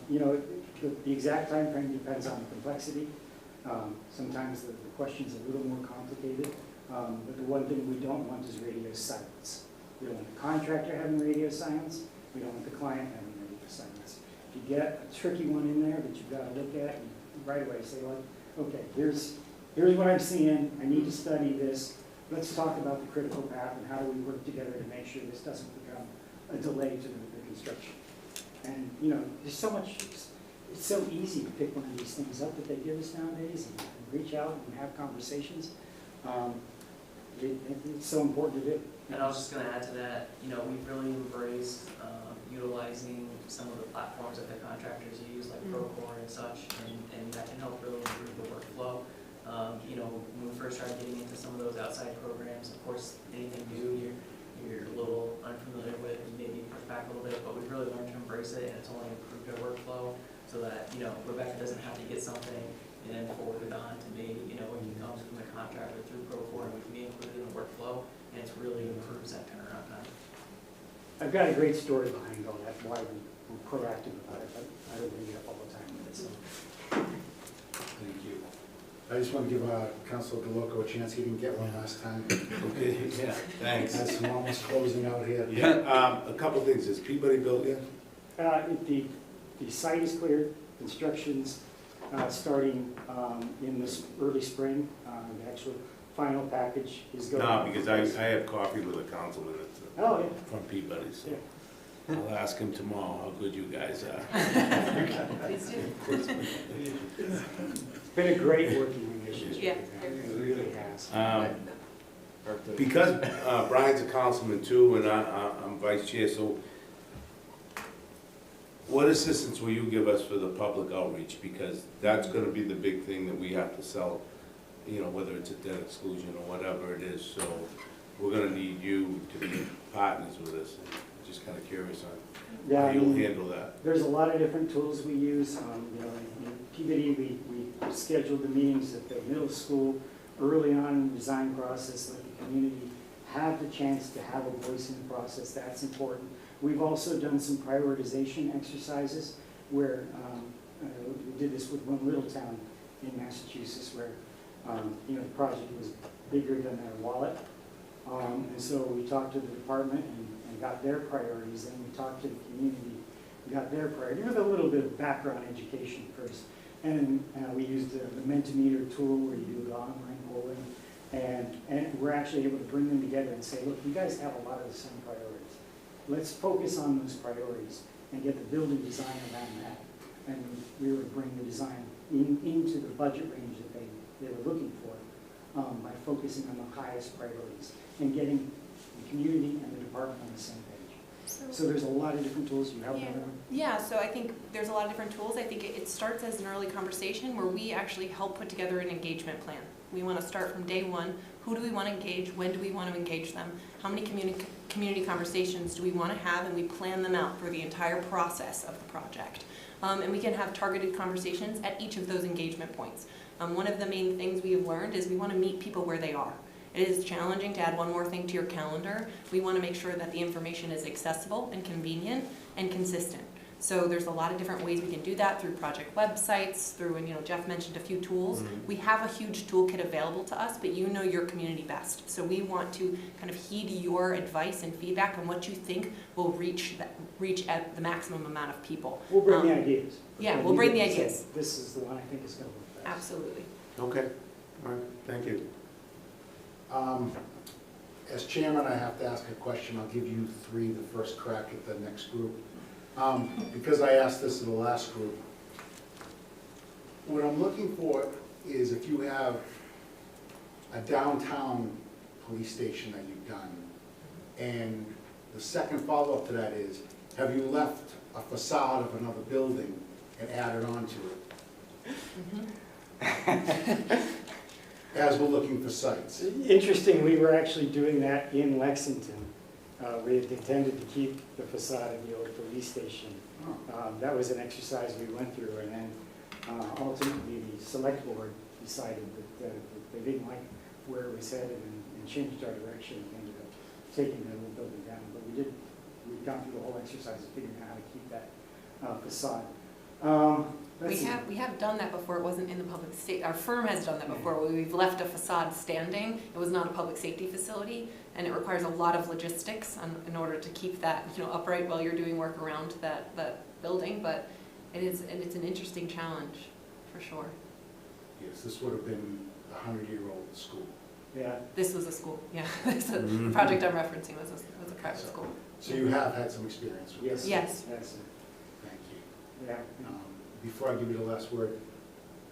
You know, the exact time frame depends on the complexity. Sometimes the question's a little more complicated, but the one thing we don't want is radio silence. We don't want the contractor having radio silence. We don't want the client having radio silence. If you get a tricky one in there that you've got to look at, you right away say, like, okay, here's what I'm seeing. I need to study this. Let's talk about the critical path and how do we work together to make sure this doesn't become a delay to the construction. And, you know, there's so much, it's so easy to pick one of these things up that they give us nowadays and reach out and have conversations. It's so important to do. And I was just going to add to that, you know, we've really embraced utilizing some of the platforms that the contractors use, like Procore and such, and that can help really improve the workflow. You know, when we first started getting into some of those outside programs, of course, anything new you're a little unfamiliar with, and maybe push back a little bit, but we've really learned to embrace it, and it's only improved our workflow, so that, you know, Rebecca doesn't have to get something and then forward it on to me. You know, it comes from the contractor through Procore, and we can be included in the workflow, and it's really improves that turnaround time. I've got a great story behind all that, why we're proactive about it, but I don't bring it up all the time with it, so. Thank you. I just want to give Councilor DeLoco a chance. He didn't get one last time. Okay, yeah, thanks. That's some almost closing out here. Yeah, a couple things. Is Peabody built yet? The site is cleared, construction's starting in this early spring. The actual final package is going. No, because I have coffee with a councilman Oh, yeah. from Peabody, so Yeah. I'll ask him tomorrow how good you guys are. Please do. It's been a great working relationship. Yeah. It really has. Because Brian's a councilman too, and I'm vice chair, so what assistance will you give us for the public outreach? Because that's gonna be the big thing that we have to sell, you know, whether it's a debt exclusion or whatever it is, so we're gonna need you to be partners with us. I'm just kinda curious on how you'll handle that. There's a lot of different tools we use. You know, in Peabody, we scheduled the meetings at the middle school early on in the design process, let the community have the chance to have a voice in the process. That's important. We've also done some prioritization exercises where we did this with one little town in Massachusetts where you know, the project was bigger than their wallet. And so we talked to the department and got their priorities, then we talked to the community, got their priorities, with a little bit of background education first. And we used the Mentimeter tool where you do the online polling, and we're actually able to bring them together and say, look, you guys have a lot of the same priorities. Let's focus on those priorities and get the building design around that. And we would bring the design into the budget range that they were looking for by focusing on the highest priorities and getting the community and the department on the same page. So there's a lot of different tools. You have one? Yeah, so I think there's a lot of different tools. I think it starts as an early conversation where we actually help put together an engagement plan. We want to start from day one Who do we want to engage? When do we want to engage them? How many community conversations do we want to have? And we plan them out for the entire process of the project. And we can have targeted conversations at each of those engagement points. One of the main things we have learned is we want to meet people where they are. It is challenging to add one more thing to your calendar. We want to make sure that the information is accessible and convenient and consistent. So there's a lot of different ways we can do that through project websites, through, and Jeff mentioned a few tools. We have a huge toolkit available to us, but you know your community best. So we want to kind of heed your advice and feedback on what you think will reach at the maximum amount of people. We'll bring the ideas. Yeah, we'll bring the ideas. This is the one I think is going to work best. Absolutely. Okay, all right, thank you. As chairman, I have to ask a question. I'll give you three the first crack at the next group. Because I asked this to the last group, what I'm looking for is if you have a downtown police station that you've done, and the second follow-up to that is, have you left a facade of another building and added on to it? As we're looking for sites. Interesting, we were actually doing that in Lexington. We had intended to keep the facade of the old police station. That was an exercise we went through, and then ultimately the select board decided that they didn't like where it was headed and changed our direction and ended up taking the little building down. But we've gone through the whole exercise of figuring out how to keep that facade. We have done that before. It wasn't in the public safety. Our firm has done that before. Where we've left a facade standing. It was not a public safety facility, and it requires a lot of logistics in order to keep that upright while you're doing work around that building. But it's an interesting challenge for sure. Yes, this would have been a 100-year-old school. Yeah. This was a school. Yeah, the project I'm referencing was a private school. So you have had some experience with this? Yes. Yes. Thank you. Yeah. Before I give you the last word,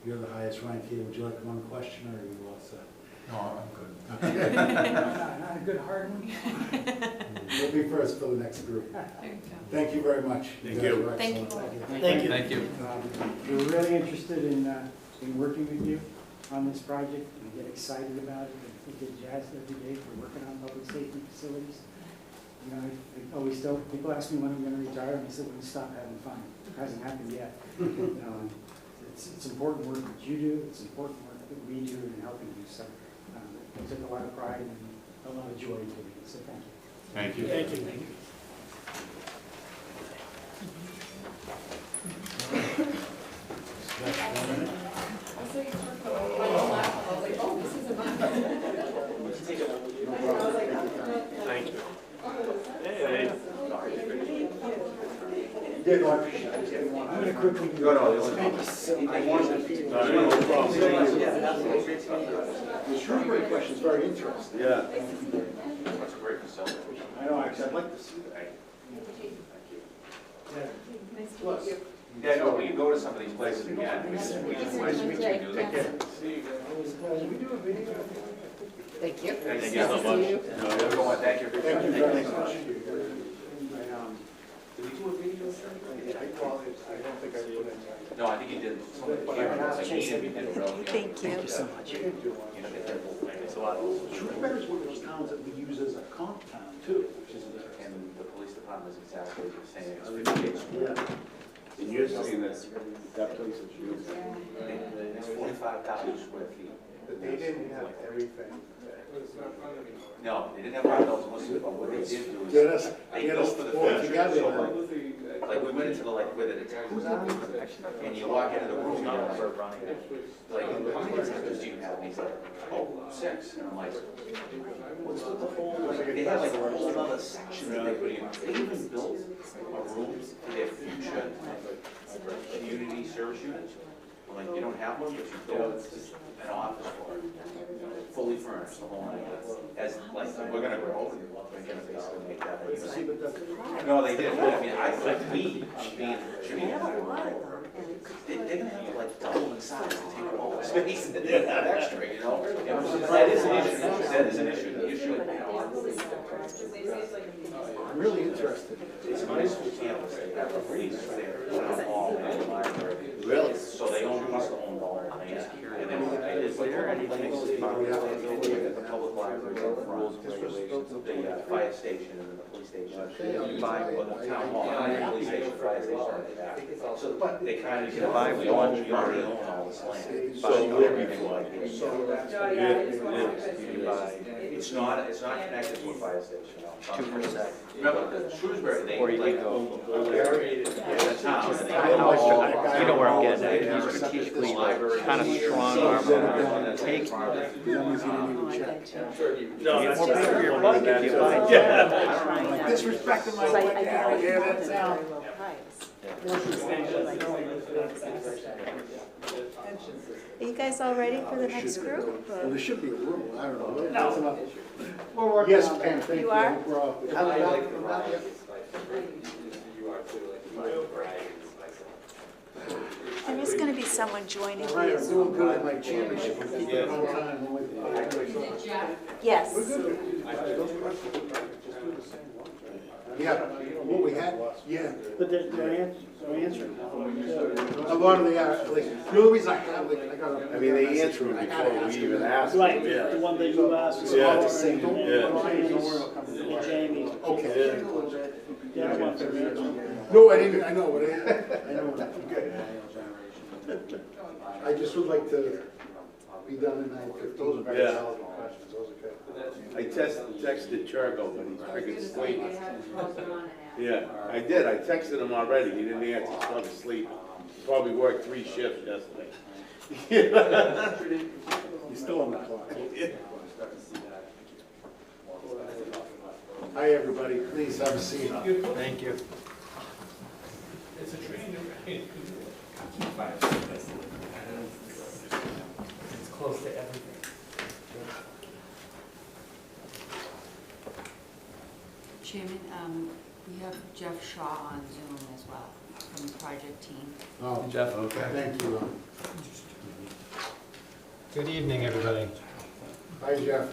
you're the highest rank here. Would you like one question, or are you all set? No, I'm good. Okay. Not a good hard one. You'll be first for the next group. Thank you very much. Thank you. guys were Thank excellent. you. Thank you. Thank you. We're really interested in working with you on this project. We get excited about it. We get jazzed every day for working on public safety facilities. I always tell people ask me when I'm going to retire, and I said, when you stop having fun. It hasn't happened yet. It's important work that you do. It's important work that we do in helping you. So I take a lot of pride and a lot of joy in doing it. So thank you. Thank you. Thank you. Thank you. Yeah, no, I appreciate it. I'm going to quickly do thank you so much. The Shrewsbury question is very interesting. Yeah. That's a great facility. I know, actually, I'd like to see that. Plus, Yeah, no, we can go to some of these places again. We just do that. Thank you. Thank you so much. Everyone, thank you. Thank you very much. Did we do a video? I don't think I put it. No, I think you did. Thank you. so much. It's a lot. Shrewsbury is one of those towns that we use as a comp town, too, which is interesting. And the police department is exactly the same. It's 58 And you're saying that place is yours? It's 45,000 square feet. But they didn't have everything. No, they didn't have our bells and whistles, but what they did do is Get us they go for the all furniture. together. So like we went into the where the jacuzzi is, and you walk into the room and you're like, how many detectives do you have? And he's like, oh, 6. And I'm like, what's with the whole, they have like a whole other section that they put in. They even built a room for their future community service units. I'm like, you don't have one, but you built an office for it. Fully furnished, the whole nine yards. As, like, we're gonna grow, we're gonna basically make that. No, they did. I mean, I thought we should be they're gonna have like double the size to take up all the space and that extra, That is an issue. That is an issue. The issue, Really interested. It's my school campus, they have a freeze there, town hall and the library. Really? So they must own the whole place. And then is there anything about the public library, the rules and regulations of the fire station and the police station? You buy the town hall, police station, fire station, and that. So, but they kind of, you buy one, you already own all this land. So everything like this. You buy, it's not connected to a fire station. 2%. Remember, Shrewsbury, they like own the whole area, the town. You know where I'm getting at, you strategically, like, kind of strong arm them, take. No, More bang for your buck if you buy. Disrespecting my wife. Yeah, that sounds. Are you guys all ready for the next group? Well, there should be a room, I don't know. No. We're working Yes, on it. Pam, thank you. You are? There is gonna be someone joining me Right, I'm as doing good at my chairmanship. I'm keeping it on time. Yes. Yeah, what we had, yeah. But they're answering. A lot of the, like, the only reason I have, like, I got. I mean, they answer them before we even ask them. Right, the one that you asked. is Yeah. all the Same. same. Yeah. And Jamie. Okay. Yeah, one for the answer. No, I didn't, I know, what I know. Good. I just would like to be done in 9:15. Those are very valid questions, those are good. I texted Churgo, but he's freaking asleep. Yeah, I did, I texted him already, he didn't answer, he's probably asleep. He probably worked 3 shifts yesterday. He's still on the clock. Hi, everybody, please have a seat. Thank you. It's a training. It's close to everything. Chairman, we have Jeff Shaw on Zoom as well from the project team. Oh, Jeff, okay. thank you. Good evening, everybody. Hi, Jeff.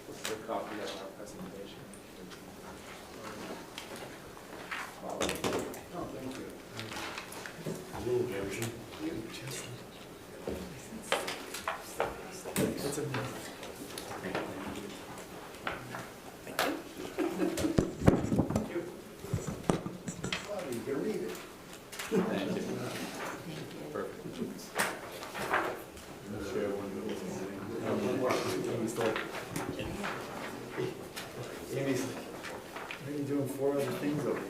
This is a copy of our presentation. Oh, thank you. A little version. It's a Oh, you can read it. Thank you. Perfect. Amy's, what are you doing 4 other things over here?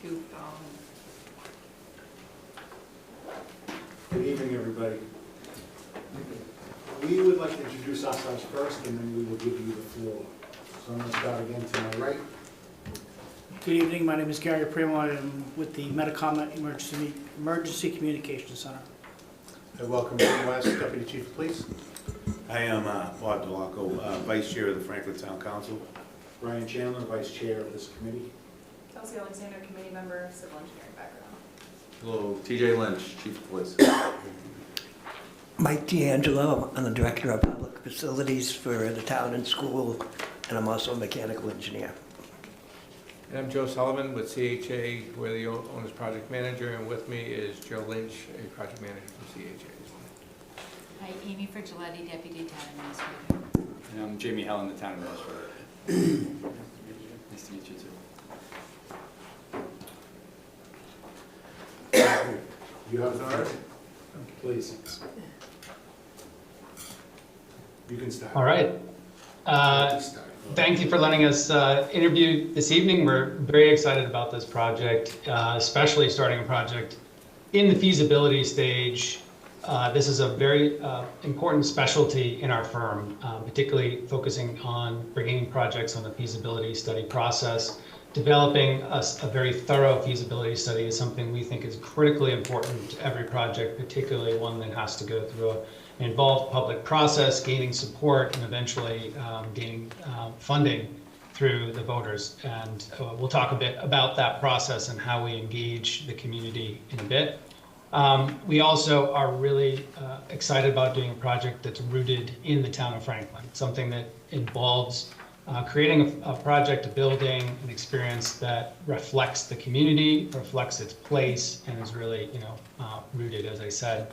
Two, Good evening, everybody. We would like to introduce ourselves first, and then we will give you the floor. So I'm going to start again to my right. Good evening, my name is Gary Primo, I'm with the Metacom Emergency Communications Center. I welcome Jim West, Deputy Chief of Police. I am Bob Delaco, Vice Chair of the Franklin Town Council. Brian Chandler, Vice Chair of this committee. Kelsey Alexander, committee member, civil engineering background. Hello, TJ Lynch, Chief of Police. Mike D'Angelo, I'm the Director of Public Facilities for the town and school, and I'm also a mechanical engineer. And I'm Joe Sullivan with CHA, we're the owner's project manager, and with me is Joe Lynch, a project manager from CHA. Hi, Amy Frigiletti, Deputy Town Administrator. And I'm Jamie Helen, the town administrator. Nice to meet you too. You have the floor. Please. You can start. All right. Thank you for letting us interview this evening. We're very excited about this project, especially starting a project in the feasibility stage. This is a very important specialty in our firm, particularly focusing on bringing projects on the feasibility study process. Developing a very thorough feasibility study is something we think is critically important to every project, particularly one that has to go through an involved public process, gaining support, and eventually gaining funding through the voters. And we'll talk a bit about that process and how we engage the community in a bit. We also are really excited about doing a project that's rooted in the town of Franklin, something that involves creating a project, a building, an experience that reflects the community, reflects its place, and is really, rooted, as I said.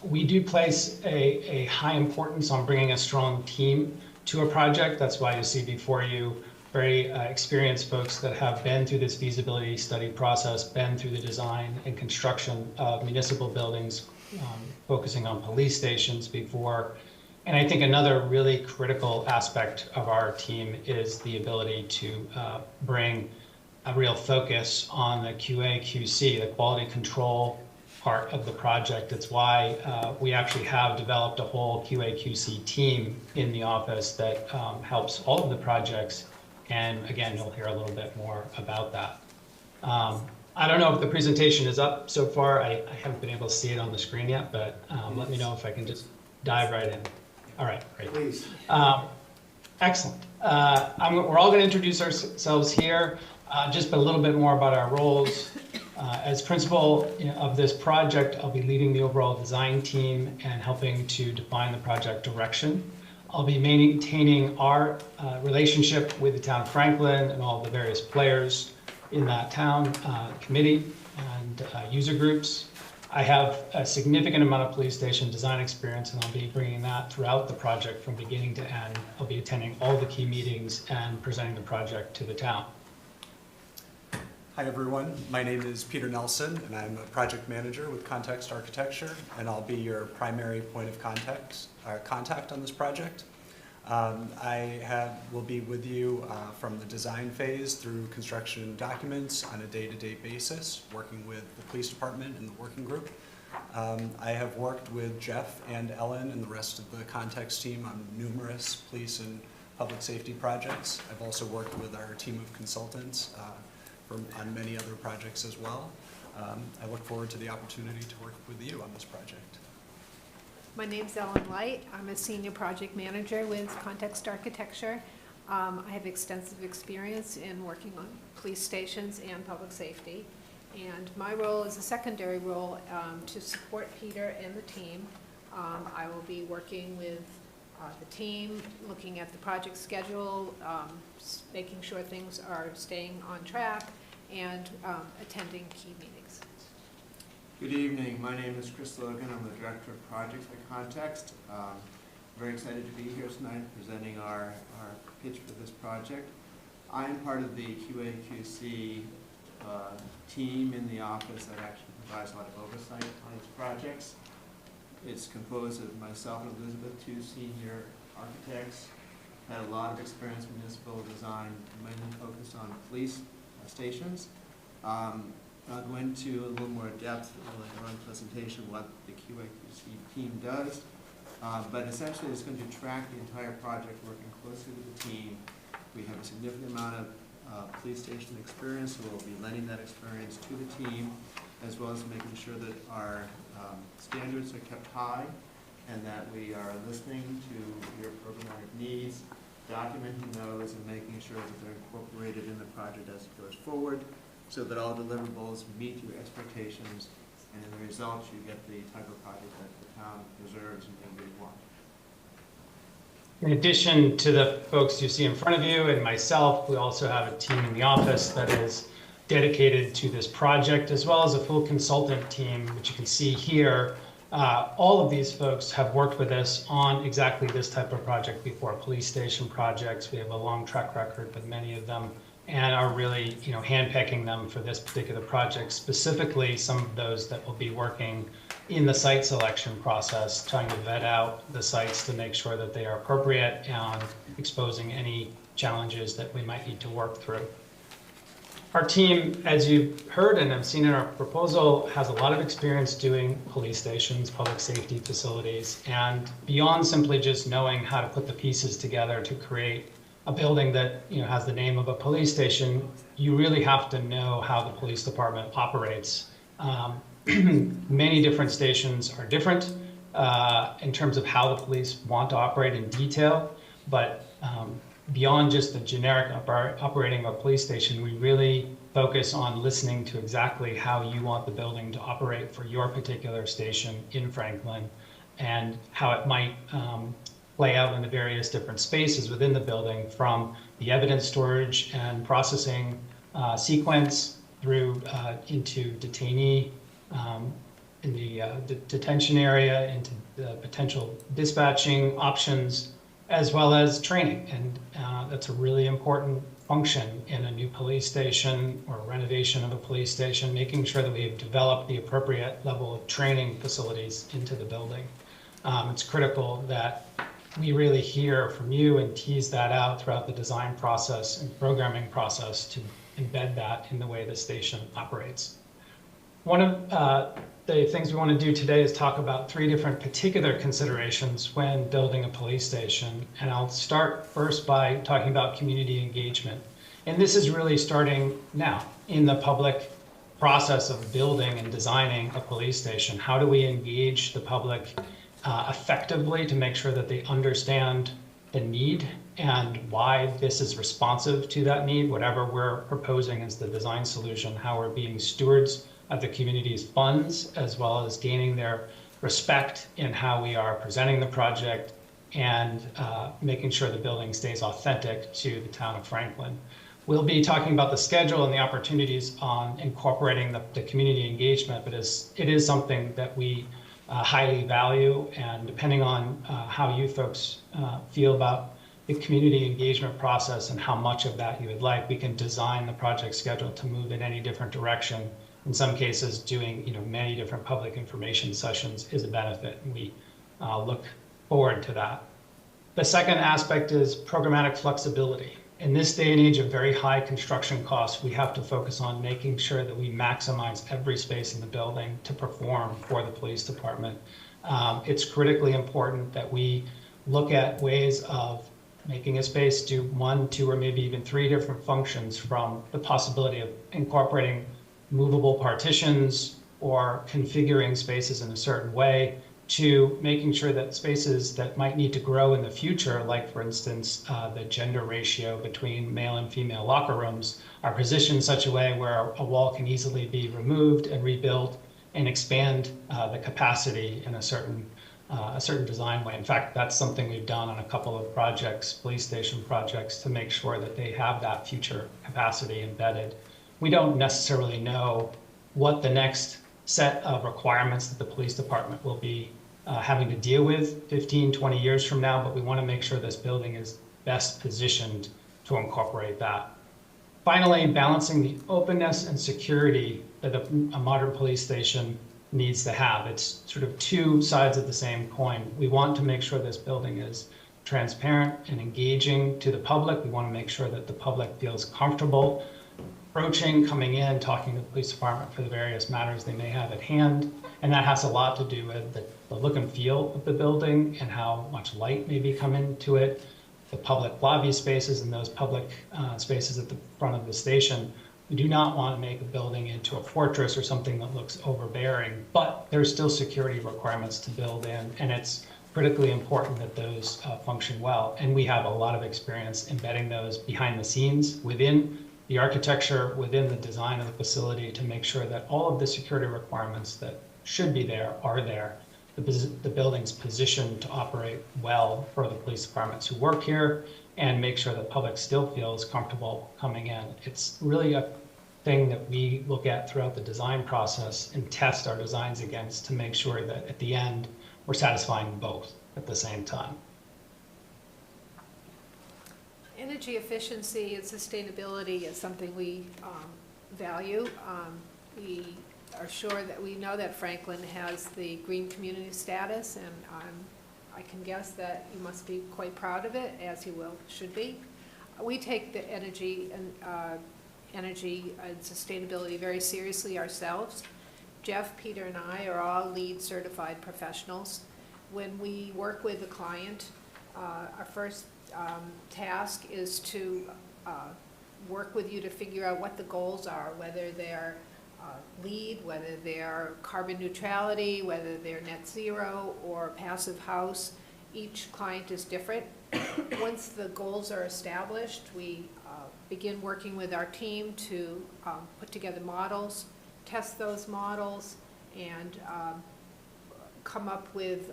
We do place a high importance on bringing a strong team to a project. That's why you see before you very experienced folks that have been through this feasibility study process, been through the design and construction of municipal buildings, focusing on police stations before. And I think another really critical aspect of our team is the ability to bring a real focus on the QA, QC, the quality control part of the project. It's why we actually have developed a whole QA, QC team in the office that helps all of the projects. And again, you'll hear a little bit more about that. I don't know if the presentation is up so far. I haven't been able to see it on the screen yet, but let me know if I can just dive right in. All right, great. Please. Excellent. We're all going to introduce ourselves here, just a little bit more about our roles. As principal of this project, I'll be leading the overall design team and helping to define the project direction. I'll be maintaining our relationship with the town of Franklin and all the various players in that town, committee and user groups. I have a significant amount of police station design experience, and I'll be bringing that throughout the project from beginning to end. I'll be attending all the key meetings and presenting the project to the town. Hi everyone, my name is Peter Nelson and I'm a project manager with Context Architecture, and I'll be your primary point of contact on this project. Will be with you from the design phase through construction documents on a day-to-day basis, working with the police department and the working group. I have worked with Jeff and Ellen and the rest of the Context team on numerous police and public safety projects. I've also worked with our team of consultants on many other projects as well. I look forward to the opportunity to work with you on this project. My name's Ellen Light. I'm a senior project manager with Context Architecture. I have extensive experience in working on police stations and public safety. And my role is a secondary role to support Peter and the team. I will be working with the team, looking at the project schedule, making sure things are staying on track, and attending key meetings. Good evening. My name is Chris Logan. I'm the Director of Projects at Context. Very excited to be here tonight presenting our pitch for this project. I am part of the QA/QC team in the office that actually provides a lot of oversight on these projects. It's composed of myself and Elizabeth, two senior architects. Had a lot of experience in municipal design, mainly focused on police stations. I'll go into a little more depth later on in the presentation what the QA/QC team does. But essentially it's going to track the entire project, working closely with the team. We have a significant amount of police station experience, so we'll be lending that experience to the team, as well as making sure that our standards are kept high and that we are listening to your programmatic needs, documenting those, and making sure that they're incorporated in the project as it goes forward, so that all deliverables meet your expectations, and in the results you get the type of project that the town deserves and we want. In addition to the folks you see in front of you and myself, we also have a team in the office that is dedicated to this project, as well as a full consultant team, which you can see here. All of these folks have worked with us on exactly this type of project before, police station projects. We have a long track record with many of them, and are really, handpicking them for this particular project, specifically some of those that will be working in the site selection process, trying to vet out the sites to make sure that they are appropriate and exposing any challenges that we might need to work through. Our team, as you've heard and have seen in our proposal, has a lot of experience doing police stations, public safety facilities, and beyond simply just knowing how to put the pieces together to create a building that has the name of a police station, you really have to know how the police department operates. Many different stations are different in terms of how the police want to operate in detail, but beyond just the generic operating of a police station, we really focus on listening to exactly how you want the building to operate for your particular station in Franklin, and how it might play out in the various different spaces within the building, from the evidence storage and processing sequence through into detainee in the detention area, into the potential dispatching options, as well as training. And that's a really important function in a new police station or renovation of a police station, making sure that we've developed the appropriate level of training facilities into the building. It's critical that we really hear from you and tease that out throughout the design process and programming process to embed that in the way the station operates. One of the things we want to do today is talk about 3 different particular considerations when building a police station. And I'll start first by talking about community engagement. And this is really starting now in the public process of building and designing a police station. How do we engage the public effectively to make sure that they understand the need and why this is responsive to that need, whatever we're proposing as the design solution, how we're being stewards of the community's funds, as well as gaining their respect in how we are presenting the project and making sure the building stays authentic to the town of Franklin. We'll be talking about the schedule and the opportunities on incorporating the community engagement, but it is something that we highly value, and depending on how you folks feel about the community engagement process and how much of that you would like, we can design the project schedule to move in any different direction. In some cases, doing many different public information sessions is a benefit, and we look forward to that. The second aspect is programmatic flexibility. In this day and age of very high construction costs, we have to focus on making sure that we maximize every space in the building to perform for the police department. It's critically important that we look at ways of making a space do 1, 2, or maybe even 3 different functions, from the possibility of incorporating movable partitions or configuring spaces in a certain way, to making sure that spaces that might need to grow in the future, like for instance, the gender ratio between male and female locker rooms, are positioned in such a way where a wall can easily be removed and rebuilt and expand the capacity in a certain design way. In fact, that's something we've done on a couple of projects, police station projects, to make sure that they have that future capacity embedded. We don't necessarily know what the next set of requirements that the police department will be having to deal with 15, 20 years from now, but we want to make sure this building is best positioned to incorporate that. Finally, balancing the openness and security that a modern police station needs to have. It's sort of 2 sides of the same coin. We want to make sure this building is transparent and engaging to the public. We want to make sure that the public feels comfortable approaching, coming in, talking to the police department for the various matters they may have at hand. And that has a lot to do with the look and feel of the building and how much light may be come into it, the public lobby spaces and those public spaces at the front of the station. We do not want to make a building into a fortress or something that looks overbearing, but there's still security requirements to build in, and it's critically important that those function well. And we have a lot of experience embedding those behind the scenes within the architecture, within the design of the facility, to make sure that all of the security requirements that should be there are there. The building's positioned to operate well for the police departments who work here, and make sure the public still feels comfortable coming in. It's really a thing that we look at throughout the design process and test our designs against, to make sure that at the end we're satisfying both at the same time. Energy efficiency and sustainability is something we value. We are sure that we know that Franklin has the green community status, and I can guess that you must be quite proud of it, as you should be. We take the energy and sustainability very seriously ourselves. Jeff, Peter, and I are all LEED certified professionals. When we work with a client, our first task is to work with you to figure out what the goals are, whether they're LEED, whether they're carbon neutrality, whether they're net zero or passive house. Each client is different, Once the goals are established, we begin working with our team to put together models, test those models, and come up with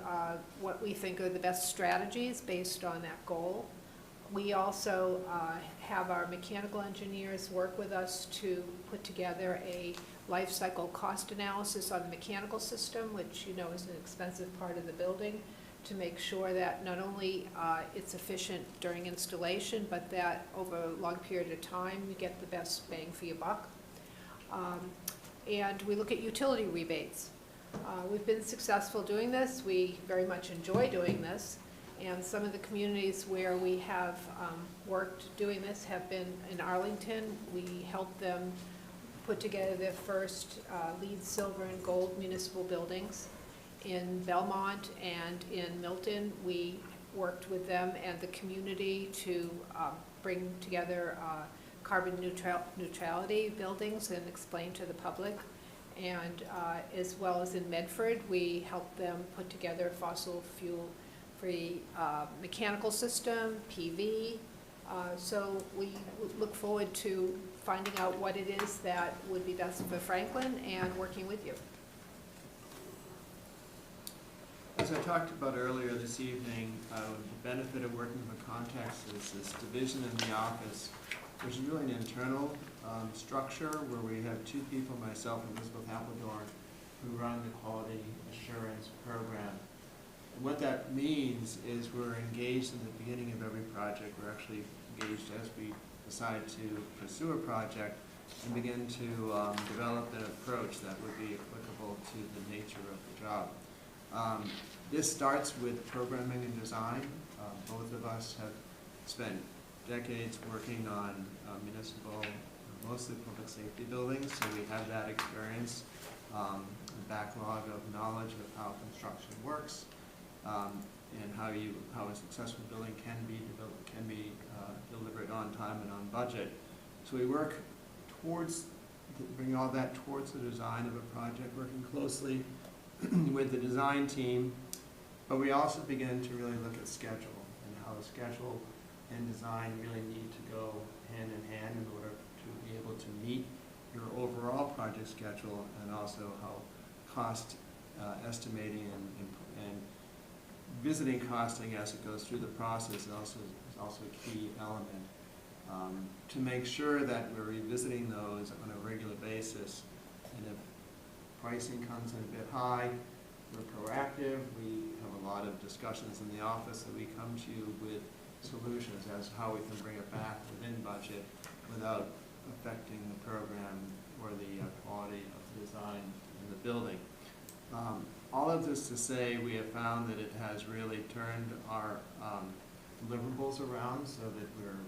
what we think are the best strategies based on that goal. We also have our mechanical engineers work with us to put together a life cycle cost analysis on the mechanical system, which you know is an expensive part of the building, to make sure that not only it's efficient during installation, but that over a long period of time you get the best bang for your buck. And we look at utility rebates. We've been successful doing this. We very much enjoy doing this. And some of the communities where we have worked doing this have been in Arlington. We helped them put together their first LEED Silver and Gold municipal buildings. In Belmont and in Milton, we worked with them and the community to bring together carbon neutrality buildings and explain to the public. And as well as in Medford, we helped them put together fossil fuel-free mechanical system, PV. So we look forward to finding out what it is that would be best for Franklin and working with you. As I talked about earlier this evening, the benefit of working with Context is this division in the office. There's really an internal structure where we have two people, myself and Elizabeth Appledorn, who run the quality assurance program. And what that means is we're engaged in the beginning of every project. We're actually engaged as we decide to pursue a project and begin to develop an approach that would be applicable to the nature of the job. This starts with programming and design. Both of us have spent decades working on municipal, mostly public safety buildings, so we have that experience, a backlog of knowledge of how construction works, and how a successful building can be delivered on time and on budget. So we work towards bring all that towards the design of a project, working closely with the design team, but we also begin to really look at schedule and how the schedule and design really need to go hand in hand in order to be able to meet your overall project schedule, and also how cost estimating and visiting costing as it goes through the process is also a key element. To make sure that we're revisiting those on a regular basis, and if pricing comes in a bit high, we're proactive. We have a lot of discussions in the office that we come to you with solutions as to how we can bring it back within budget without affecting the program or the quality of the design in the building. All of this to say, we have found that it has really turned our deliverables around, so that we're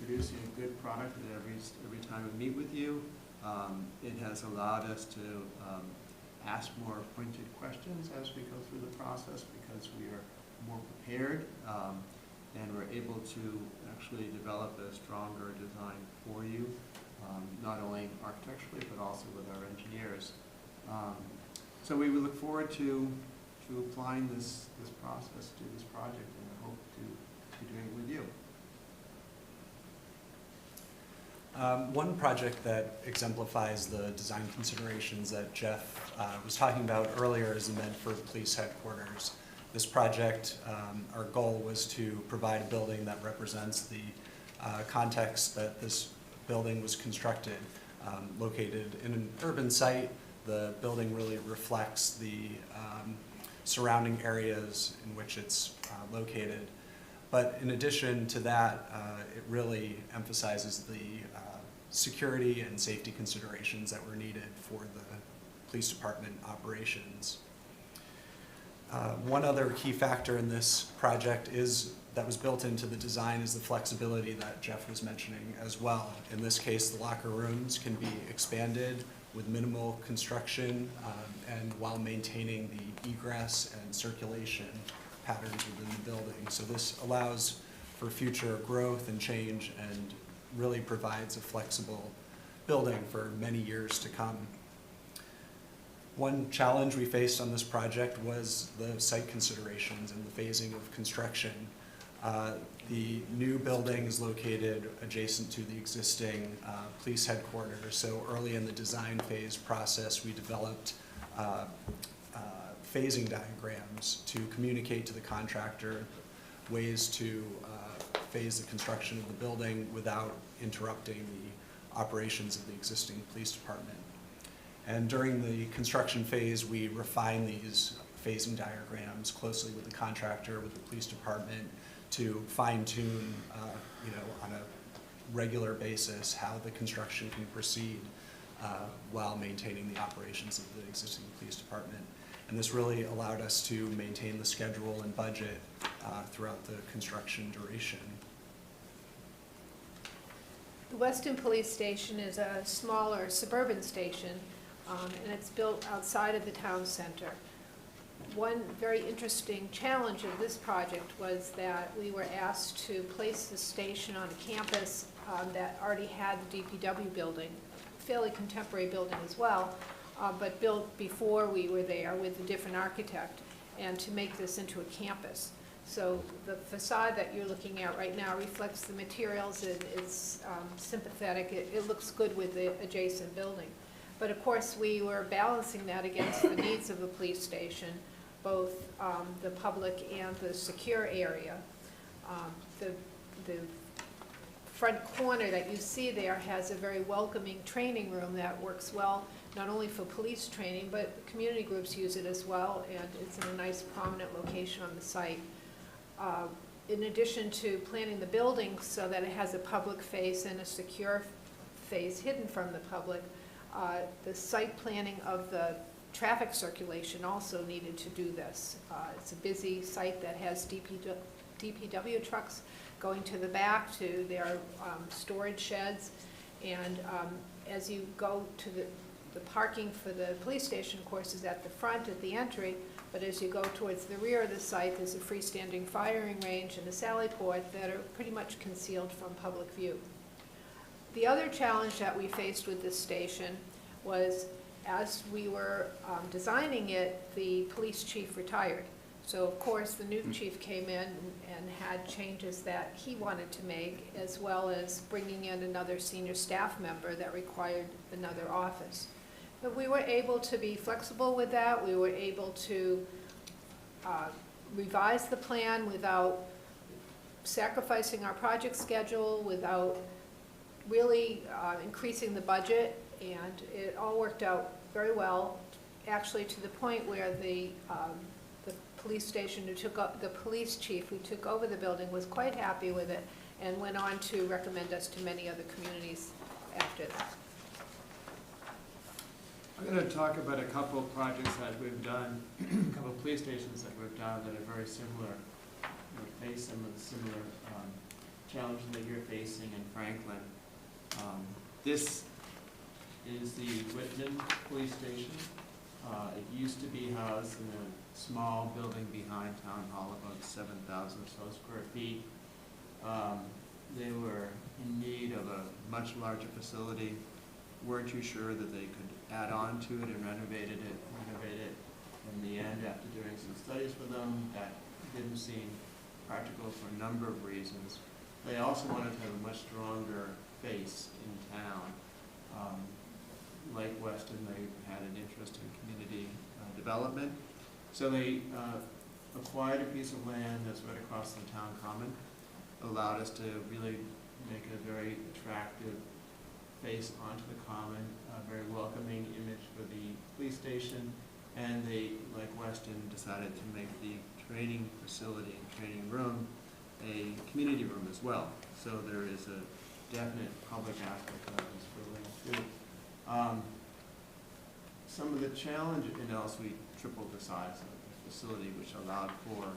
producing a good product every time we meet with you. It has allowed us to ask more pointed questions as we go through the process, because we are more prepared, and we're able to actually develop a stronger design for you, not only architecturally but also with our engineers. So we would look forward to applying this process to this project, and I hope to be doing it with you. One project that exemplifies the design considerations that Jeff was talking about earlier is the Medford Police Headquarters. This project, our goal was to provide a building that represents the context that this building was constructed. Located in an urban site, the building really reflects the surrounding areas in which it's located. But in addition to that, it really emphasizes the security and safety considerations that were needed for the police department operations. One other key factor in this project that was built into the design is the flexibility that Jeff was mentioning as well. In this case, the locker rooms can be expanded with minimal construction and while maintaining the egress and circulation patterns within the building. So this allows for future growth and change, and really provides a flexible building for many years to come. One challenge we faced on this project was the site considerations and the phasing of construction. The new building is located adjacent to the existing police headquarters. So early in the design phase process, we developed phasing diagrams to communicate to the contractor ways to phase the construction of the building without interrupting the operations of the existing police department. And during the construction phase, we refine these phasing diagrams closely with the contractor, with the police department, to fine-tune, on a regular basis how the construction can proceed while maintaining the operations of the existing police department. And this really allowed us to maintain the schedule and budget throughout the construction duration. The Weston Police Station is a smaller suburban station, and it's built outside of the town center. One very interesting challenge of this project was that we were asked to place the station on a campus that already had the DPW building, fairly contemporary building as well, but built before we were there with a different architect, and to make this into a campus. So the facade that you're looking at right now reflects the materials, and it's sympathetic. It looks good with the adjacent building. But of course, we were balancing that against the needs of the police station, both the public and the secure area. The front corner that you see there has a very welcoming training room that works well, not only for police training, but community groups use it as well, and it's in a nice prominent location on the site. In addition to planning the building so that it has a public face and a secure face hidden from the public, the site planning of the traffic circulation also needed to do this. It's a busy site that has DPW trucks going to the back to their storage sheds, and as you go to the parking for the police station, of course, is at the front at the entry, but as you go towards the rear of the site, there's a freestanding firing range and a sally port that are pretty much concealed from public view. The other challenge that we faced with this station was, as we were designing it, the police chief retired. So of course the new chief came in and had changes that he wanted to make, as well as bringing in another senior staff member that required another office. But we were able to be flexible with that. We were able to revise the plan without sacrificing our project schedule, without really increasing the budget, and it all worked out very well, actually to the point where the police station who took up, the police chief who took over the building was quite happy with it and went on to recommend us to many other communities after that. I'm going to talk about a couple of projects that we've done, a couple of police stations that we've done that are very similar, face some of the similar challenges that you're facing in Franklin. This is the Whitman Police Station. It used to be housed in a small building behind Town Hall, about 7,000 or so square feet. They were in need of a much larger facility, weren't too sure that they could add on to it and renovate it. In the end, after doing some studies for them, that didn't seem practical for a number of reasons. They also wanted to have a much stronger face in town. Like Weston, they had an interest in community development. So they acquired a piece of land that's right across the town common. Allowed us to really make a very attractive face onto the common, a very welcoming image for the police station. And they, like Weston, decided to make the training facility and training room a community room as well. So there is a definite public aspect of this building too. Some of the challenge, and also we tripled the size of the facility, which allowed for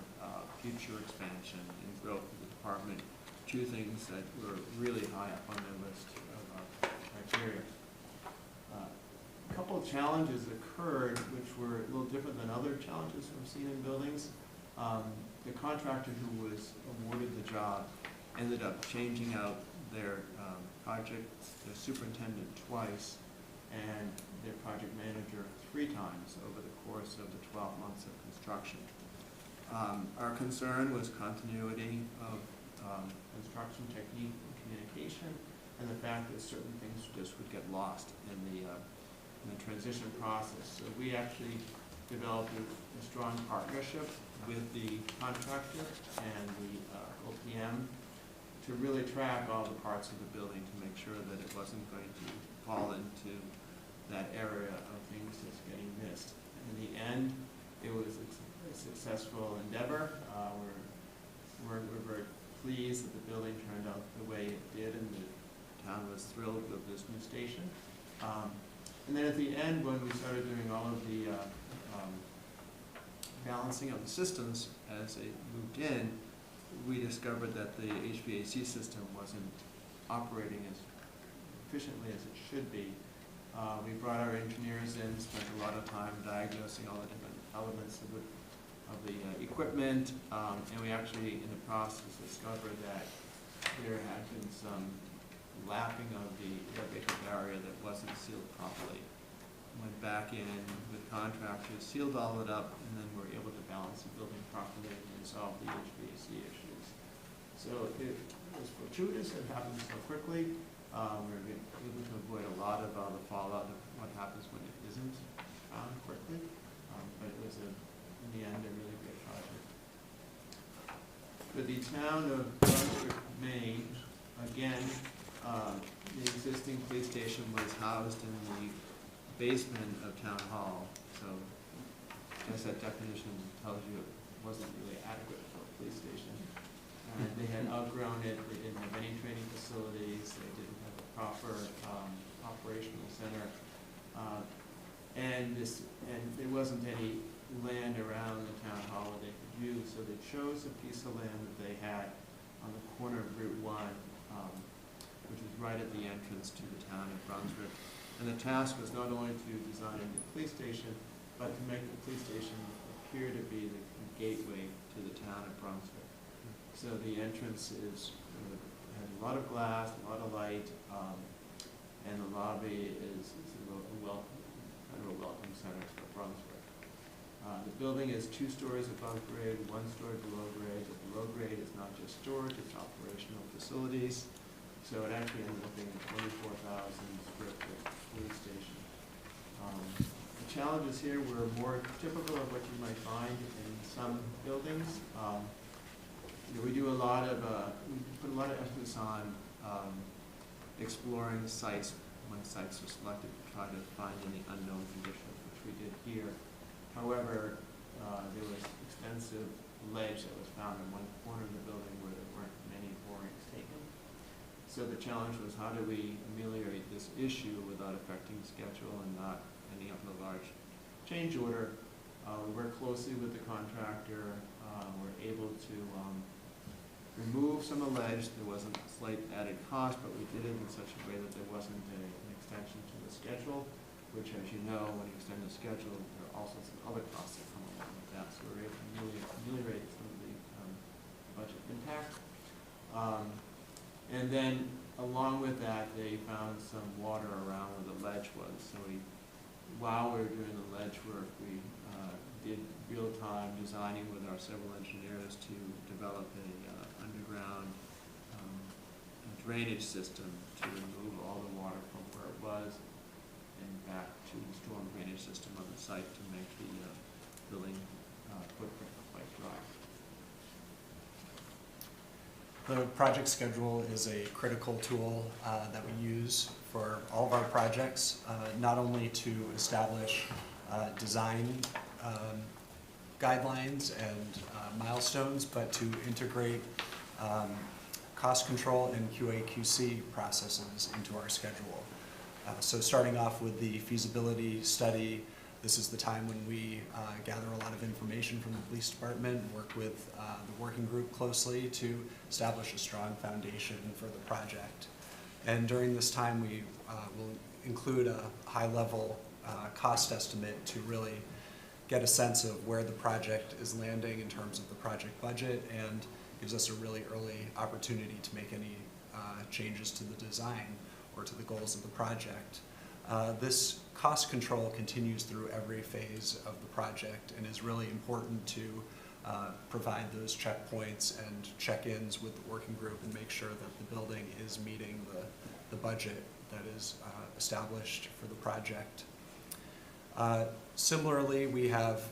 future expansion and growth of the department. Two things that were really high up on the list of our criteria. A couple of challenges occurred which were a little different than other challenges we've seen in buildings. The contractor who was awarded the job ended up changing out their their superintendent twice, and their project manager 3 times over the course of the 12 months of construction. Our concern was continuity of construction technique and communication, and the fact that certain things just would get lost in the transition process. So we actually developed a strong partnership with the contractor and the OPM to really track all the parts of the building to make sure that it wasn't going to fall into that area of things that's getting missed. And in the end, it was a successful endeavor. We're very pleased that the building turned out the way it did, and the town was thrilled with this new station. And then at the end, when we started doing all of the balancing of the systems as they moved in, we discovered that the HVAC system wasn't operating as efficiently as it should be. We brought our engineers in, spent a lot of time diagnosing all the different elements of the equipment, and we actually, in the process, discovered that there had been some lapping of the air vapor barrier that wasn't sealed properly. Went back in with contractors, sealed all it up, and then were able to balance the building properly and resolve the HVAC issues. So it was fortuitous, it happened so quickly. We're able to avoid a lot of the fallout of what happens when it isn't found quickly. But it was, in the end, a really great project. For the town of Brunswick, Maine, again, the existing police station was housed in the basement of Town Hall. So I guess that definition tells you it wasn't really adequate for a police station. And they had outgrown it. They didn't have any training facilities. They didn't have a proper operational center. And there wasn't any land around the town hall that they could use, so they chose a piece of land that they had on the corner of Route 1, which was right at the entrance to the town of Brunswick. And the task was not only to design a new police station, but to make the police station appear to be the gateway to the town of Brunswick. So the entrance has a lot of glass, a lot of light, and the lobby is kind of a welcome center for Brunswick. The building is 2 stories above grade, 1 story below grade. The below grade is not just storage, it's operational facilities. So it actually ended up being a 24,000 square foot police station. The challenges here were more typical of what you might find in some buildings. We do a lot of, we put a lot of emphasis on exploring sites when sites are selected to try to find any unknown conditions, which we did here. However, there was extensive ledge that was found in one corner of the building where there weren't many borings taken. So the challenge was, how do we ameliorate this issue without affecting schedule and not ending up in a large change order? We worked closely with the contractor. We're able to remove some of the ledge. There wasn't a slight added cost, but we did it in such a way that there wasn't an extension to the schedule, which, as you know, when you extend the schedule, there are also some other costs that come along with that. So we're able to ameliorate some of the budget impact. And then along with that, they found some water around where the ledge was. So while we were doing the ledge work, we did real-time designing with our civil engineers to develop a underground drainage system to remove all the water from where it was and back to the storm drainage system on the site to make the building footprint quite dry. The project schedule is a critical tool that we use for all of our projects, not only to establish design guidelines and milestones, but to integrate cost control and QA/QC processes into our schedule. So starting off with the feasibility study, this is the time when we gather a lot of information from the police department, work with the working group closely to establish a strong foundation for the project. And during this time, we will include a high-level cost estimate to really get a sense of where the project is landing in terms of the project budget, and gives us a really early opportunity to make any changes to the design or to the goals of the project. This cost control continues through every phase of the project and is really important to provide those checkpoints and check-ins with the working group and make sure that the building is meeting the budget that is established for the project. Similarly, we have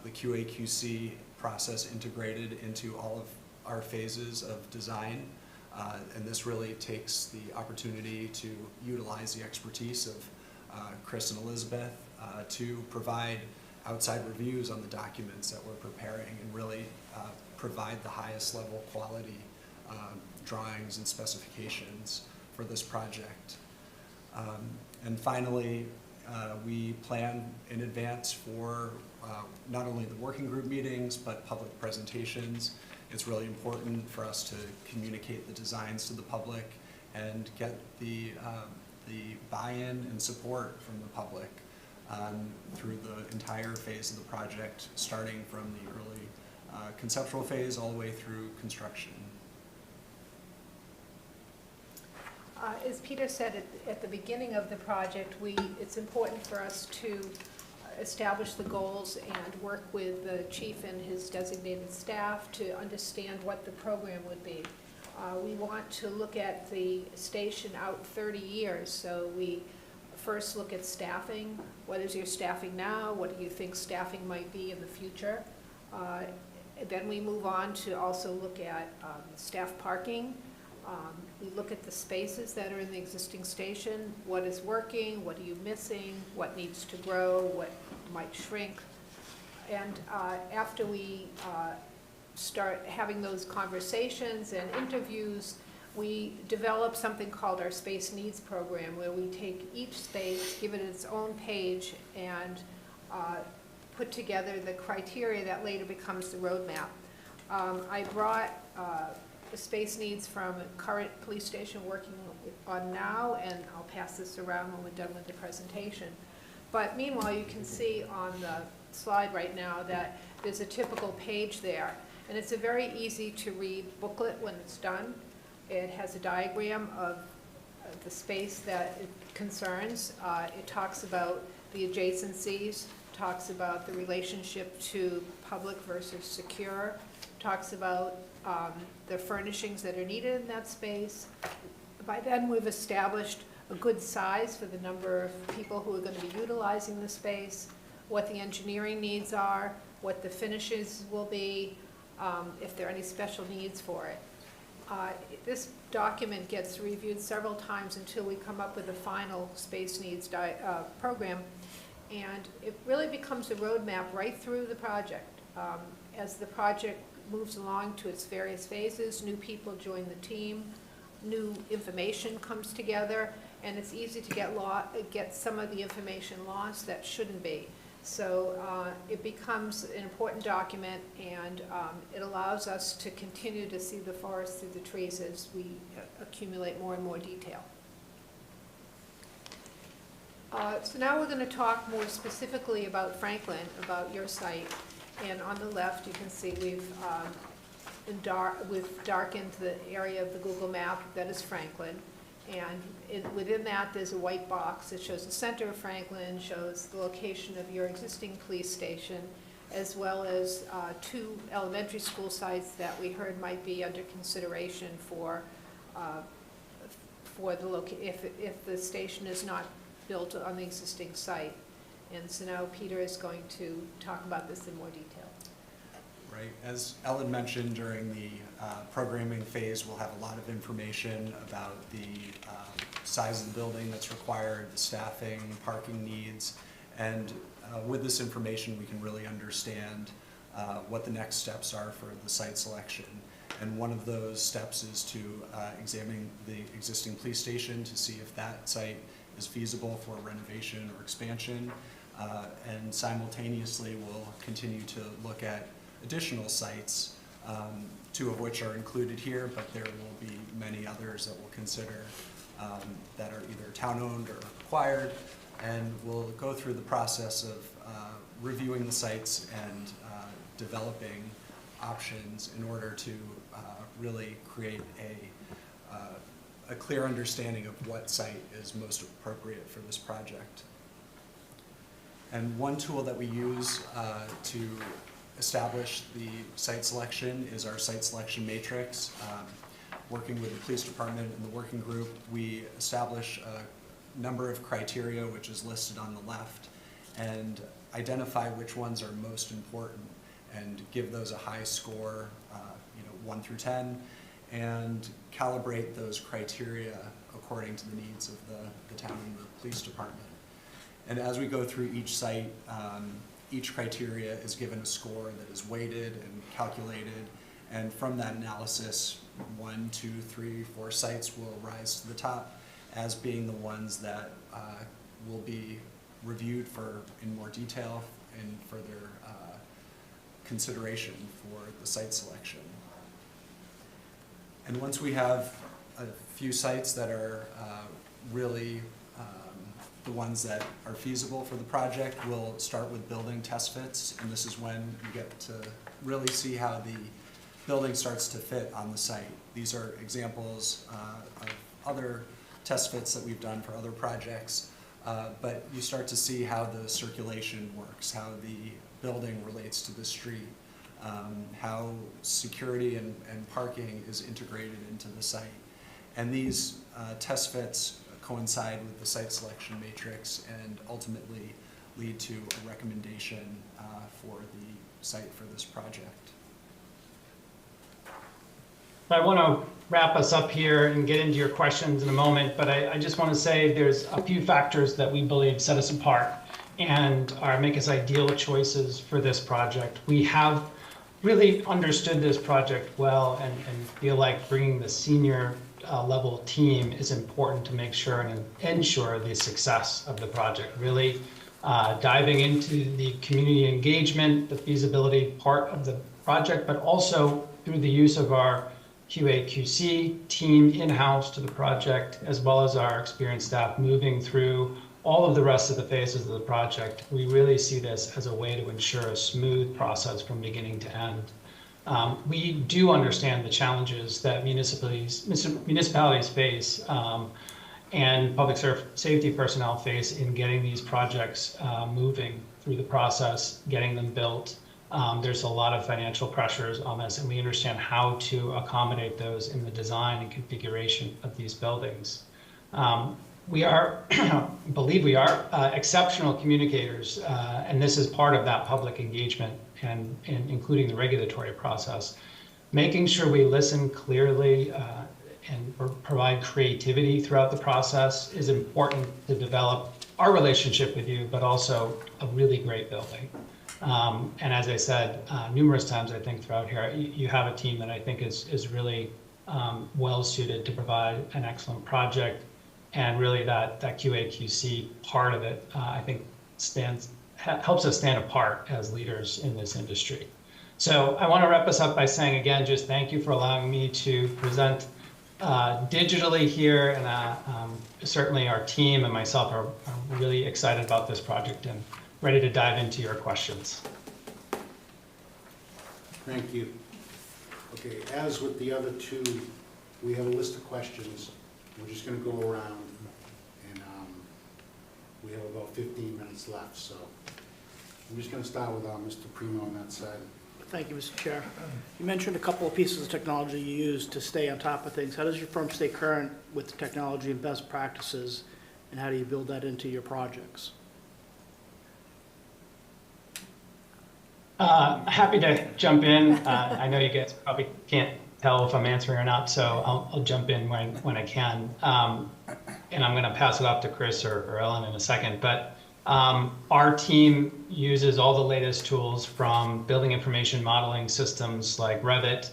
the QA/QC process integrated into all of our phases of design, and this really takes the opportunity to utilize the expertise of Chris and Elizabeth to provide outside reviews on the documents that we're preparing and really provide the highest level quality drawings and specifications for this project. And finally, we plan in advance for not only the working group meetings, but public presentations. It's really important for us to communicate the designs to the public and get the buy-in and support from the public through the entire phase of the project, starting from the early conceptual phase all the way through construction. As Peter said at the beginning of the project, it's important for us to establish the goals and work with the chief and his designated staff to understand what the program would be. We want to look at the station out 30 years, so we first look at staffing. What is your staffing now? What do you think staffing might be in the future? Then we move on to also look at staff parking. We look at the spaces that are in the existing station. What is working? What are you missing? What needs to grow? What might shrink? And after we start having those conversations and interviews, we develop something called our Space Needs Program, where we take each space, give it its own page, and put together the criteria that later becomes the roadmap. I brought the space needs from a current police station working on now, and I'll pass this around when we're done with the presentation. But meanwhile, you can see on the slide right now that there's a typical page there, and it's a very easy to read booklet when it's done. It has a diagram of the space that it concerns. It talks about the adjacencies, talks about the relationship to public versus secure, talks about the furnishings that are needed in that space. By then, we've established a good size for the number of people who are going to be utilizing the space, what the engineering needs are, what the finishes will be, if there are any special needs for it. This document gets reviewed several times until we come up with a final space needs program, and it really becomes a roadmap right through the project. As the project moves along to its various phases, new people join the team, new information comes together, and it's easy to get some of the information lost that shouldn't be. So it becomes an important document, and it allows us to continue to see the forest through the trees as we accumulate more and more detail. So now we're going to talk more specifically about Franklin, about your site. And on the left, you can see we've darkened the area of the Google map that is Franklin. And within that, there's a white box that shows the center of Franklin, shows the location of your existing police station, as well as 2 elementary school sites that we heard might be under consideration for the if the station is not built on the existing site. And so now Peter is going to talk about this in more detail. Right, as Ellen mentioned, during the programming phase, we'll have a lot of information about the size of the building that's required, the staffing, parking needs, and with this information, we can really understand what the next steps are for the site selection. And one of those steps is to examine the existing police station to see if that site is feasible for renovation or expansion. And simultaneously, we'll continue to look at additional sites, 2 of which are included here, but there will be many others that we'll consider that are either town-owned or acquired. And we'll go through the process of reviewing the sites and developing options in order to really create a clear understanding of what site is most appropriate for this project. And one tool that we use to establish the site selection is our site selection matrix. Working with the police department and the working group, we establish a number of criteria, which is listed on the left, and identify which ones are most important and give those a high score, 1 through 10, and calibrate those criteria according to the needs of the town and the police department. And as we go through each site, each criteria is given a score that is weighted and calculated, and from that analysis, 1, 2, 3, 4 sites will rise to the top as being the ones that will be reviewed in more detail and further consideration for the site selection. And once we have a few sites that are really the ones that are feasible for the project, we'll start with building test fits, and this is when you get to really see how the building starts to fit on the site. These are examples of other test fits that we've done for other projects, but you start to see how the circulation works, how the building relates to the street, how security and parking is integrated into the site. And these test fits coincide with the site selection matrix and ultimately lead to a recommendation for the site for this project. I want to wrap us up here and get into your questions in a moment, but I just want to say there's a few factors that we believe set us apart and make us ideal choices for this project. We have really understood this project well and feel like bringing the senior level team is important to make sure and ensure the success of the project. Really diving into the community engagement, the feasibility part of the project, but also through the use of our QA/QC team in-house to the project, as well as our experienced staff moving through all of the rest of the phases of the project. We really see this as a way to ensure a smooth process from beginning to end. We do understand the challenges that municipalities face and public safety personnel face in getting these projects moving through the process, getting them built. There's a lot of financial pressures on this, and we understand how to accommodate those in the design and configuration of these buildings. We believe we are exceptional communicators, and this is part of that public engagement and including the regulatory process. Making sure we listen clearly and provide creativity throughout the process is important to develop our relationship with you, but also a really great building. And as I said numerous times, I think throughout here, you have a team that I think is really well suited to provide an excellent project. And really that QA/QC part of it, I think helps us stand apart as leaders in this industry. So I want to wrap us up by saying again, just thank you for allowing me to present digitally here. And certainly our team and myself are really excited about this project and ready to dive into your questions. Thank you. Okay, as with the other two, we have a list of questions. We're just going to go around, and we have about 15 minutes left, so I'm just going to start with Mr. Primo on that side. Thank you, Mr. Chair. You mentioned a couple of pieces of technology you use to stay on top of things. How does your firm stay current with the technology and best practices, and how do you build that into your projects? Happy to jump in. I know you guys probably can't tell if I'm answering or not, so I'll jump in when I can. And I'm going to pass it off to Chris or Ellen in a second. But our team uses all the latest tools from building information modeling systems like Revit,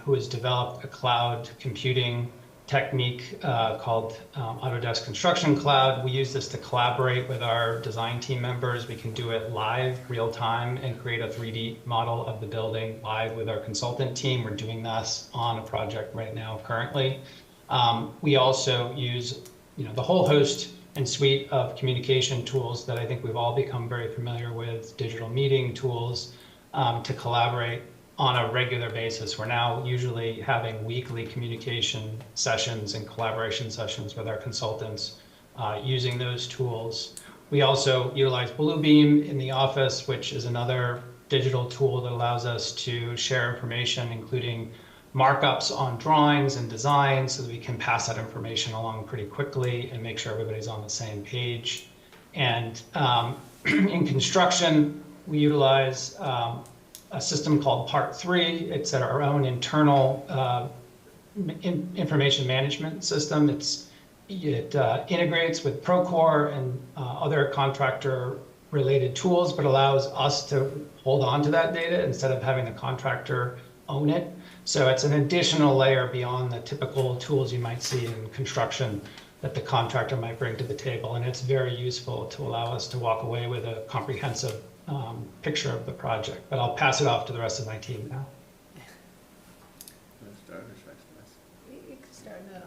who has developed a cloud computing technique called Autodesk Construction Cloud. We use this to collaborate with our design team members. We can do it live, real time, and create a 3D model of the building live with our consultant team. We're doing this on a project right now currently. We also use the whole host and suite of communication tools that I think we've all become very familiar with, digital meeting tools to collaborate on a regular basis. We're now usually having weekly communication sessions and collaboration sessions with our consultants using those tools. We also utilize Bluebeam in the office, which is another digital tool that allows us to share information, including markups on drawings and designs, so that we can pass that information along pretty quickly and make sure everybody's on the same page. And in construction, we utilize a system called Part 3. It's our own internal information management system. It integrates with Procore and other contractor-related tools, but allows us to hold on to that data instead of having the contractor own it. So it's an additional layer beyond the typical tools you might see in construction that the contractor might bring to the table. And it's very useful to allow us to walk away with a comprehensive picture of the project. But I'll pass it off to the rest of my team now. You can start now.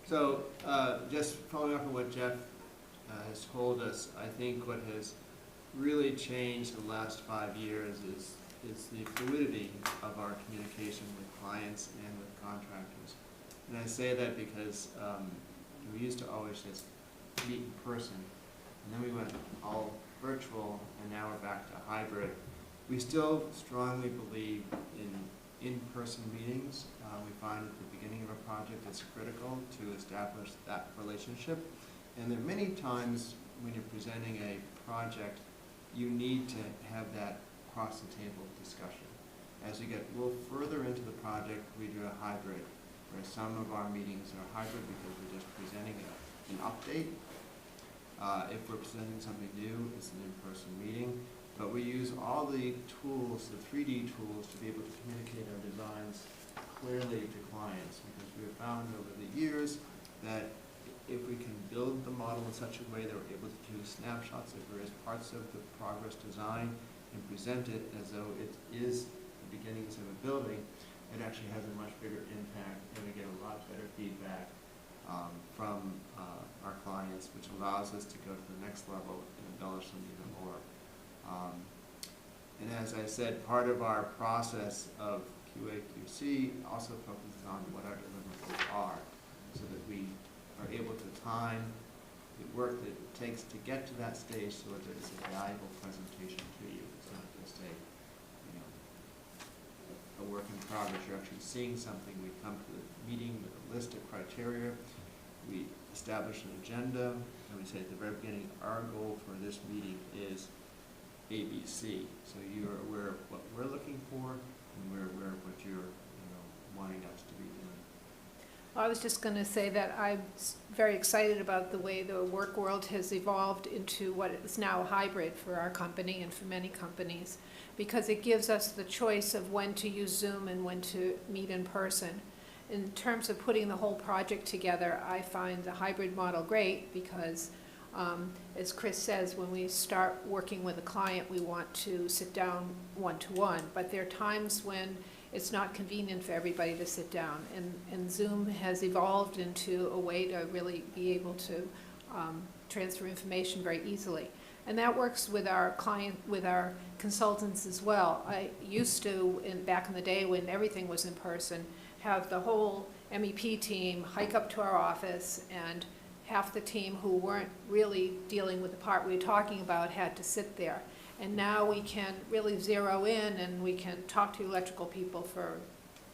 So, just following up on what Jeff has told us, I think what has really changed the last 5 years is the fluidity of our communication with clients and with contractors. And I say that because we used to always just meet in person, and then we went all virtual, and now we're back to hybrid. We still strongly believe in in-person meetings. We find at the beginning of a project it's critical to establish that relationship. And there are many times when you're presenting a project, you need to have that across-the-table discussion. As you get a little further into the project, we do a hybrid, where some of our meetings are hybrid because we're just presenting an update. If we're presenting something new, it's an in-person meeting. But we use all the tools, the 3D tools, to be able to communicate our designs clearly to clients, because we have found over the years that if we can build the model in such a way that we're able to do snapshots of various parts of the progress design and present it as though it is the beginnings of a building, it actually has a much bigger impact, and we get a lot better feedback from our clients, which allows us to go to the next level and embellish them even more. And as I said, part of our process of QA/QC also focuses on what our deliverables are, so that we are able to time the work that it takes to get to that stage, so that it's a valuable presentation to you. It's not just a work in progress. You're actually seeing something. We come to the meeting with a list of criteria. We establish an agenda, and we say at the very beginning, our goal for this meeting is ABC. So you're aware of what we're looking for, and we're aware of what you're wanting us to be doing. I was just going to say that I'm very excited about the way the work world has evolved into what is now hybrid for our company and for many companies, because it gives us the choice of when to use Zoom and when to meet in person. In terms of putting the whole project together, I find the hybrid model great because, as Chris says, when we start working with a client, we want to sit down one-to-one, but there are times when it's not convenient for everybody to sit down, and Zoom has evolved into a way to really be able to transfer information very easily. And that works with our consultants as well. I used to, back in the day when everything was in person, have the whole MEP team hike up to our office, and half the team who weren't really dealing with the part we were talking about had to sit there. And now we can really zero in, and we can talk to electrical people for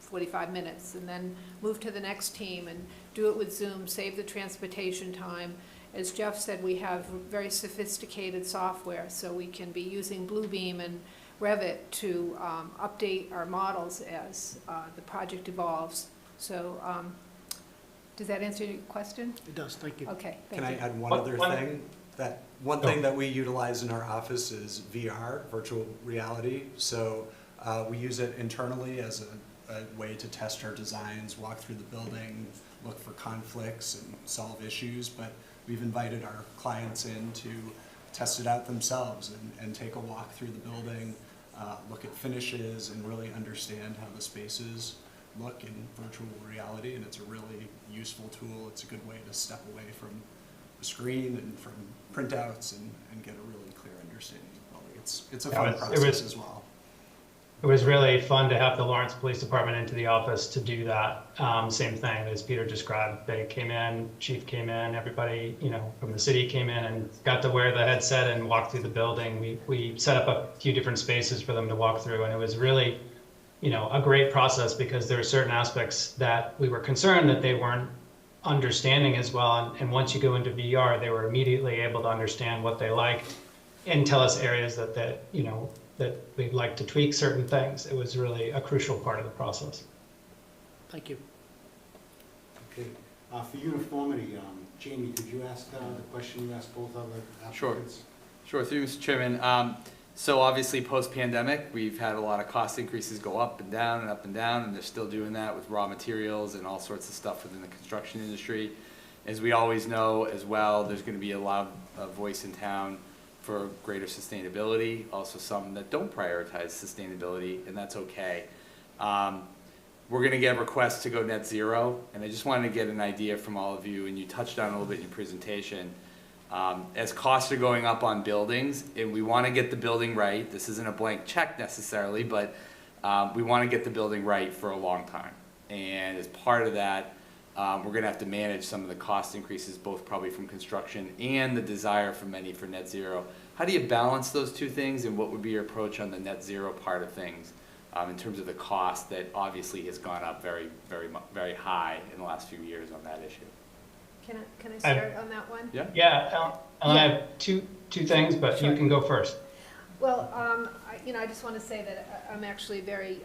45 minutes and then move to the next team and do it with Zoom, save the transportation time. As Jeff said, we have very sophisticated software, so we can be using Bluebeam and Revit to update our models as the project evolves. So does that answer your question? It does, thank you. Okay, thank you. Can I add one other thing? One thing that we utilize in our office is VR, virtual reality. So we use it internally as a way to test our designs, walk through the building, look for conflicts and solve issues. But we've invited our clients in to test it out themselves and take a walk through the building, look at finishes, and really understand how the spaces look in virtual reality. And it's a really useful tool. It's a good way to step away from the screen and from printouts and get a really clear understanding of the building. It's a fun process as well. it was really fun to have the Lawrence Police Department into the office to do that. Same thing as Peter described. They came in, chief came in, everybody, from the city came in and got to wear the headset and walk through the building. We set up a few different spaces for them to walk through, and it was really, a great process because there were certain aspects that we were concerned that they weren't understanding as well. And once you go into VR, they were immediately able to understand what they liked and tell us areas that we'd like to tweak certain things. It was really a crucial part of the process. Thank you. Okay, for uniformity, Jamie, could you ask the question you asked both other applicants? Sure, through Mr. Chairman. So obviously post-pandemic, we've had a lot of cost increases go up and down and up and down, and they're still doing that with raw materials and all sorts of stuff within the construction industry. As we always know as well, there's going to be a loud voice in town for greater sustainability, also some that don't prioritize sustainability, and that's okay. We're going to get requests to go net zero, and I just wanted to get an idea from all of you, and you touched on it a little bit in your presentation. As costs are going up on buildings, and we want to get the building right, this isn't a blank check necessarily, but we want to get the building right for a long time. And as part of that, we're going to have to manage some of the cost increases, both probably from construction and the desire for many for net zero. How do you balance those two things, and what would be your approach on the net zero part of things in terms of the cost that obviously has gone up very, very, very high in the last few years on that issue? Can I start on that one? Yeah. Yeah, Ellen, I have two things, but Sure. you can go first. Well, I just want to say that I'm actually very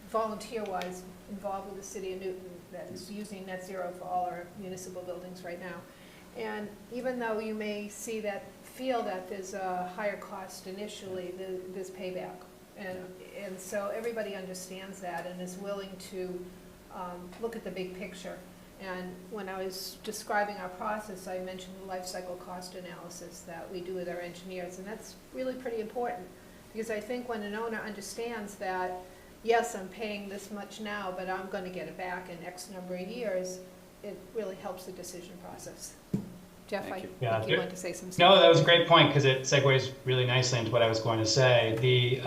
volunteer-wise involved with the city of Newton that is using net zero for all our municipal buildings right now. And even though you may feel that there's a higher cost initially, there's payback. And so everybody understands that and is willing to look at the big picture. And when I was describing our process, I mentioned the life cycle cost analysis that we do with our engineers, and that's really pretty important. Because I think when an owner understands that, yes, I'm paying this much now, but I'm going to get it back in X number of years, it really helps the decision process. Jeff, I think you want to say some stuff. No, that was a great point because it segues really nicely into what I was going to say.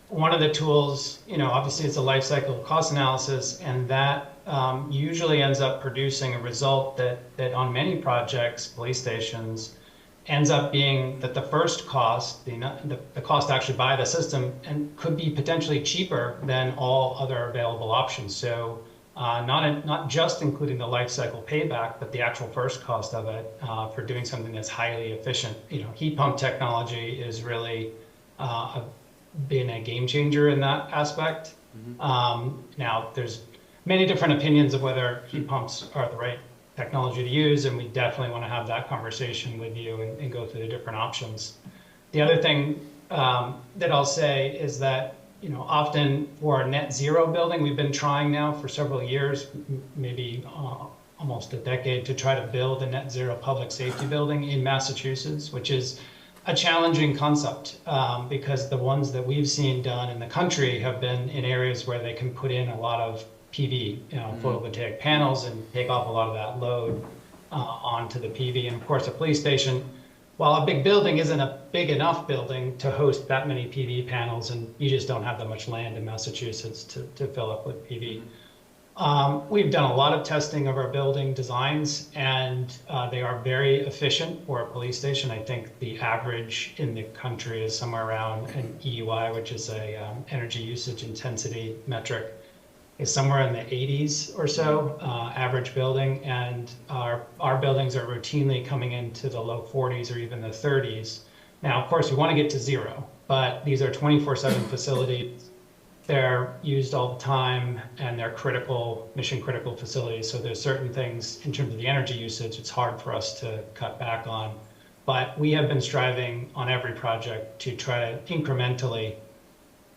One of the tools, obviously it's a life cycle cost analysis, and that usually ends up producing a result that on many projects, police stations, ends up being that the first cost, the cost to actually buy the system, and could be potentially cheaper than all other available options. So not just including the life cycle payback, but the actual first cost of it for doing something that's highly efficient. Heat pump technology is really been a game changer in that aspect. Now, there's many different opinions of whether heat pumps are the right technology to use, and we definitely want to have that conversation with you and go through the different options. The other thing that I'll say is that, often for a net zero building, we've been trying now for several years, maybe almost a decade, to try to build a net zero public safety building in Massachusetts, which is a challenging concept because the ones that we've seen done in the country have been in areas where they can put in a lot of PV, photovoltaic panels, and take off a lot of that load onto the PV. And of course, a police station, while a big building isn't a big enough building to host that many PV panels, and you just don't have that much land in Massachusetts to fill up with PV. We've done a lot of testing of our building designs, and they are very efficient for a police station. I think the average in the country is somewhere around an EUI, which is a energy usage intensity metric, is somewhere in the 80s or so, average building, and our buildings are routinely coming into the low 40s or even the 30s. Now, of course, we want to get to zero, but these are 24/7 facilities. They're used all the time, and they're critical, mission-critical facilities, so there's certain things in terms of the energy usage it's hard for us to cut back on. But we have been striving on every project to try to incrementally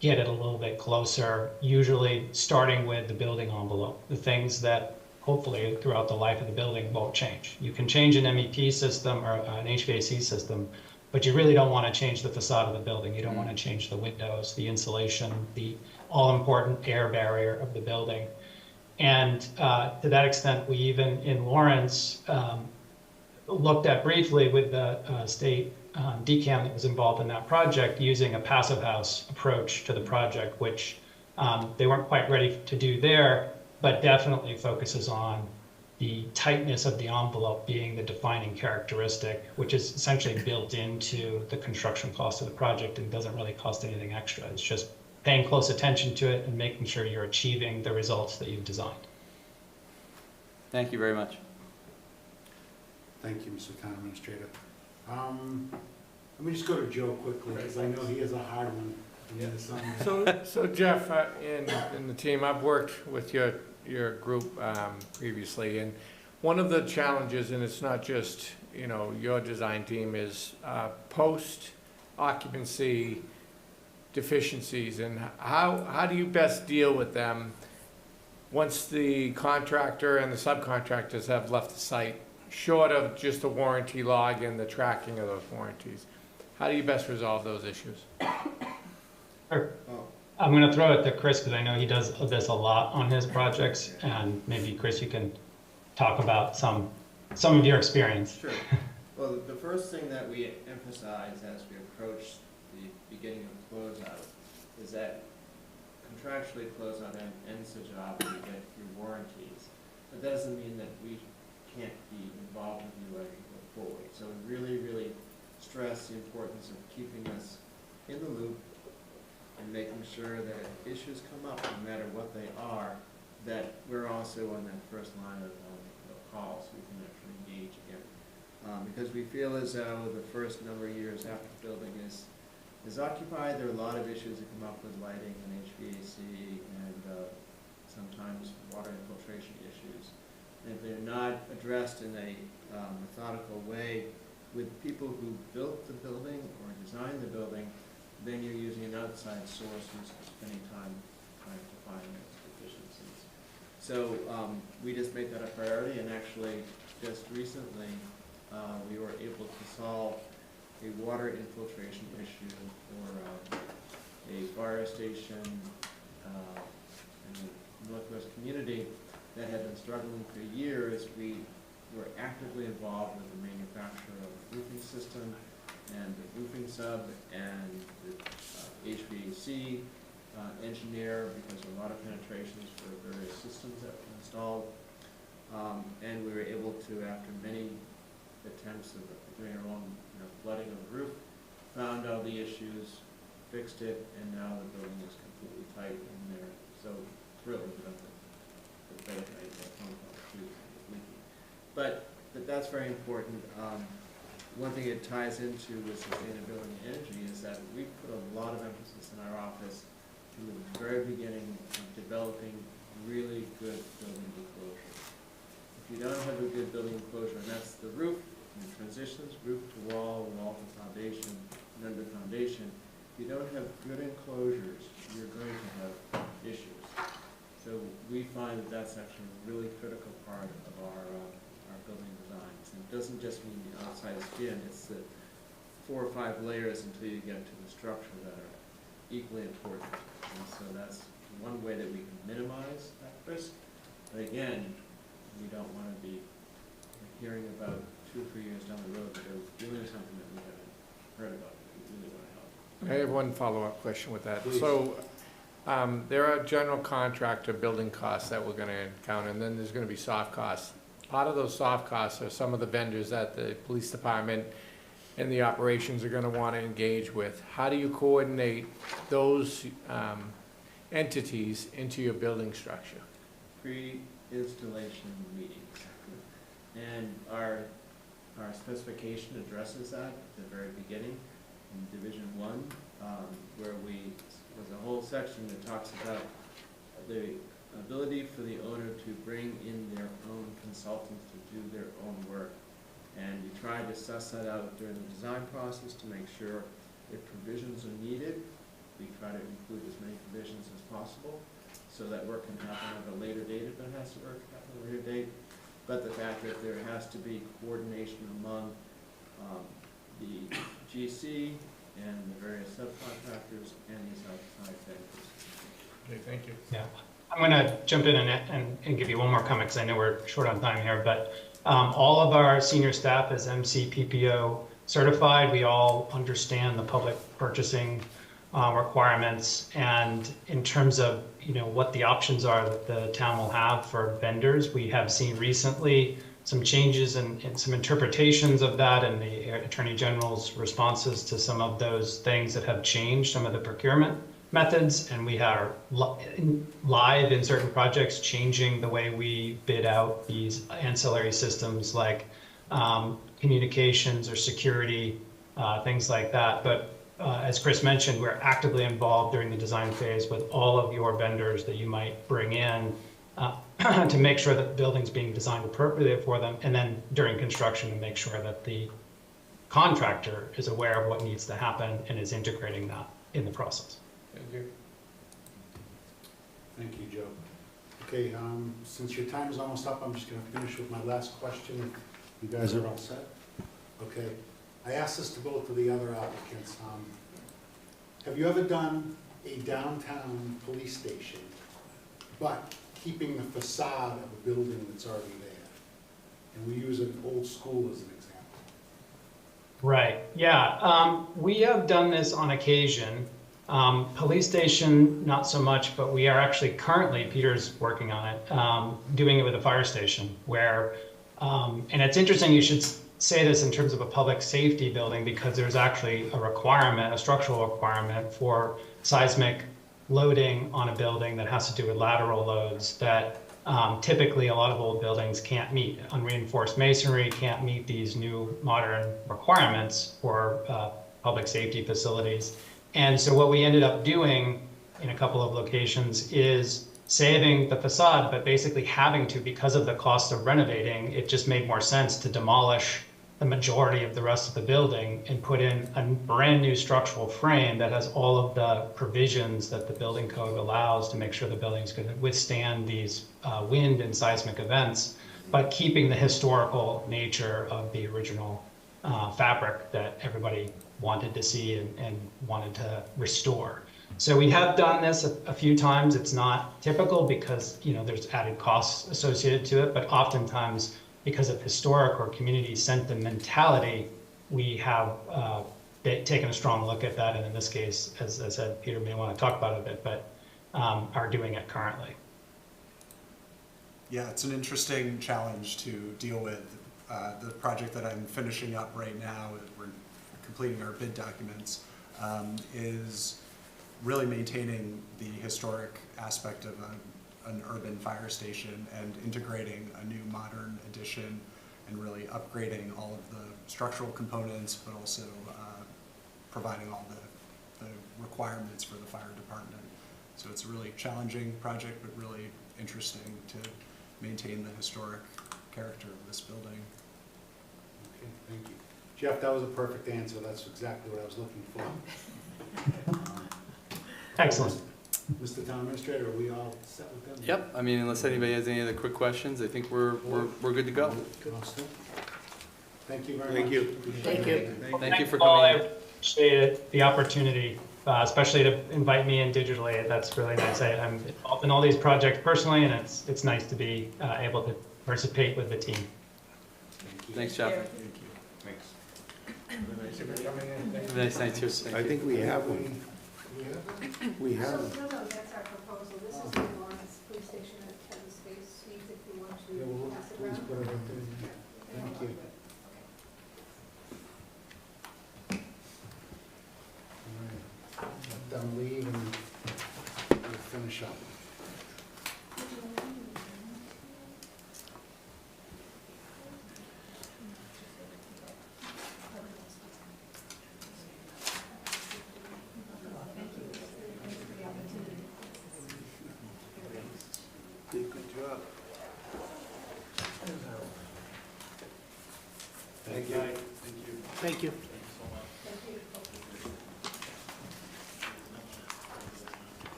get it a little bit closer, usually starting with the building envelope, the things that hopefully throughout the life of the building won't change. You can change an MEP system or an HVAC system, but you really don't want to change the facade of the building. You don't want to change the windows, the insulation, the all-important air barrier of the building. And to that extent, we even in Lawrence looked at briefly with the state DCAM that was involved in that project using a passive house approach to the project, which they weren't quite ready to do there, but definitely focuses on the tightness of the envelope being the defining characteristic, which is essentially built into the construction cost of the project and doesn't really cost anything extra. It's just paying close attention to it and making sure you're achieving the results that you've designed. Thank you very much. Thank you, Mr. Town Administrator. Let me just go to Joe quickly, because I know he has a hard one. So Jeff, and the team, I've worked with your group previously, and one of the challenges, and it's not just, you know, your design team, is post-occupancy deficiencies, and how do you best deal with them once the contractor and the subcontractors have left the site, short of just a warranty log and the tracking of those warranties? How do you best resolve those issues? Sure. I'm going to throw it to Chris because I know he does this a lot on his projects, and maybe Chris, you can talk about some of your experience. Sure. Well, the first thing that we emphasize as we approach the beginning of closeout is that contractually closeout ends the job when you get your warranties. But that doesn't mean that we can't be involved with you as you go forward. So we really, really stress the importance of keeping us in the loop and making sure that if issues come up, no matter what they are, that we're also on that first line of call so we can actually engage again. Because we feel as though the first number of years after the building is occupied, there are a lot of issues that come up with lighting and HVAC and sometimes water infiltration issues. And if they're not addressed in a methodical way with people who built the building or designed the building, then you're using an outside source who's spending time trying to find those deficiencies. So we just make that a priority, and actually just recently we were able to solve a water infiltration issue for a fire station in the Northwest community that had been struggling for years. We were actively involved with the manufacturer of the roofing system and the roofing sub and the HVAC engineer, because there were a lot of penetrations for various systems that were installed. And we were able to, after many attempts of doing our own flooding of the roof, found all the issues, fixed it, and now the building is completely tight, and they're so thrilled about the better phone call too, leaking. But that's very important. One thing it ties into with sustainability and energy is that we put a lot of emphasis in our office from the very beginning of developing really good building enclosure. If you don't have a good building enclosure, and that's the roof, and the transitions, roof to wall, wall to foundation, and under foundation, if you don't have good enclosures, you're going to have issues. So we find that that's actually a really critical part of our building designs. And it doesn't just mean the outside skin, it's the 4 or 5 layers until you get to the structure that are equally important. And so that's one way that we can minimize that risk. But again, we don't want to be hearing about 2 or 3 years down the road that they're doing something that we haven't heard about. We really want to help. I have one follow-up question with that. Please. So there are general contractor building costs that we're going to encounter, and then there's going to be soft costs. Part of those soft costs are some of the vendors that the police department and the operations are going to want to engage with. How do you coordinate those entities into your building structure? Pre-installation meetings. And our specification addresses that at the very beginning in Division 1, where there's a whole section that talks about the ability for the owner to bring in their own consultants to do their own work. And we try to suss that out during the design process to make sure if provisions are needed, we try to include as many provisions as possible so that work can happen at a later date if it has to work at a later date. But the fact that there has to be coordination among the GC and the various subcontractors and these outside vendors. Okay, thank you. Yeah. I'm going to jump in and give you one more comment because I know we're short on time here, but all of our senior staff is MC, PPO certified. We all understand the public purchasing requirements, and in terms of what the options are that the town will have for vendors, we have seen recently some changes and some interpretations of that and the Attorney General's responses to some of those things that have changed some of the procurement methods, and we are live in certain projects changing the way we bid out these ancillary systems like communications or security, things like that. But as Chris mentioned, we're actively involved during the design phase with all of your vendors that you might bring in to make sure that the building's being designed appropriately for them, and then during construction to make sure that the contractor is aware of what needs to happen and is integrating that in the process. Thank you. Thank you, Joe. Okay, since your time is almost up, I'm just going to finish with my last question. You guys are all set? Okay. I asked this to both of the other applicants. Have you ever done a downtown police station, but keeping the facade of a building that's already there? And we use an old school as an example. Right, yeah. We have done this on occasion. Police station, not so much, but we are actually currently, Peter's working on it, doing it with a fire station where, and it's interesting you should say this in terms of a public safety building, because there's actually a requirement, a structural requirement for seismic loading on a building that has to do with lateral loads that typically a lot of old buildings can't meet. Unreinforced masonry can't meet these new modern requirements for public safety facilities. And so what we ended up doing in a couple of locations is saving the facade, but basically having to, because of the cost of renovating, it just made more sense to demolish the majority of the rest of the building and put in a brand new structural frame that has all of the provisions that the building code allows to make sure the building's going to withstand these wind and seismic events, but keeping the historical nature of the original fabric that everybody wanted to see and wanted to restore. So we have done this a few times. It's not typical because there's added costs associated to it, but oftentimes because of historic or community sentimentality, we have taken a strong look at that, and in this case, as I said, Peter may want to talk about it a bit, but are doing it currently. Yeah, it's an interesting challenge to deal with. The project that I'm finishing up right now, we're completing our bid documents, is really maintaining the historic aspect of an urban fire station and integrating a new modern addition and really upgrading all of the structural components, but also providing all the requirements for the fire department. So it's a really challenging project, but really interesting to maintain the historic character of this building. Okay, thank you. Jeff, that was a perfect answer. That's exactly what I was looking for. Excellent. Mr. Town Administrator, are we all set with them? Yep, I mean, unless anybody has any other quick questions, I think we're good to go. Thank you very much. Thank you. Thank you. Thank you for Paul, I coming in. appreciate the opportunity, especially to invite me in digitally. That's really nice. I'm involved in all these projects personally, and it's nice to be able to participate with the team. Thanks, Jeff. Thanks. Have a nice night too. I think we have one. We have. No, that's our proposal. This is the Lawrence Police Station at Kevin Space Suites, if you want Yeah, well, to pass it please around. put it up there. Thank you. All right. Let them leave and we'll finish up. Good job. Thank you. Thank you.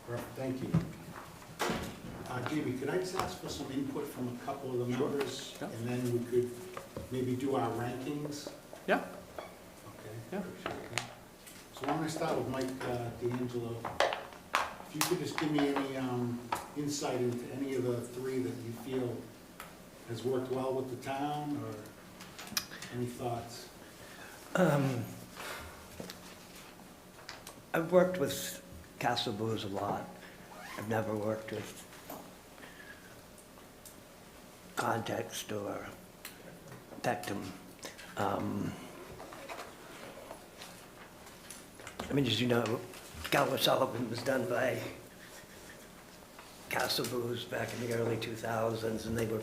Okay, thank you. Jamie, could I just ask for some input from a couple of the members? Yeah. And then we could maybe do our rankings? Yeah. Okay. Yeah. Appreciate that. So why don't I start with Mike D'Angelo? If you could just give me any insight into any of the three that you feel has worked well with the town, or any thoughts? I've worked with Castle Booze a lot. I've never worked with Context or Tectum. I mean, as you know, Calvert Sullivan was done by Castle Booze back in the early 2000s, and they were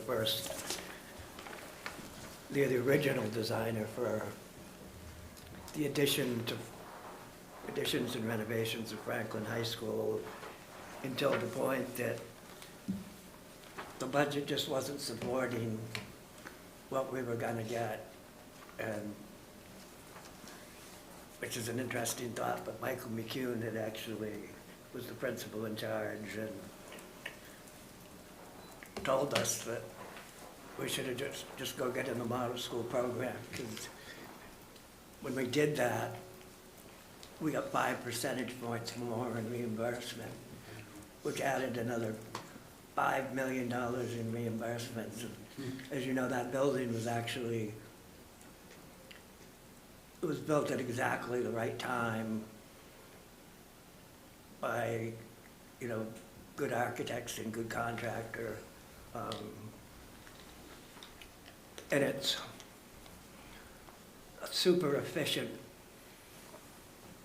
they're the original designer for the additions and renovations of Franklin High School, until the point that the budget just wasn't supporting what we were gonna get, and which is an interesting thought, but Michael McCune had actually was the principal in charge and told us that we should have just go get in the model school program, because when we did that, we got 5 percentage points more in reimbursement, which added another $5 million in reimbursements. And as you know, that building was actually, it was built at exactly the right time by, you know, good architects and good contractor. And it's a super efficient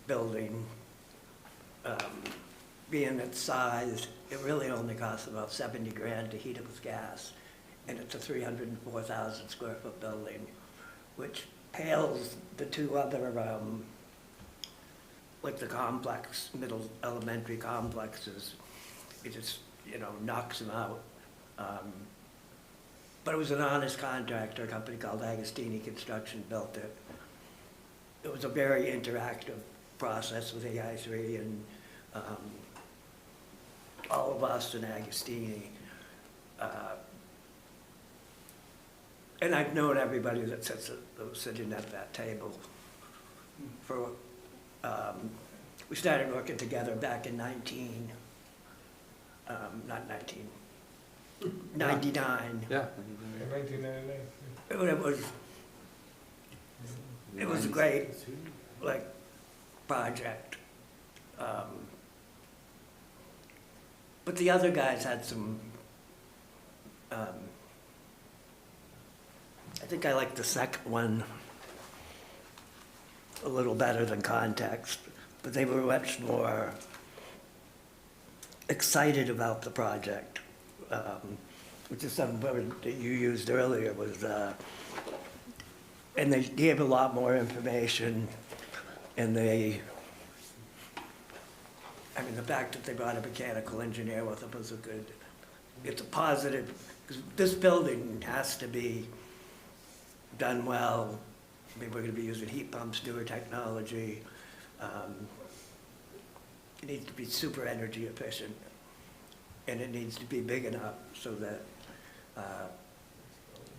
building. Being its size, it really only costs about 70 grand to heat it with gas. And it's a 304,000 square foot building, which pales the two other, like the complex, middle elementary complexes. It just, you know, knocks them out. But it was an honest contractor, a company called Agostini Construction built it. It was a very interactive process with AI3 and all of us and Agostini. And I've known everybody that was sitting at that table for, we started working together back in 99. Yeah. 1999. It was a great, like, project. But the other guys had some, I think I like the second one a little better than Context, but they were much more excited about the project, which is some word that you used earlier, was, and they gave a lot more information, and they, I mean, the fact that they brought a mechanical engineer with them was a good, it's a positive, because this building has to be done well. I mean, we're gonna be using heat pumps, newer technology. It needs to be super energy efficient, and it needs to be big enough so that,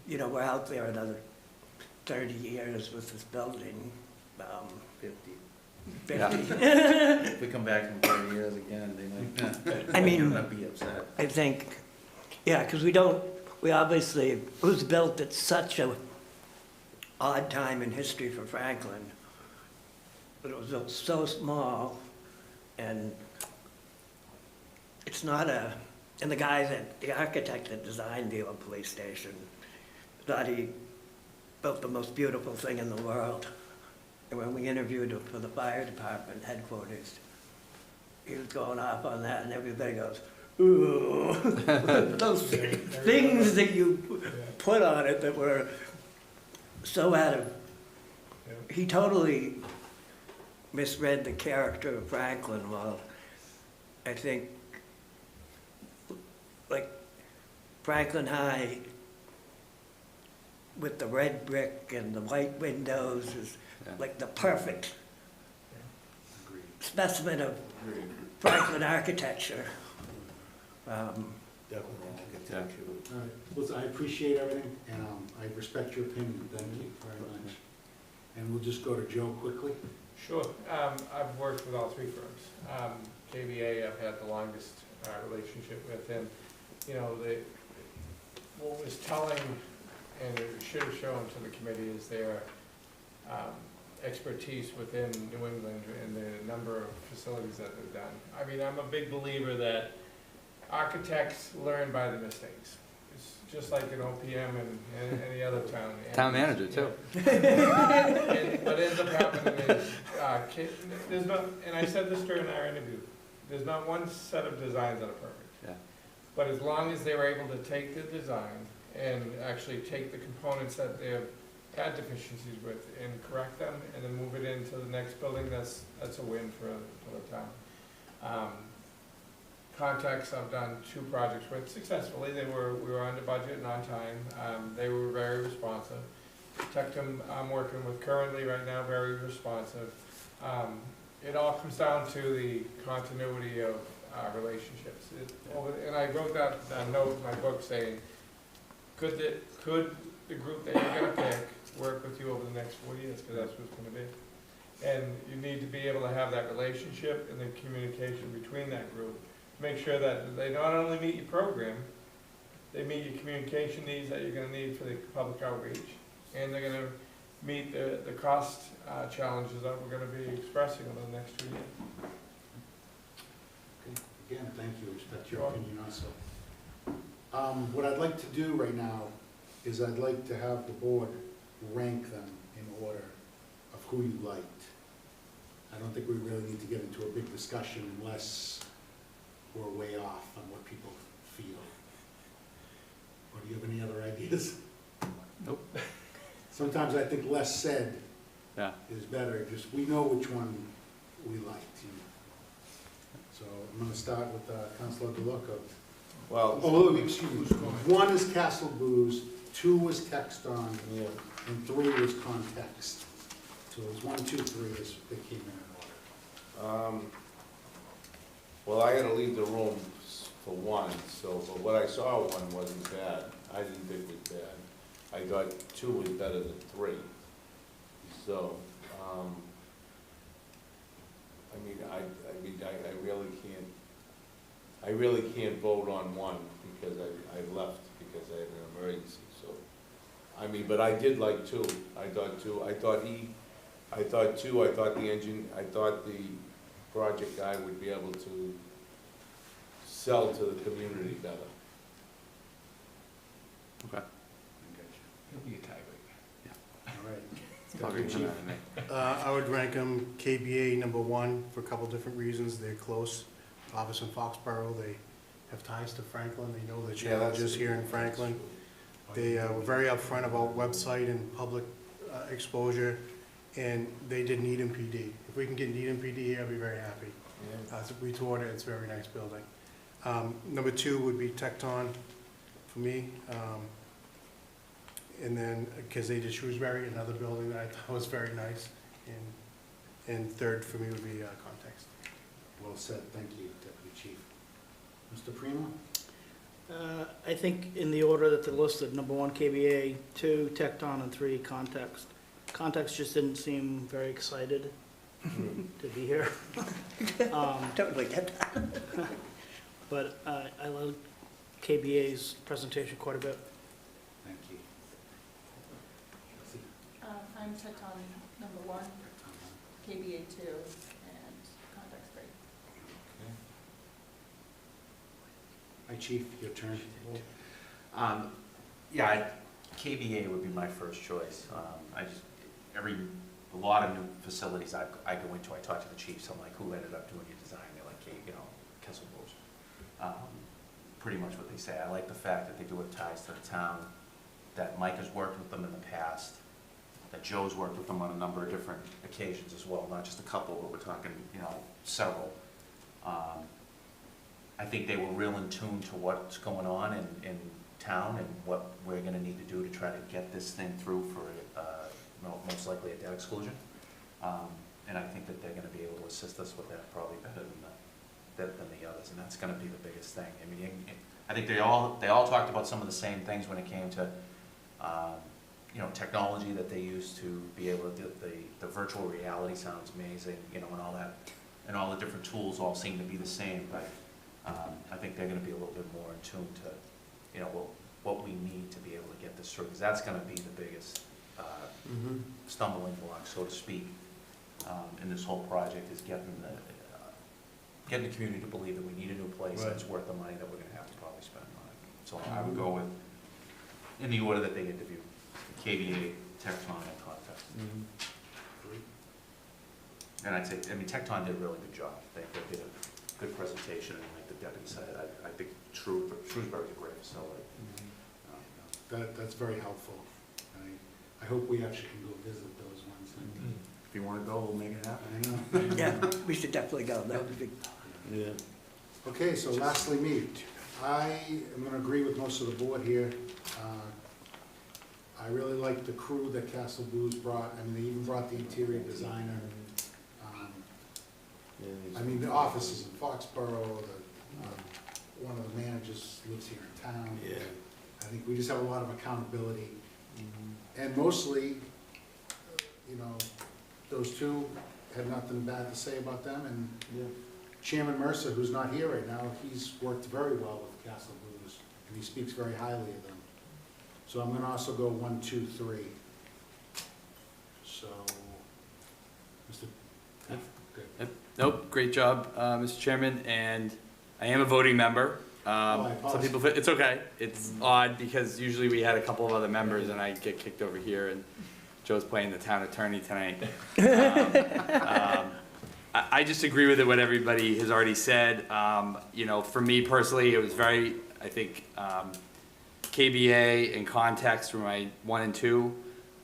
you know, we're out there another 30 years with this building. 50. 50. If we come back in 30 years again, they might, I mean, not be upset. I think, yeah, because we obviously, it was built at such a odd time in history for Franklin, but it was built so small, and it's not a, and the architect that designed the old police station thought he built the most beautiful thing in the world. And when we interviewed him for the fire department headquarters, he was going off on that, and everybody goes, ooh, those things that you put on it that were so out of, he totally misread the character of Franklin. Well, I think, like, Franklin High with the red brick and the white windows is like the perfect specimen of Franklin architecture. Definitely architecture. All right, well, I appreciate everything, and I respect your opinion, thank you very much. And we'll just go to Joe quickly. Sure. I've worked with all three firms. KVA, I've had the longest relationship with, and you know, what was telling, and it should have shown to the committee, is their expertise within New England and the number of facilities that they've done. I mean, I'm a big believer that architects learn by the mistakes. It's just like an OPM and any other town. Town manager too. And what ends up happening is, there's no, and I said this during our interview, there's not one set of designs that are perfect. Yeah. But as long as they were able to take the design and actually take the components that they've had deficiencies with and correct them and then move it into the next building, that's a win for the town. Context, I've done 2 projects with successfully. We were under budget and on time. They were very responsive. Tectum I'm working with currently right now, very responsive. It all comes down to the continuity of relationships. And I wrote that note in my book saying, could the group that you're going to pick work with you over the next 4 years, because that's what it's going to be. And you need to be able to have that relationship and the communication between that group to make sure that they not only meet your program, they meet your communication needs that you're going to need for the public outreach, and they're going to meet the cost challenges that we're going to be expressing over the next 2 years. Okay. Again, thank you, respect your opinion also. What I'd like to do right now is I'd like to have the board rank them in order of who you liked. I don't think we really need to get into a big discussion unless we're way off on what people feel. Or do you have any other ideas? Nope. Sometimes I think less said Yeah. is better, just we know which one we liked. You know. So I'm going to start with Councilor DeLuca. Well, Oh, excuse me. 1 is Castle Booze, 2 was Texton, yeah. and 3 was Context. So it was 1, 2, 3 they came in order. Well, I gotta leave the room for 1, so, but what I saw 1 wasn't bad. I didn't think it was bad. I thought 2 was better than 3. So, I really can't vote on 1 because I left because I had an emergency, so. I mean, but I did like 2. I thought 2, I thought the project guy would be able to sell to the community better. Okay. He'll be a tiebreaker. All right. Probably Deputy better Chief. than me. I would rank them KBA #1 for a couple different reasons. They're close. Office in Foxborough, they have ties to Franklin. They know the challenges here in Franklin. They were very upfront about website and public exposure, and they did Needham PD. If we can get Needham PD here, I'd be very happy. We toured it, it's a very nice building. #2 would be Tecton for me. And then, because they did Shrewsbury, another building that I thought was very nice. And 3rd for me would be Context. Well said, thank you, Deputy Chief. Mr. Primo? I think in the order that they're listed, #1 KBA, 2 Tecton, and 3 Context. Context just didn't seem very excited to be here. Totally get that. But I love KBA's presentation quite a bit. Thank you. I'm Tecton #1, KBA 2, and Context 3. Hi, Chief, your turn. Yeah, KBA would be my first choice. A lot of new facilities I go into, I talk to the chiefs, I'm like, who ended up doing your design? They're like, Kessel Booze. Pretty much what they say. I like the fact that they do have ties to the town, that Mike has worked with them in the past, that Joe's worked with them on a number of different occasions as well, not just a couple, but we're talking, several. I think they were real in tune to what's going on in town and what we're gonna need to do to try to get this thing through for, most likely a debt exclusion. And I think that they're gonna be able to assist us with that probably better than the others, and that's gonna be the biggest thing. I mean, I think they all talked about some of the same things when it came to, technology that they use to be able to do the virtual reality sounds amazing, and all that, and all the different tools all seem to be the same, but I think they're gonna be a little bit more in tune to, what we need to be able to get this through, because that's gonna be the biggest stumbling block, so to speak, in this whole project, is getting the community to believe that we need a new place, and it's worth the money that we're gonna have to probably spend on it. So I would go with, in the order that they interviewed, KVA, Tecton, and Context. And I'd say, I mean, Tecton did a really good job. They did a good presentation, and like the deputy said, I think Shrewsbury's a great facility. That's very helpful. I hope we actually can go visit those ones. If you wanna go, we'll make it happen. I know. Yeah, we should definitely go. That would be. Yeah. Okay, so lastly, me. I am gonna agree with most of the board here. I really like the crew that Castle Blues brought. I mean, they even brought the interior designer. I mean, the office is in Foxborough, one of the managers lives here in town. Yeah. I think we just have a lot of accountability. And mostly, you know, those two had nothing bad to say about them, and Chairman Mercer, who's not here right now, he's worked very well with Castle Blues, and he speaks very highly of them. So I'm gonna also go 1, 2, 3. So, Mr. Good. Nope, great job, Mr. Chairman, and I am a voting member. I Some apologize. people, it's okay. It's odd because usually we had a couple of other members and I get kicked over here and Joe's playing the town attorney tonight. I just agree with what everybody has already said. You know, for me personally, it was very, I think, KBA and Context were my 1 and 2.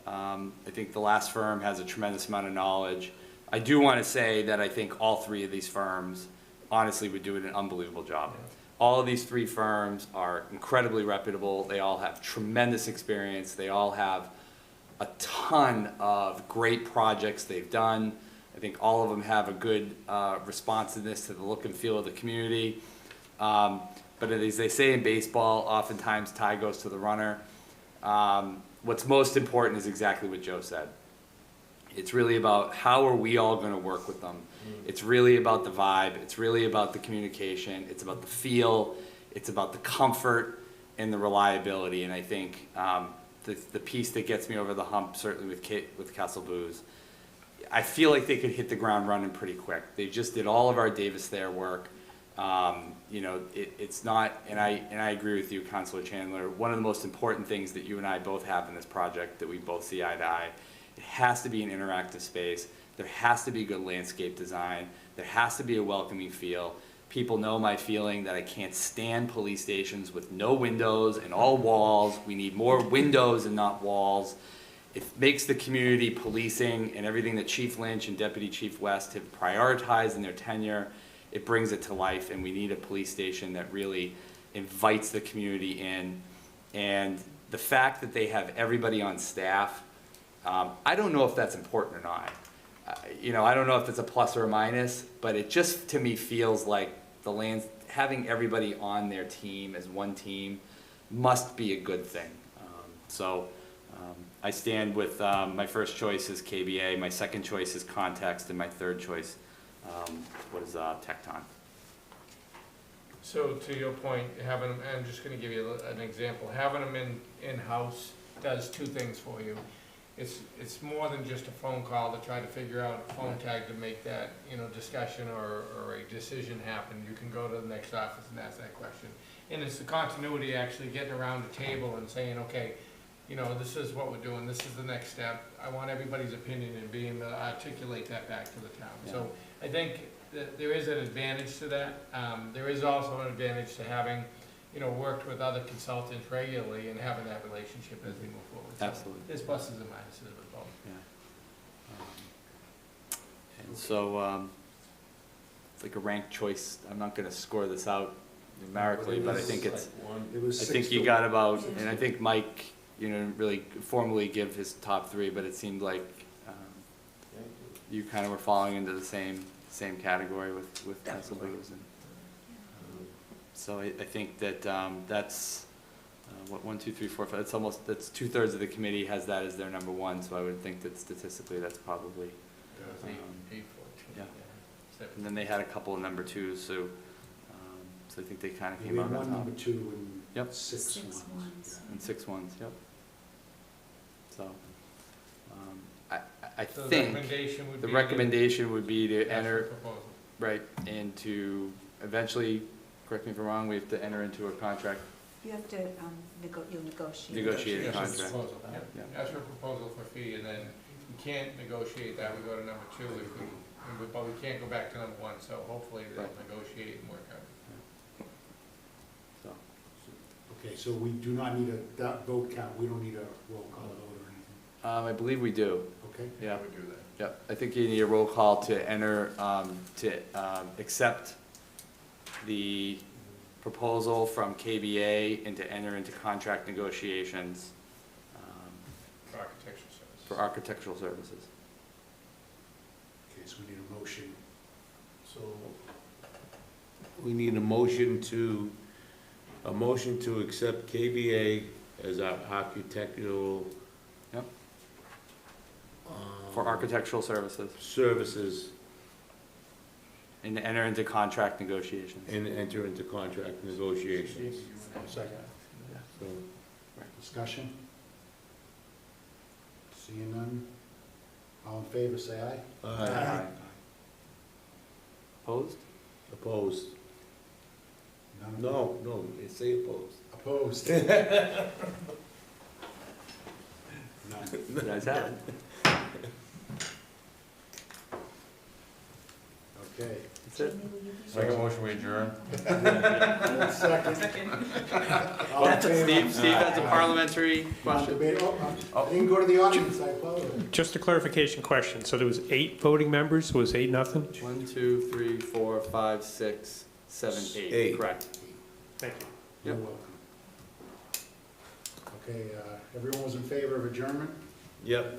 I think the last firm has a tremendous amount of knowledge. I do want to say that I think all 3 of these firms honestly would do an unbelievable job. All of these 3 firms are incredibly reputable. They all have tremendous experience. They all have a ton of great projects they've done. I think all of them have a good responsiveness to the look and feel of the community. But as they say in baseball, oftentimes tie goes to the runner. What's most important is exactly what Joe said. It's really about how are we all going to work with them. It's really about the vibe. It's really about the communication. It's about the feel. It's about the comfort and the reliability. And I think the piece that gets me over the hump, certainly with Castle Blues, I feel like they could hit the ground running pretty quick. They just did all of our Davis Thayer work. You know, it's not, and I agree with you, Councilor Chandler. One of the most important things that you and I both have in this project that we both see eye to eye, it has to be an interactive space. There has to be good landscape design. There has to be a welcoming feel. People know my feeling that I can't stand police stations with no windows and all walls. We need more windows and not walls. It makes the community policing and everything that Chief Lynch and Deputy Chief West have prioritized in their tenure. It brings it to life, and we need a police station that really invites the community in. And the fact that they have everybody on staff, I don't know if that's important or not. You know, I don't know if it's a plus or a minus, but it just to me feels like having everybody on their team as one team must be a good thing. I stand with my first choice is KBA, my second choice is Context, and my third choice Tecton. So to your point, having them, I'm just gonna give you an example, having them in-house does 2 things for you. It's more than just a phone call to try to figure out a phone tag to make that, you know, discussion or a decision happen. You can go to the next office and ask that question. And it's the continuity, actually getting around the table and saying, okay, you know, this is what we're doing, this is the next step. I want everybody's opinion and being able to articulate that back to the town. Yeah. So I think that there is an advantage to that. There is also an advantage to having, you know, worked with other consultants regularly and having that relationship as we move forward. So Absolutely. there's pluses and minuses with both. Yeah. And so it's like a ranked choice. I'm not going to score this out numerically, but I think it's. I think you got about, and I think Mike, you know, really formally give his top 3, but it seemed like you kind of were falling into the same category with Castle Blues. And so I think that that's what 1, 2, 3, 4, 5. It's almost, that's 2/3 of the committee has that as their number 1. So I would think that statistically that's probably. Yeah. And then they had a couple of number 2s, so I think they kind of came We out had on one top. number 2 and Yep. 6 months. And 6 months, yep. So, I So the think recommendation would the be recommendation would be to ask for enter, proposal. right, and to eventually, correct me if I'm wrong, we have to enter into a contract. You have to, you'll negotiate. Negotiate a Ask for contract. proposal, Yeah. yeah. Ask for a proposal for fee, and then we can't negotiate that, we go to number 2 if we, but we can't go back to number 1, so hopefully they'll Right. negotiate and work out. So, Okay, so we do not need that vote count, we don't need a roll call vote or anything, I believe we do, okay? yeah. We do that. Yep, I think you need a roll call to enter, accept the proposal from KBA and to enter into contract negotiations For architectural services. for architectural services. Okay, so we need a motion. So, we need a motion to accept KBA as our architectural. Yep. For architectural services Services and enter into contract negotiations. and enter into contract negotiations. Second. So, Discussion? Seeing none? All in favor, say aye. Aye. Opposed? Opposed? None? No, say opposed. Opposed? None. You guys have it. Okay. That's it. Make a motion, we adjourn. Second. All in favor? Steve has a parliamentary question. Debate. I didn't go to the audience, I apologize. Just a clarification question. So there was 8 voting members, was 8 nothing? 1, 2, 3, 4, 5, 6, 7, 8. Eight. Correct. Thank you. You're welcome. Okay, everyone was in favor of adjournment? Yep.